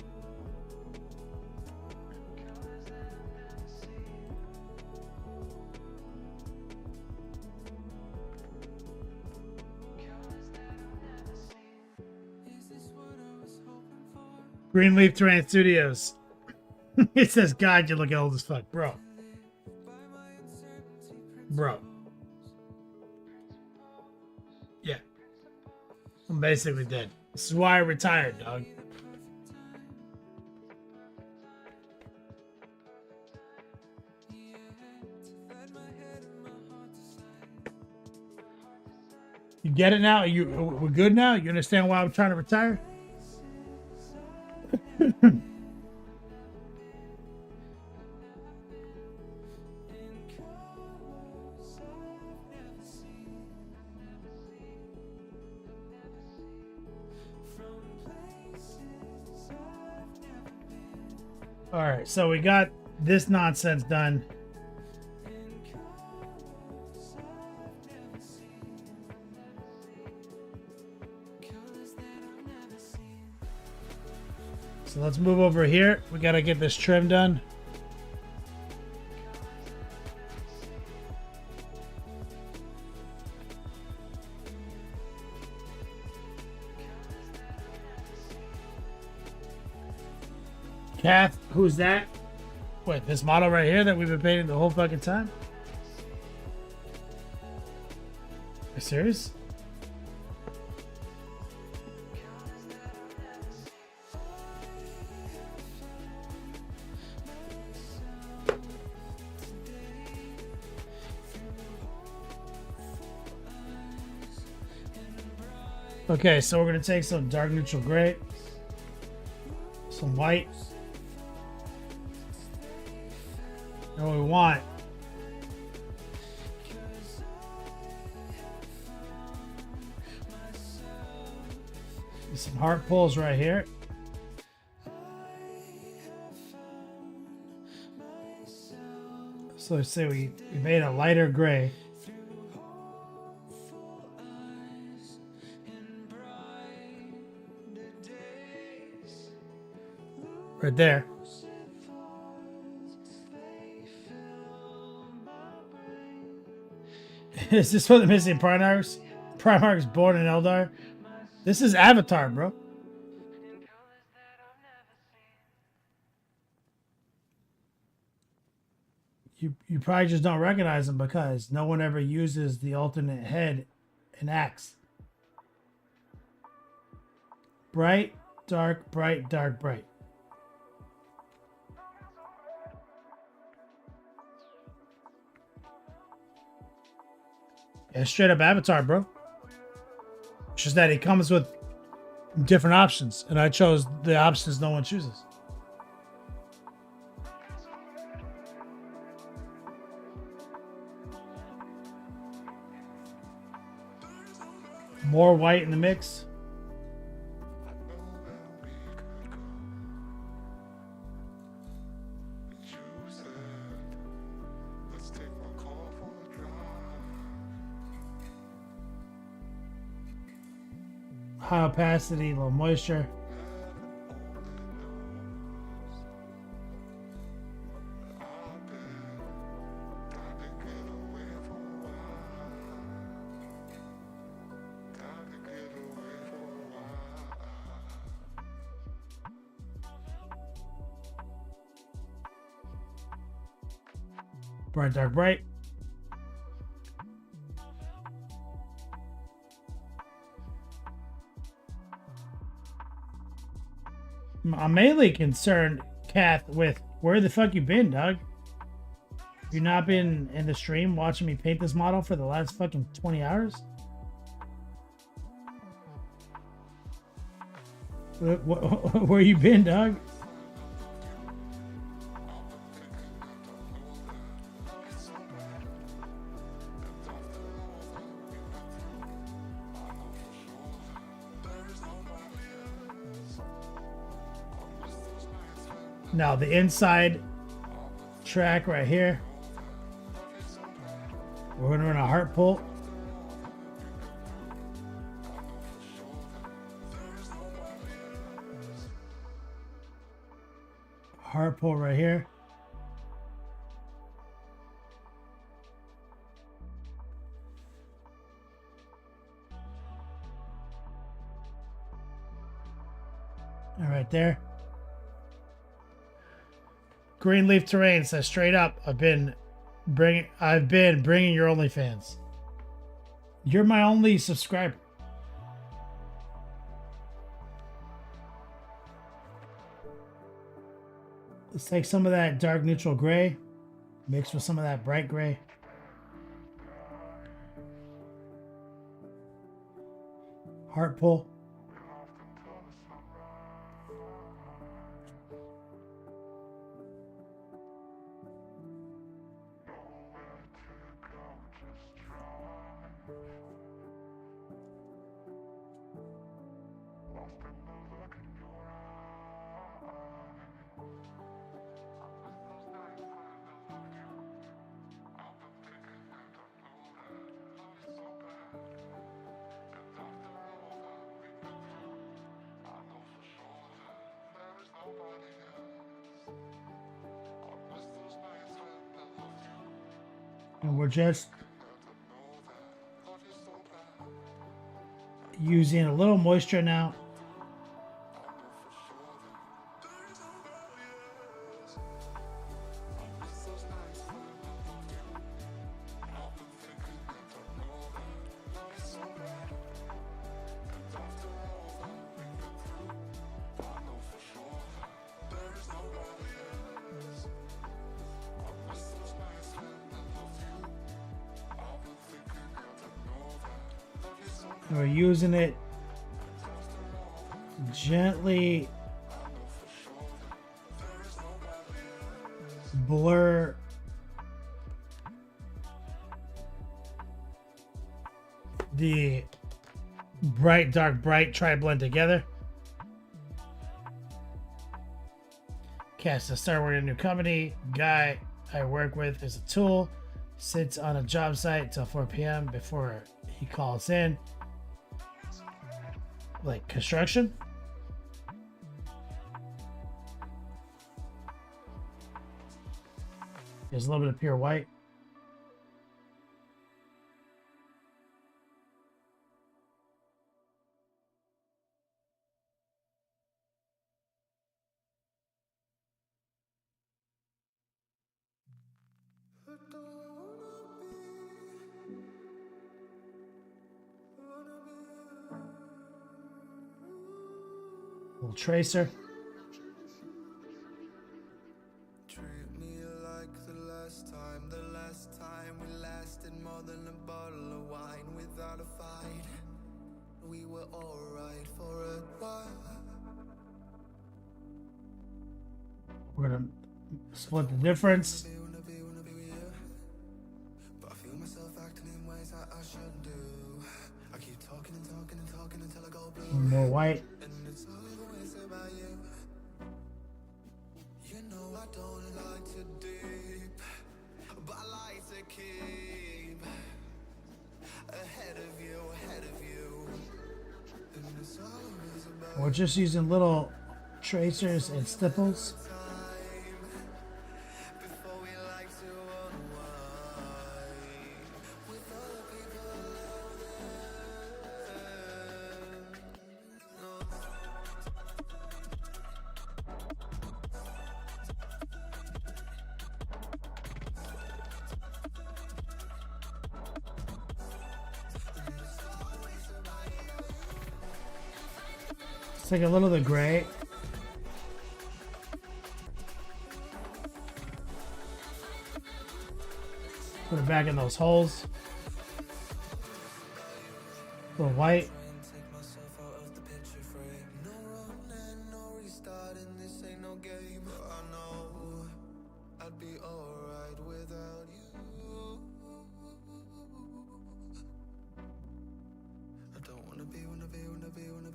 Greenleaf Terrain Studios. It says, God, you look old as fuck. Bro. Yeah. I'm basically dead. This is why I retired, dog. You get it now? We're good now? You understand why I'm trying to retire? All right, so we got this nonsense done. So let's move over here. We got to get this trim done. Kath, who's that? What, this model right here that we've been painting the whole fucking time? Are you serious? Okay, so we're gonna take some dark neutral gray, some white. And what we want is some heart pulls right here. So let's say we made a lighter gray. Right there. Is this for the missing Primarchs? Primarchs born in Eldar? This is Avatar, bro. You probably just don't recognize them because no one ever uses the alternate head in Axe. Bright, dark, bright, dark, bright. Yeah, straight up Avatar, bro. It's just that he comes with different options, and I chose the options no one chooses. More white in the mix. High opacity, low moisture. Bright, dark, bright. I'm mainly concerned, Kath, with where the fuck you been, dog? You not been in the stream watching me paint this model for the last fucking 20 hours? Where you been, dog? Now the inside track right here, we're gonna run a heart pull. Heart pull right here. And right there. Greenleaf Terrain says straight up, I've been bringing your OnlyFans. You're my only subscriber. Let's take some of that dark neutral gray, mixed with some of that bright gray. Heart pull. And we're just using a little moisture now. And we're using it gently blur the bright, dark, bright, try blend together. Cast a start working a new company. Guy I work with is a tool. Sits on a job site till 4 p.m. before he calls in. Like construction. There's a little bit of pure white. Little tracer. Treat me like the last time we lasted more than a bottle of wine without a fight. We were alright for a while. We're gonna split the difference. But I feel myself acting in ways that I shouldn't do. I keep talking and talking and talking until I go blue. More white. And it's always about you. You know I don't like to deep, but I like to keep ahead of you, ahead of you. And it's always about We're just using little tracers and stipples. before we like to unwind with other people around Let's take a little of the gray. Put it back in those holes. A little white. take myself out of the picture frame. No running, no restarting, this ain't no game. I know I'd be alright without you. I don't wanna be with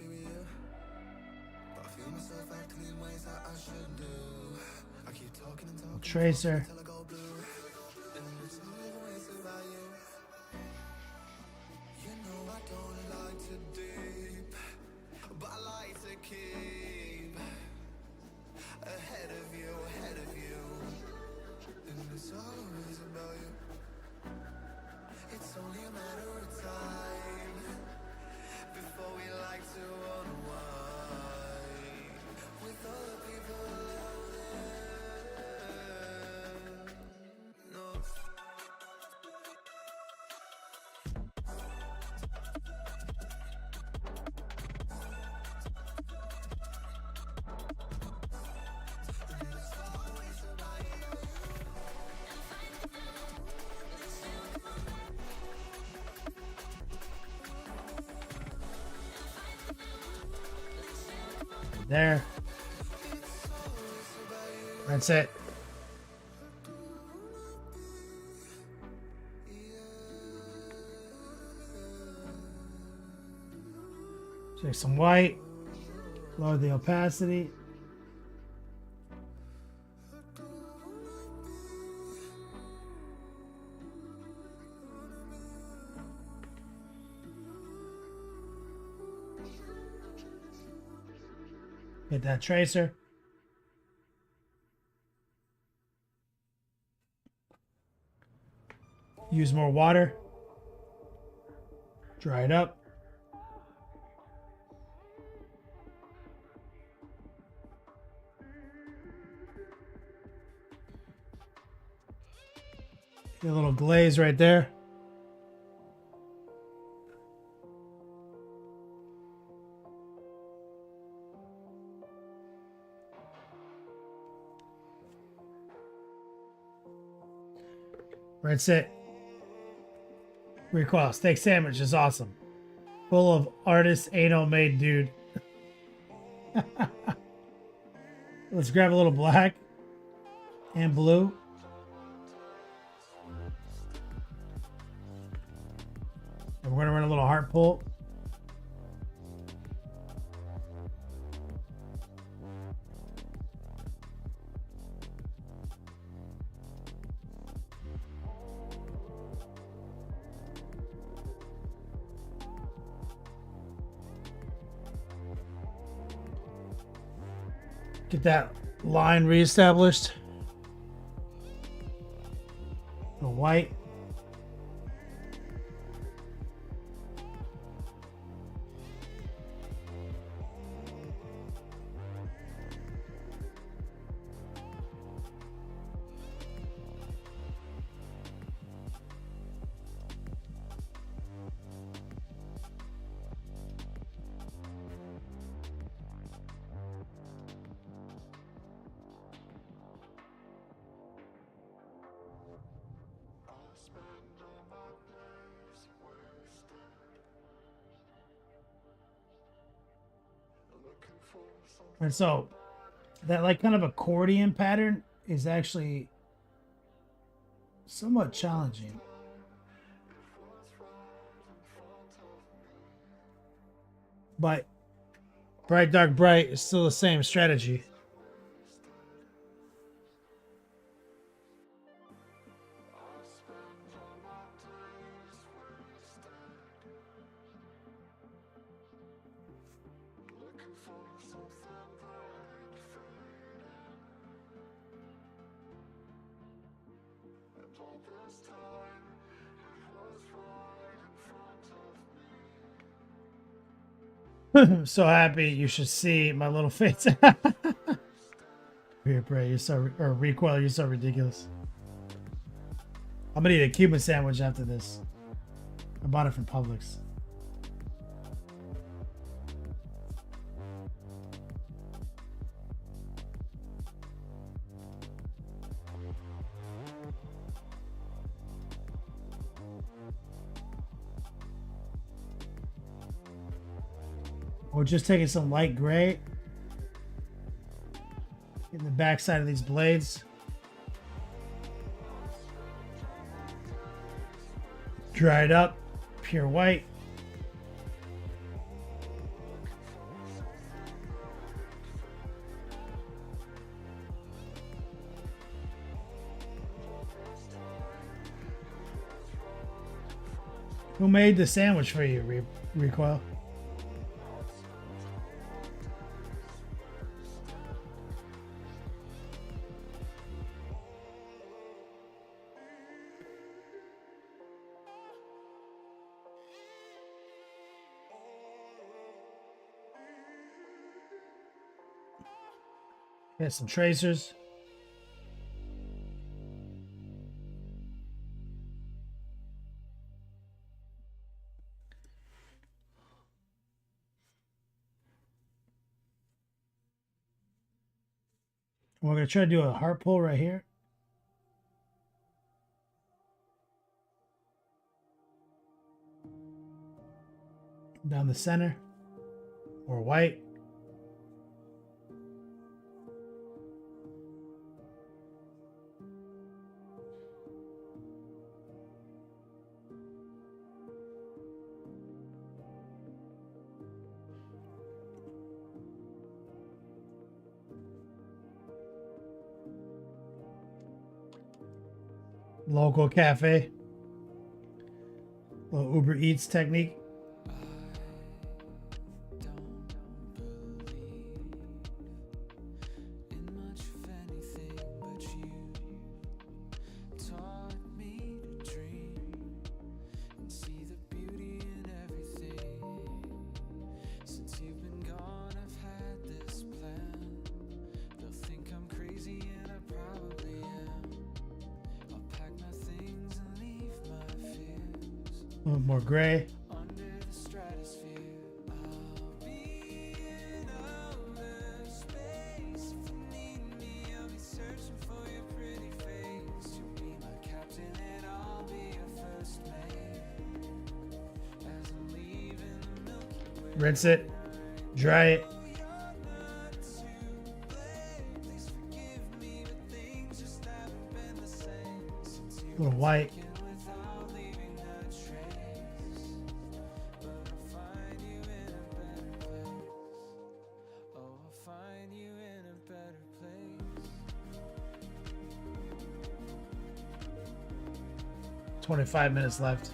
you. But I feel myself acting in ways that I shouldn't do. I keep talking and talking Tracer. till I go blue. And it's always about you. You know I don't like to deep, but I like to keep ahead of you, ahead of you. And it's always about you. It's only a matter of time before we like to unwind with other people around there. No. There. That's it. Take some white. Lower the opacity. Hit that tracer. Use more water. Dry it up. Get a little glaze right there. That's it. Recoil steak sandwich is awesome. Full of artist anal made dude. Let's grab a little black and blue. And we're gonna run a little heart pull. Get that line reestablished. The white. And so that like kind of accordion pattern is actually somewhat challenging. But bright, dark, bright is still the same strategy. I'm so happy you should see my little face. Here, Bray, you're so, or Recoil, you're so ridiculous. I'm gonna eat a Cuban sandwich after this. I bought it from Publix. We're just taking some light gray in the back side of these blades. Dry it up, pure white. Who made the sandwich for you, Recoil? Get some tracers. We're going to try to do a heart pull right here. Down the center. Or white. Local cafe. Little Uber Eats technique. A little more gray. Rinse it. Dry it. A little white. Oh, I'll find you in a better place. 25 minutes left.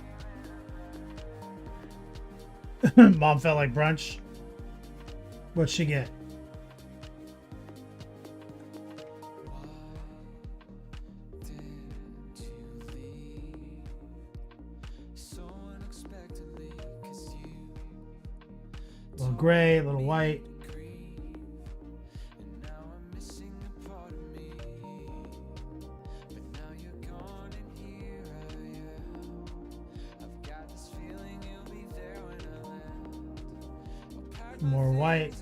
Mom felt like brunch. What'd she get? A little gray, a little white. More white.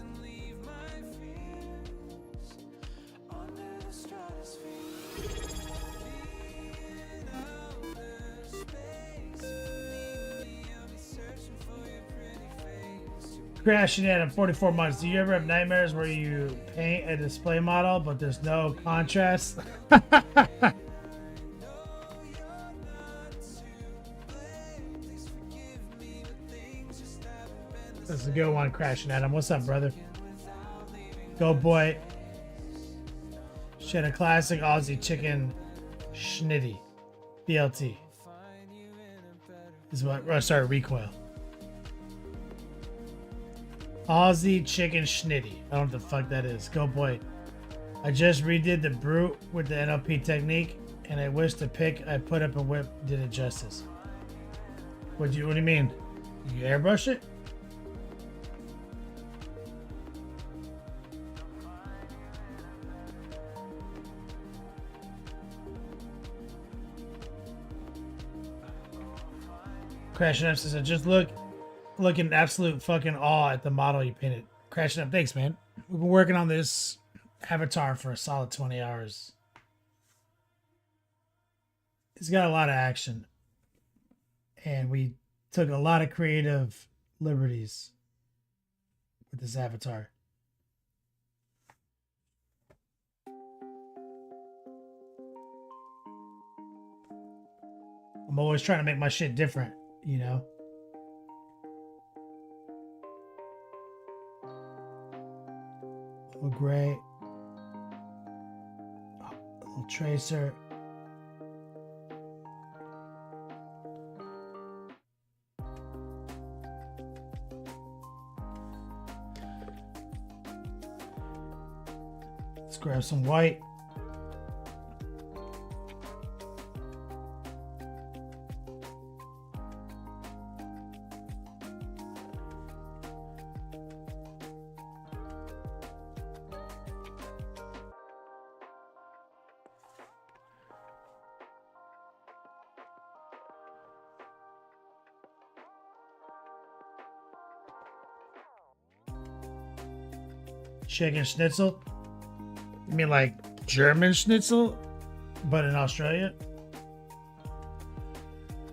Crashing in 44 months. Do you ever have nightmares where you paint a display model but there's no contrast? That's a good one, Crashing Adam. What's up, brother? Go, boy. Shit, a classic Aussie chicken schnitty. BLT. This is what. Oh, sorry, recoil. Aussie chicken schnitty. I don't know what the fuck that is. Go, boy. I just redid the brute with the NLP technique, and I wish the pick I put up a whip did it justice. What do you mean? You airbrush it? Crashing Up says, just look in absolute fucking awe at the model you painted. Crashing Up, thanks, man. We've been working on this avatar for a solid 20 hours. It's got a lot of action. And we took a lot of creative liberties with this avatar. I'm always trying to make my shit different, you know? A little gray. A little tracer. Let's grab some white. Chicken schnitzel? You mean like German schnitzel, but in Australia?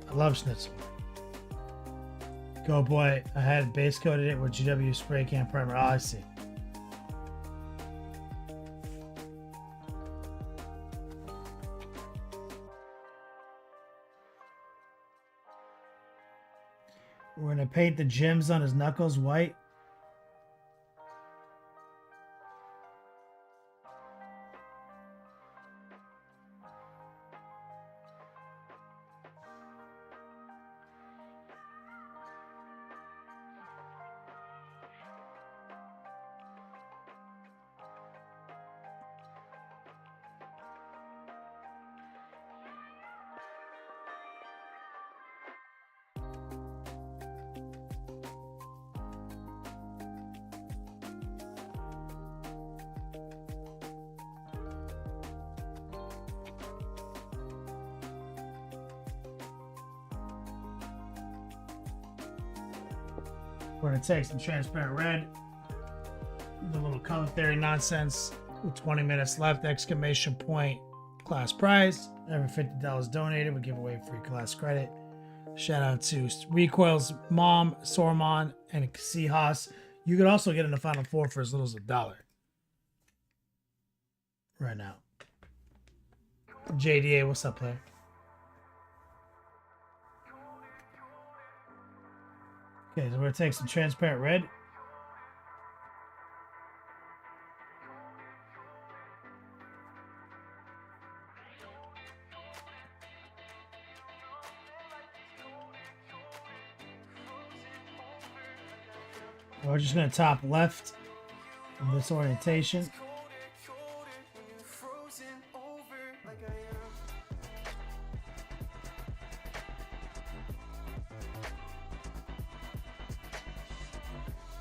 I love schnitzel. Go, boy. I had base coated it with GW spray can primer. Oh, I see. We're going to paint the gems on his knuckles white. We're going to take some transparent red, the little color theory nonsense, with 20 minutes left, exclamation point, class prize. Every $50 donated, we give away free class credit. Shout out to Recoil's mom, Sormon, and Seahas. You could also get in the Final Four for as little as $1 right now. JDA, what's up, player? Okay, so we're gonna take some transparent red. We're just gonna top left in this orientation.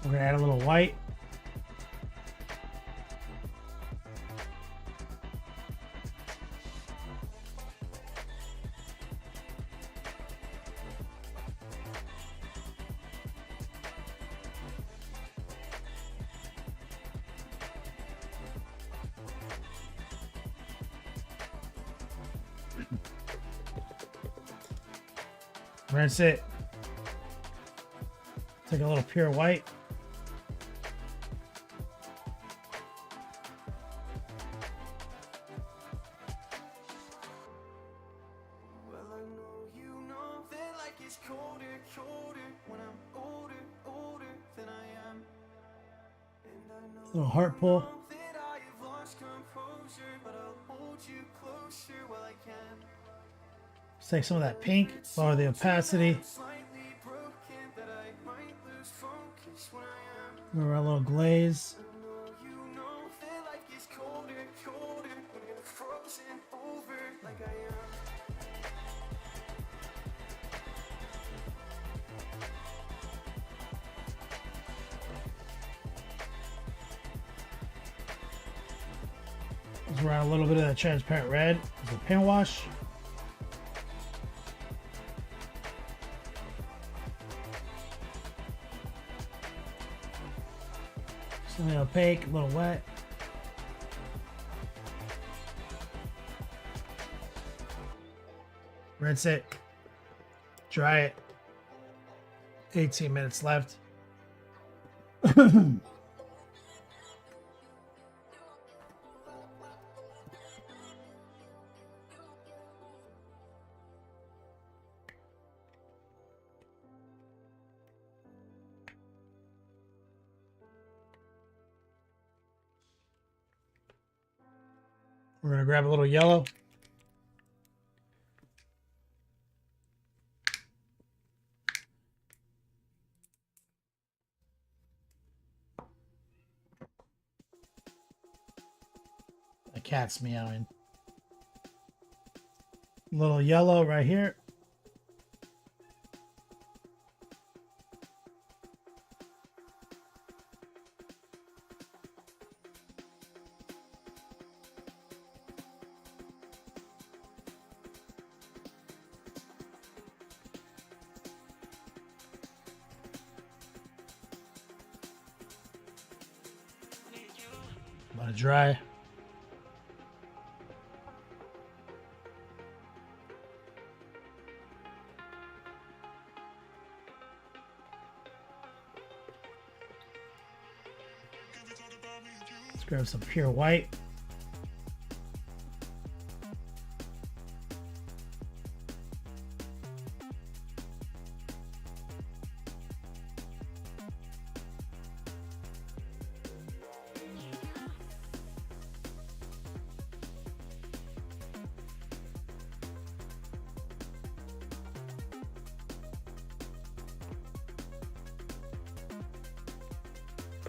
We're gonna add a little white. Rinse it. Take a little pure white. Well, I know you know that like it's colder, colder when I'm older, older than I am. And I know Little heart pull. that I have lost composure, but I'll hold you closer while I can. Let's take some of that pink, lower the opacity. Slightly broken that I might lose focus when I am. Remember our little glaze. You know that like it's colder, colder when you're frozen over like I am. Let's around a little bit of that transparent red as a paint wash. Something opaque, a little wet. Rinse it. Dry it. 18 minutes left. We're gonna grab a little yellow. The cat's meowing. Little yellow right here. Let it dry. Let's grab some pure white.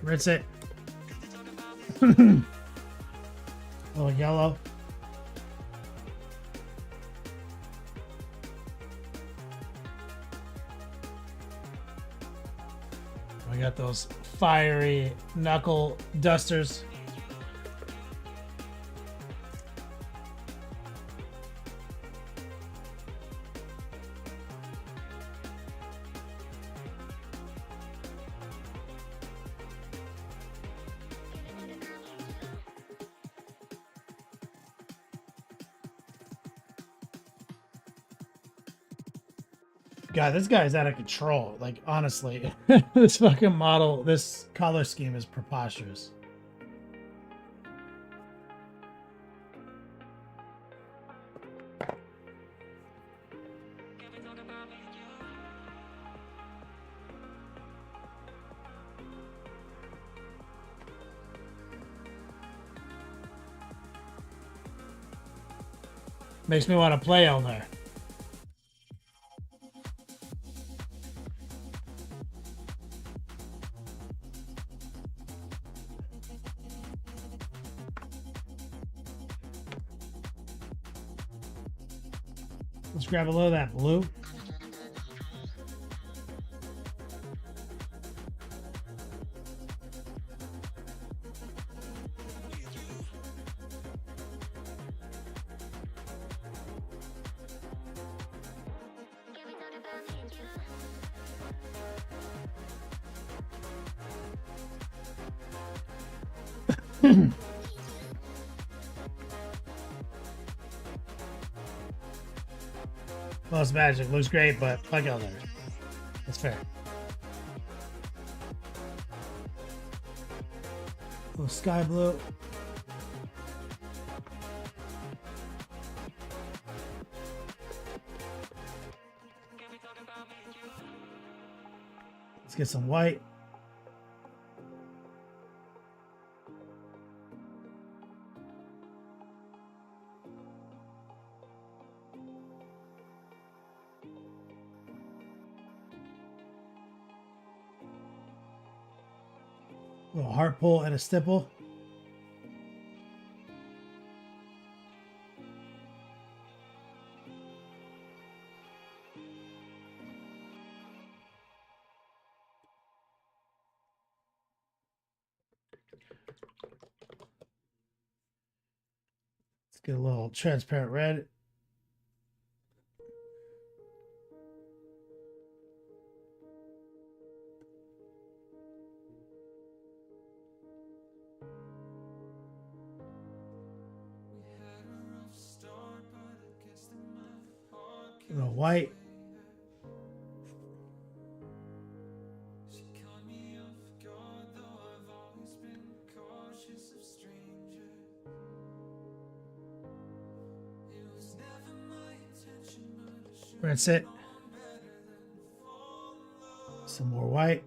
Rinse it. Little yellow. We got those fiery knuckle dusters. God, this guy's out of control. Like, honestly, this fucking model, this color scheme is preposterous. Makes me want to play Eldar. Let's grab a little of that blue. Lost Magic looks great, but fuck Eldar. That's fair. Little sky blue. Let's get some white. A little heart pull and a stipple. Let's get a little transparent red. A little white. Rinse it. Some more white.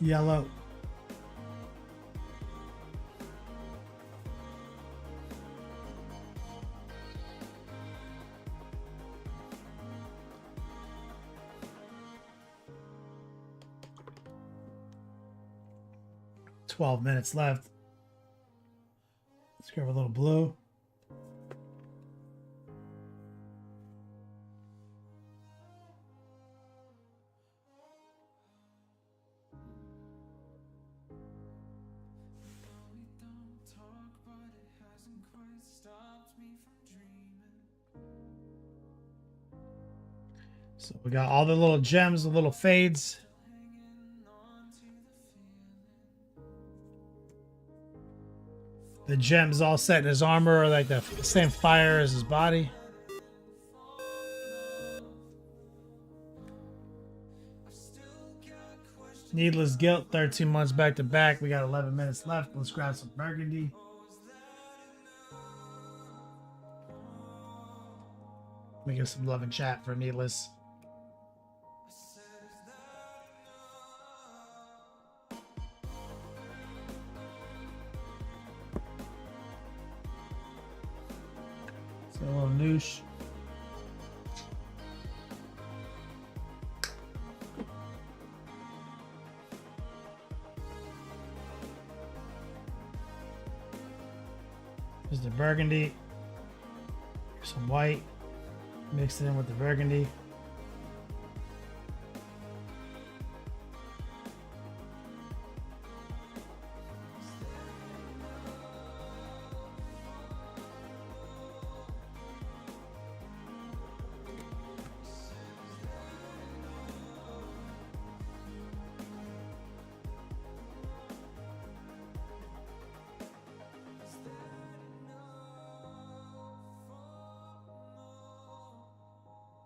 Yellow. "12 minutes left. Let's grab a little blue. So we got all the little gems, the little fades. The gems all set in his armor are like the same fire as his body. Needless Guilt, 13 months back to back. We got 11 minutes left. Let's grab some burgundy. Let me get some love and chat for Needless. So a little noosh. There's the burgundy. Some white. Mix it in with the burgundy.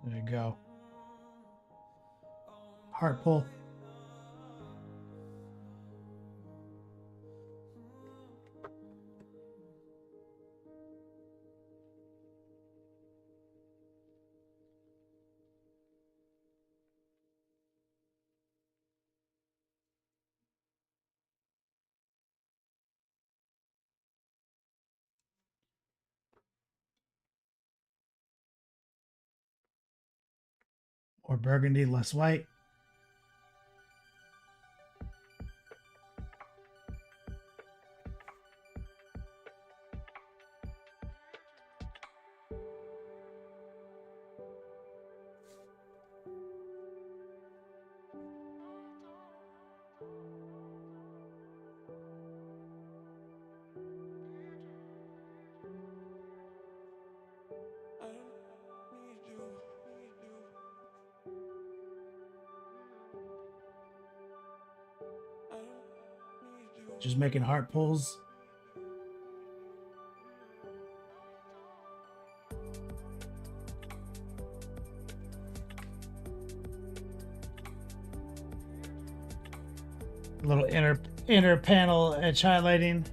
There you go. Heart pull. Or burgundy, less white. Just making heart pulls. A little inner panel edge highlighting.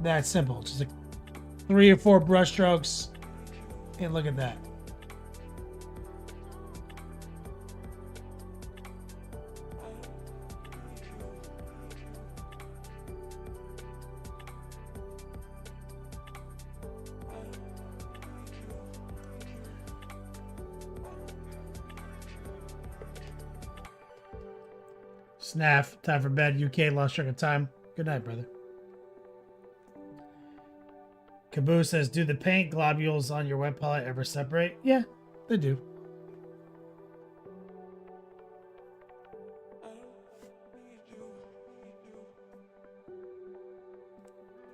That simple. Just like 3 or 4 brush strokes. And look at that. Snaff, time for bed. UK lost track of time. Good night, brother. Caboose says, do the paint globules on your wet palette ever separate? Yeah, they do.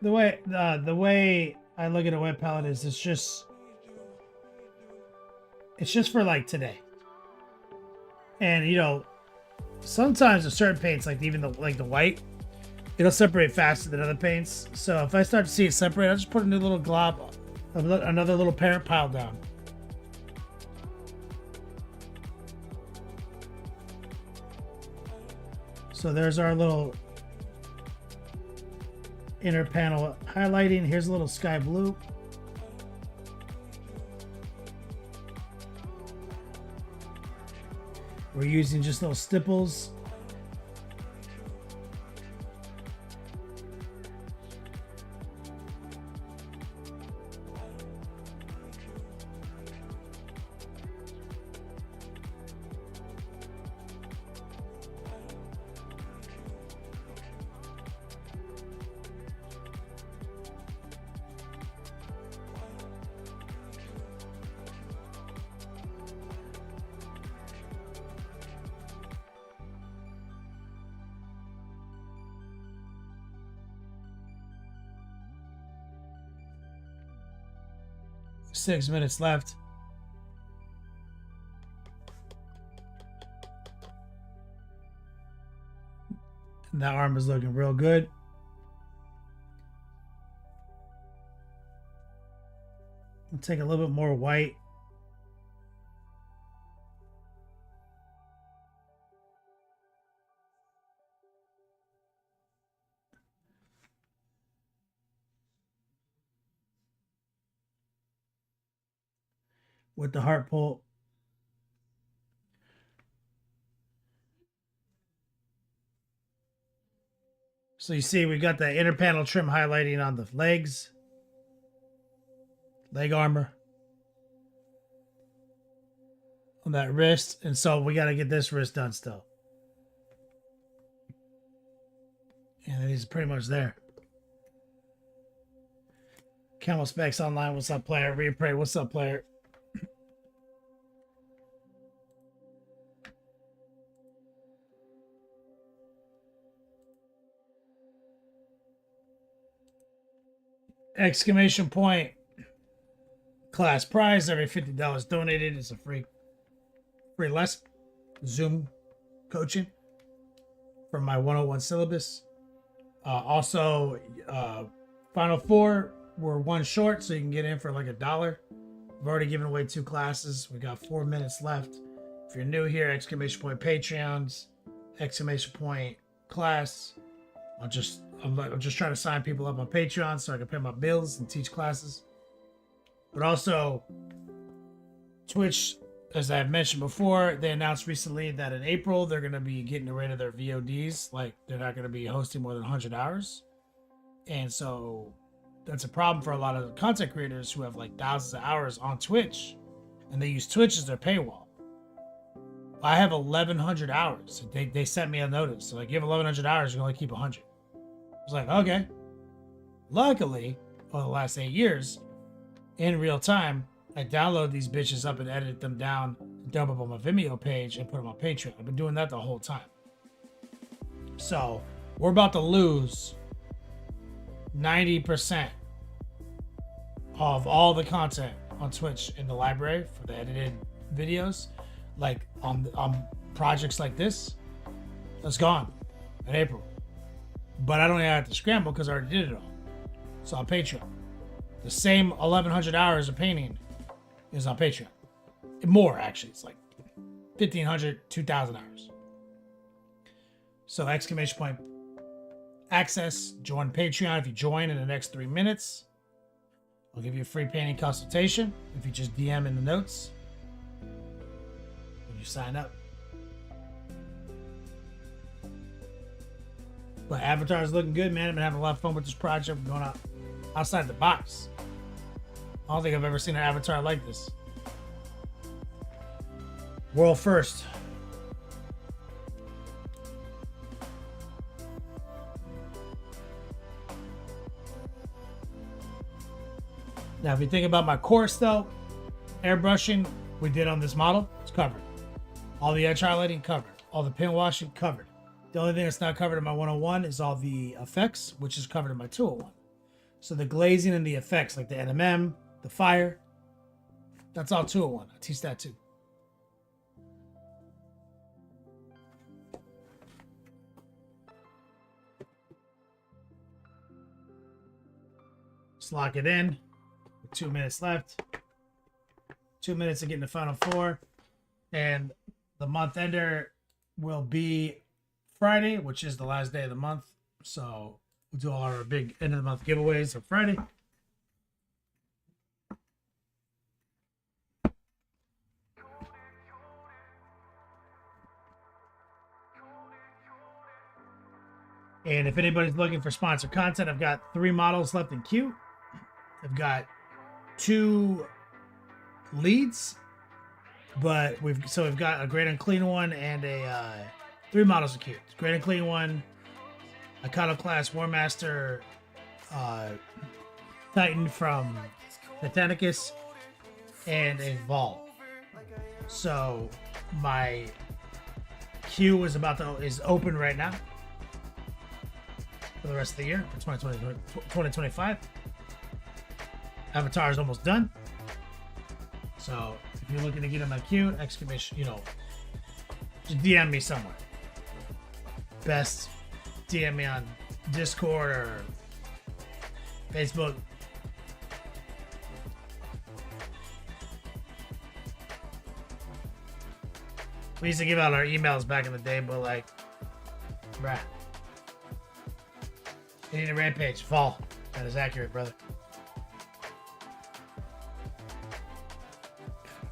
The way I look at a wet palette is it's just for like today. And you know, sometimes with certain paints, like even the white, it'll separate faster than other paints. So if I start to see it separate, I'll just put a new little glob, another little parent pile down. So there's our little inner panel highlighting. Here's a little sky blue. We're using just little stipples. Six minutes left. And that arm is looking real good. I'll take a little bit more white. With the heart pull. So you see we got the inner panel trim highlighting on the legs. Leg armor. On that wrist. And so we got to get this wrist done still. And he's pretty much there. Camel Specs Online, what's up, player? Repray, what's up, player? Exclamation point class prize. Every $50 donated is a free lesson. Zoom coaching from my 101 syllabus. Also, Final Four were one short, so you can get in for like $1. I've already given away 2 classes. We got 4 minutes left. If you're new here, exclamation point Patreons, exclamation point class. I'm just trying to sign people up on Patreon so I can pay my bills and teach classes. But also, Twitch, as I've mentioned before, they announced recently that in April they're going to be getting rid of their VODs. Like, they're not going to be hosting more than 100 hours. And so that's a problem for a lot of content creators who have like thousands of hours on Twitch, and they use Twitch as their paywall. I have 1,100 hours. They sent me a notice. So like, you have 1,100 hours, you can only keep 100. I was like, okay. Luckily, over the last 8 years, in real time, I download these bitches up and edit them down, dump them on my Vimeo page, and put them on Patreon. I've been doing that the whole time. So we're about to lose 90% of all the content on Twitch in the library for the edited videos, like on projects like this. That's gone in April. But I don't even have to scramble because I already did it all. So on Patreon, the same 1,100 hours of painting is on Patreon. More, actually. It's like 1,500, 2,000 hours. So exclamation point access, join Patreon. If you join in the next 3 minutes, I'll give you a free painting consultation. If you just DM in the notes, when you sign up. But Avatar is looking good, man. I've been having a lot of fun with this project. We're going outside the box. I don't think I've ever seen an Avatar like this. World first. Now, if you think about my course, though, airbrushing we did on this model, it's covered. All the edge highlighting, covered. All the pin washing, covered. The only thing that's not covered in my 101 is all the effects, which is covered in my 201. So the glazing and the effects, like the NMM, the fire, that's all 201. I teach that too. Just lock it in. 2 minutes left. 2 minutes to get in the Final Four. And the month ender will be Friday, which is the last day of the month. So we'll do all our big end of the month giveaways on Friday. And if anybody's looking for sponsored content, I've got 3 models left in queue. I've got 2 leads, but we've got a great and clean one and a 3 models in queue. Great and clean one, Iconoclast War Master Titan from Titanicus, and a Vol. So my queue is open right now for the rest of the year, for 2025. Avatar is almost done. So if you're looking to get in my queue, exclamation, just DM me somewhere. Best DM me on Discord or Facebook. We used to give out our emails back in the day, but like, bruh. You need a rampage. Fall. That is accurate, brother.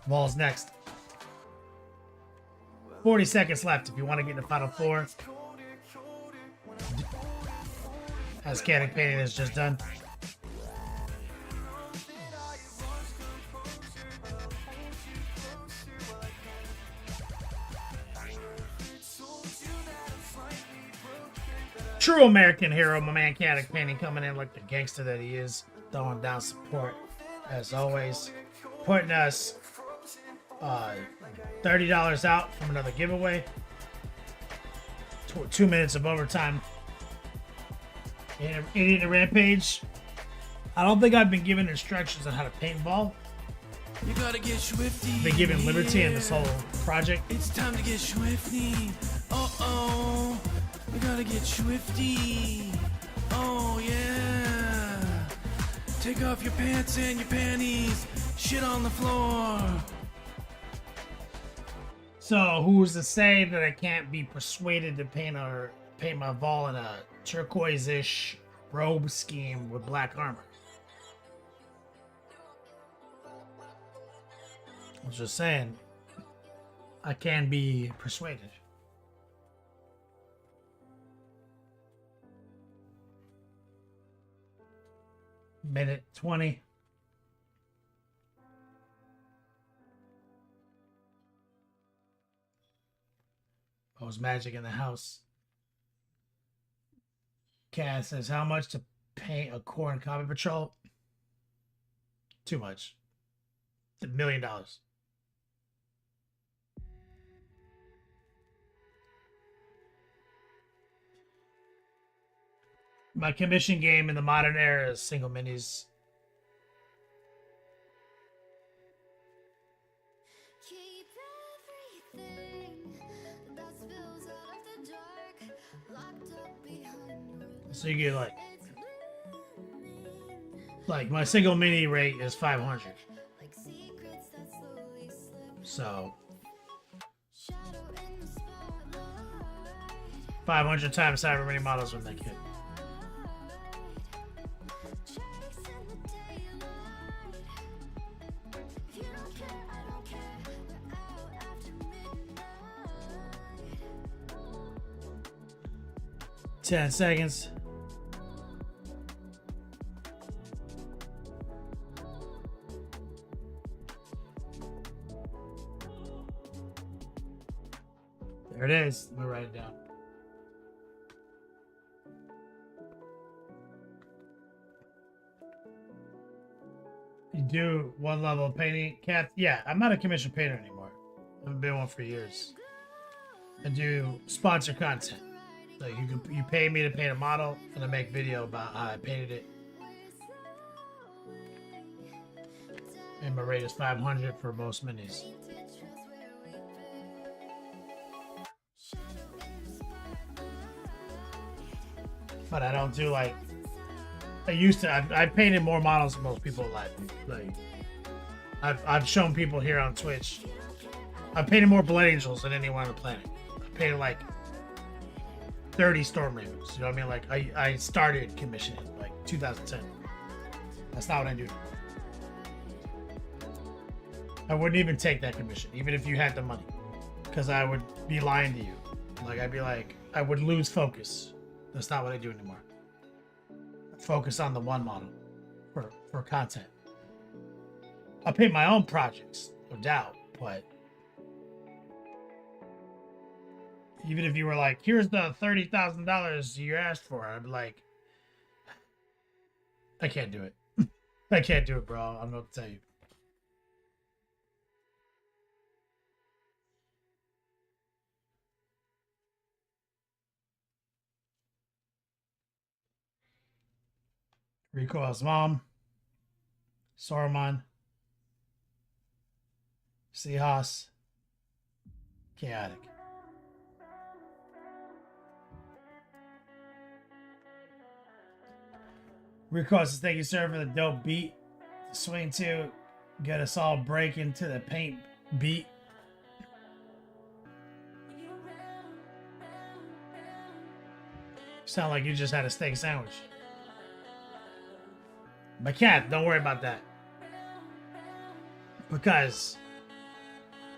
Vol's next. 40 seconds left if you want to get in the Final Four. As Canning Painting is just done. True American hero, my man Canning Painting coming in like the gangster that he is. Throwing down support as always. Putting us $30 out from another giveaway. 2 minutes of overtime. In a rampage. I don't think I've been given instructions on how to paintball. You gotta get swifty. I've been given liberty in this whole project. It's time to get swifty. Uh-oh. You gotta get swifty. Oh, yeah. Take off your pants and your panties. Shit on the floor. So who's to say that I can't be persuaded to paint my Vol in a turquoise-ish robe scheme with black armor? I was just saying, I can be persuaded. Minute 20. Oh, it's magic in the house. Cat says, how much to paint a core in Combat Patrol? Too much. $1 million. My commission game in the modern era is single minis. Keep everything that spills out of the dark locked up behind your lips. So you get It's blooming like my single mini rate is 500. like secrets that slowly slip. So Shadow in the spotlight. 500 times however many models would make it. Chasing the daylight. If you don't care, I don't care. We're out after midnight. 10 seconds. There it is. Let me write it down. You do one level of painting, Cat? Yeah, I'm not a commissioned painter anymore. I haven't been one for years. I do sponsor content. Like you pay me to paint a model, and I make video about how I painted it. And my rate is 500 for most minis. But I don't do like I used to. I've painted more models than most people alive. Like I've shown people here on Twitch. I've painted more Blood Angels than anyone on the planet. I painted like 30 Storm Ravens. You know what I mean? Like I started commissioning like 2010. That's not what I do. I wouldn't even take that commission, even if you had the money, because I would be lying to you. Like I'd be like, I would lose focus. That's not what I do anymore. I focus on the one model for content. I paint my own projects, no doubt, but even if you were like, here's the $30,000 you asked for, I'd be like, I can't do it. I can't do it, bro. I don't know what to tell you. Recoil's mom, Saruman, Seahawks, Chaotic. Recoil says, thank you, sir, for the dope beat. Swing to get us all breaking to the paint beat. Sound like you just had a steak sandwich. But Cat, don't worry about that. Because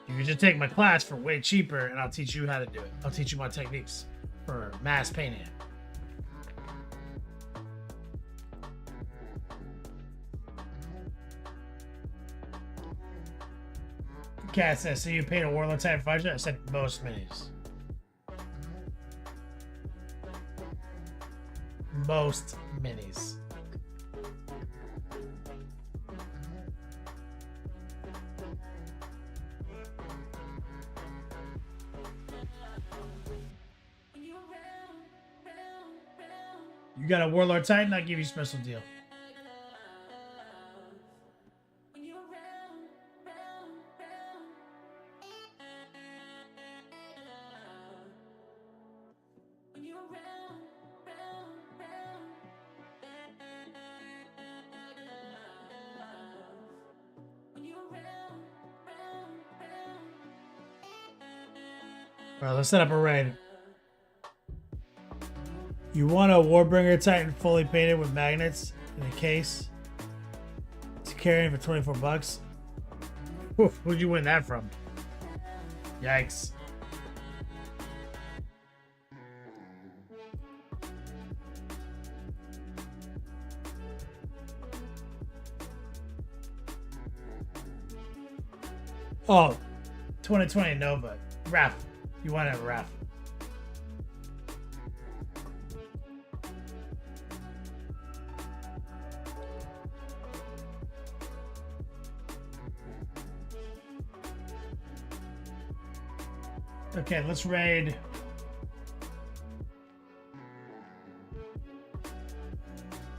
you can just take my class for way cheaper and I'll teach you how to do it. I'll teach you my techniques for mass painting. Cat says, so you paint a Warlord type budget? I said most minis. Most minis. You got a Warlord Titan? I'll give you a special deal. Alright, let's set up a raid. You want a Warbringer Titan fully painted with magnets in a case to carry for 24 bucks? Oof, who'd you win that from? Yikes. Oh, 2020 Nova. Raph. You want it, Raph. Okay, let's raid.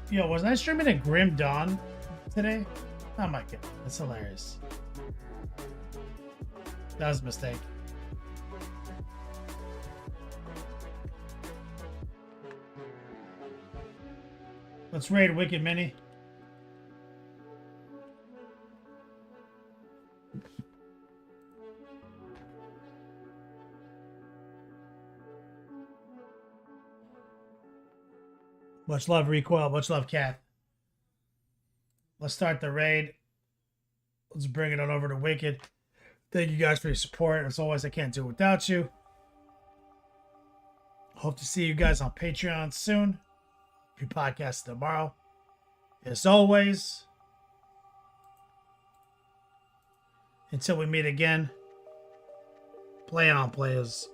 Yo, wasn't I streaming at Grim Dawn today? Oh my god, that's hilarious. That was a mistake. Let's raid Wicked Mini. Much love, Recoil. Much love, Kath. Let's start the raid. Let's bring it on over to Wicked. Thank you guys for your support. As always, I can't do it without you. Hope to see you guys on Patreon soon. Be podcasting tomorrow. As always, until we meet again, play on, players.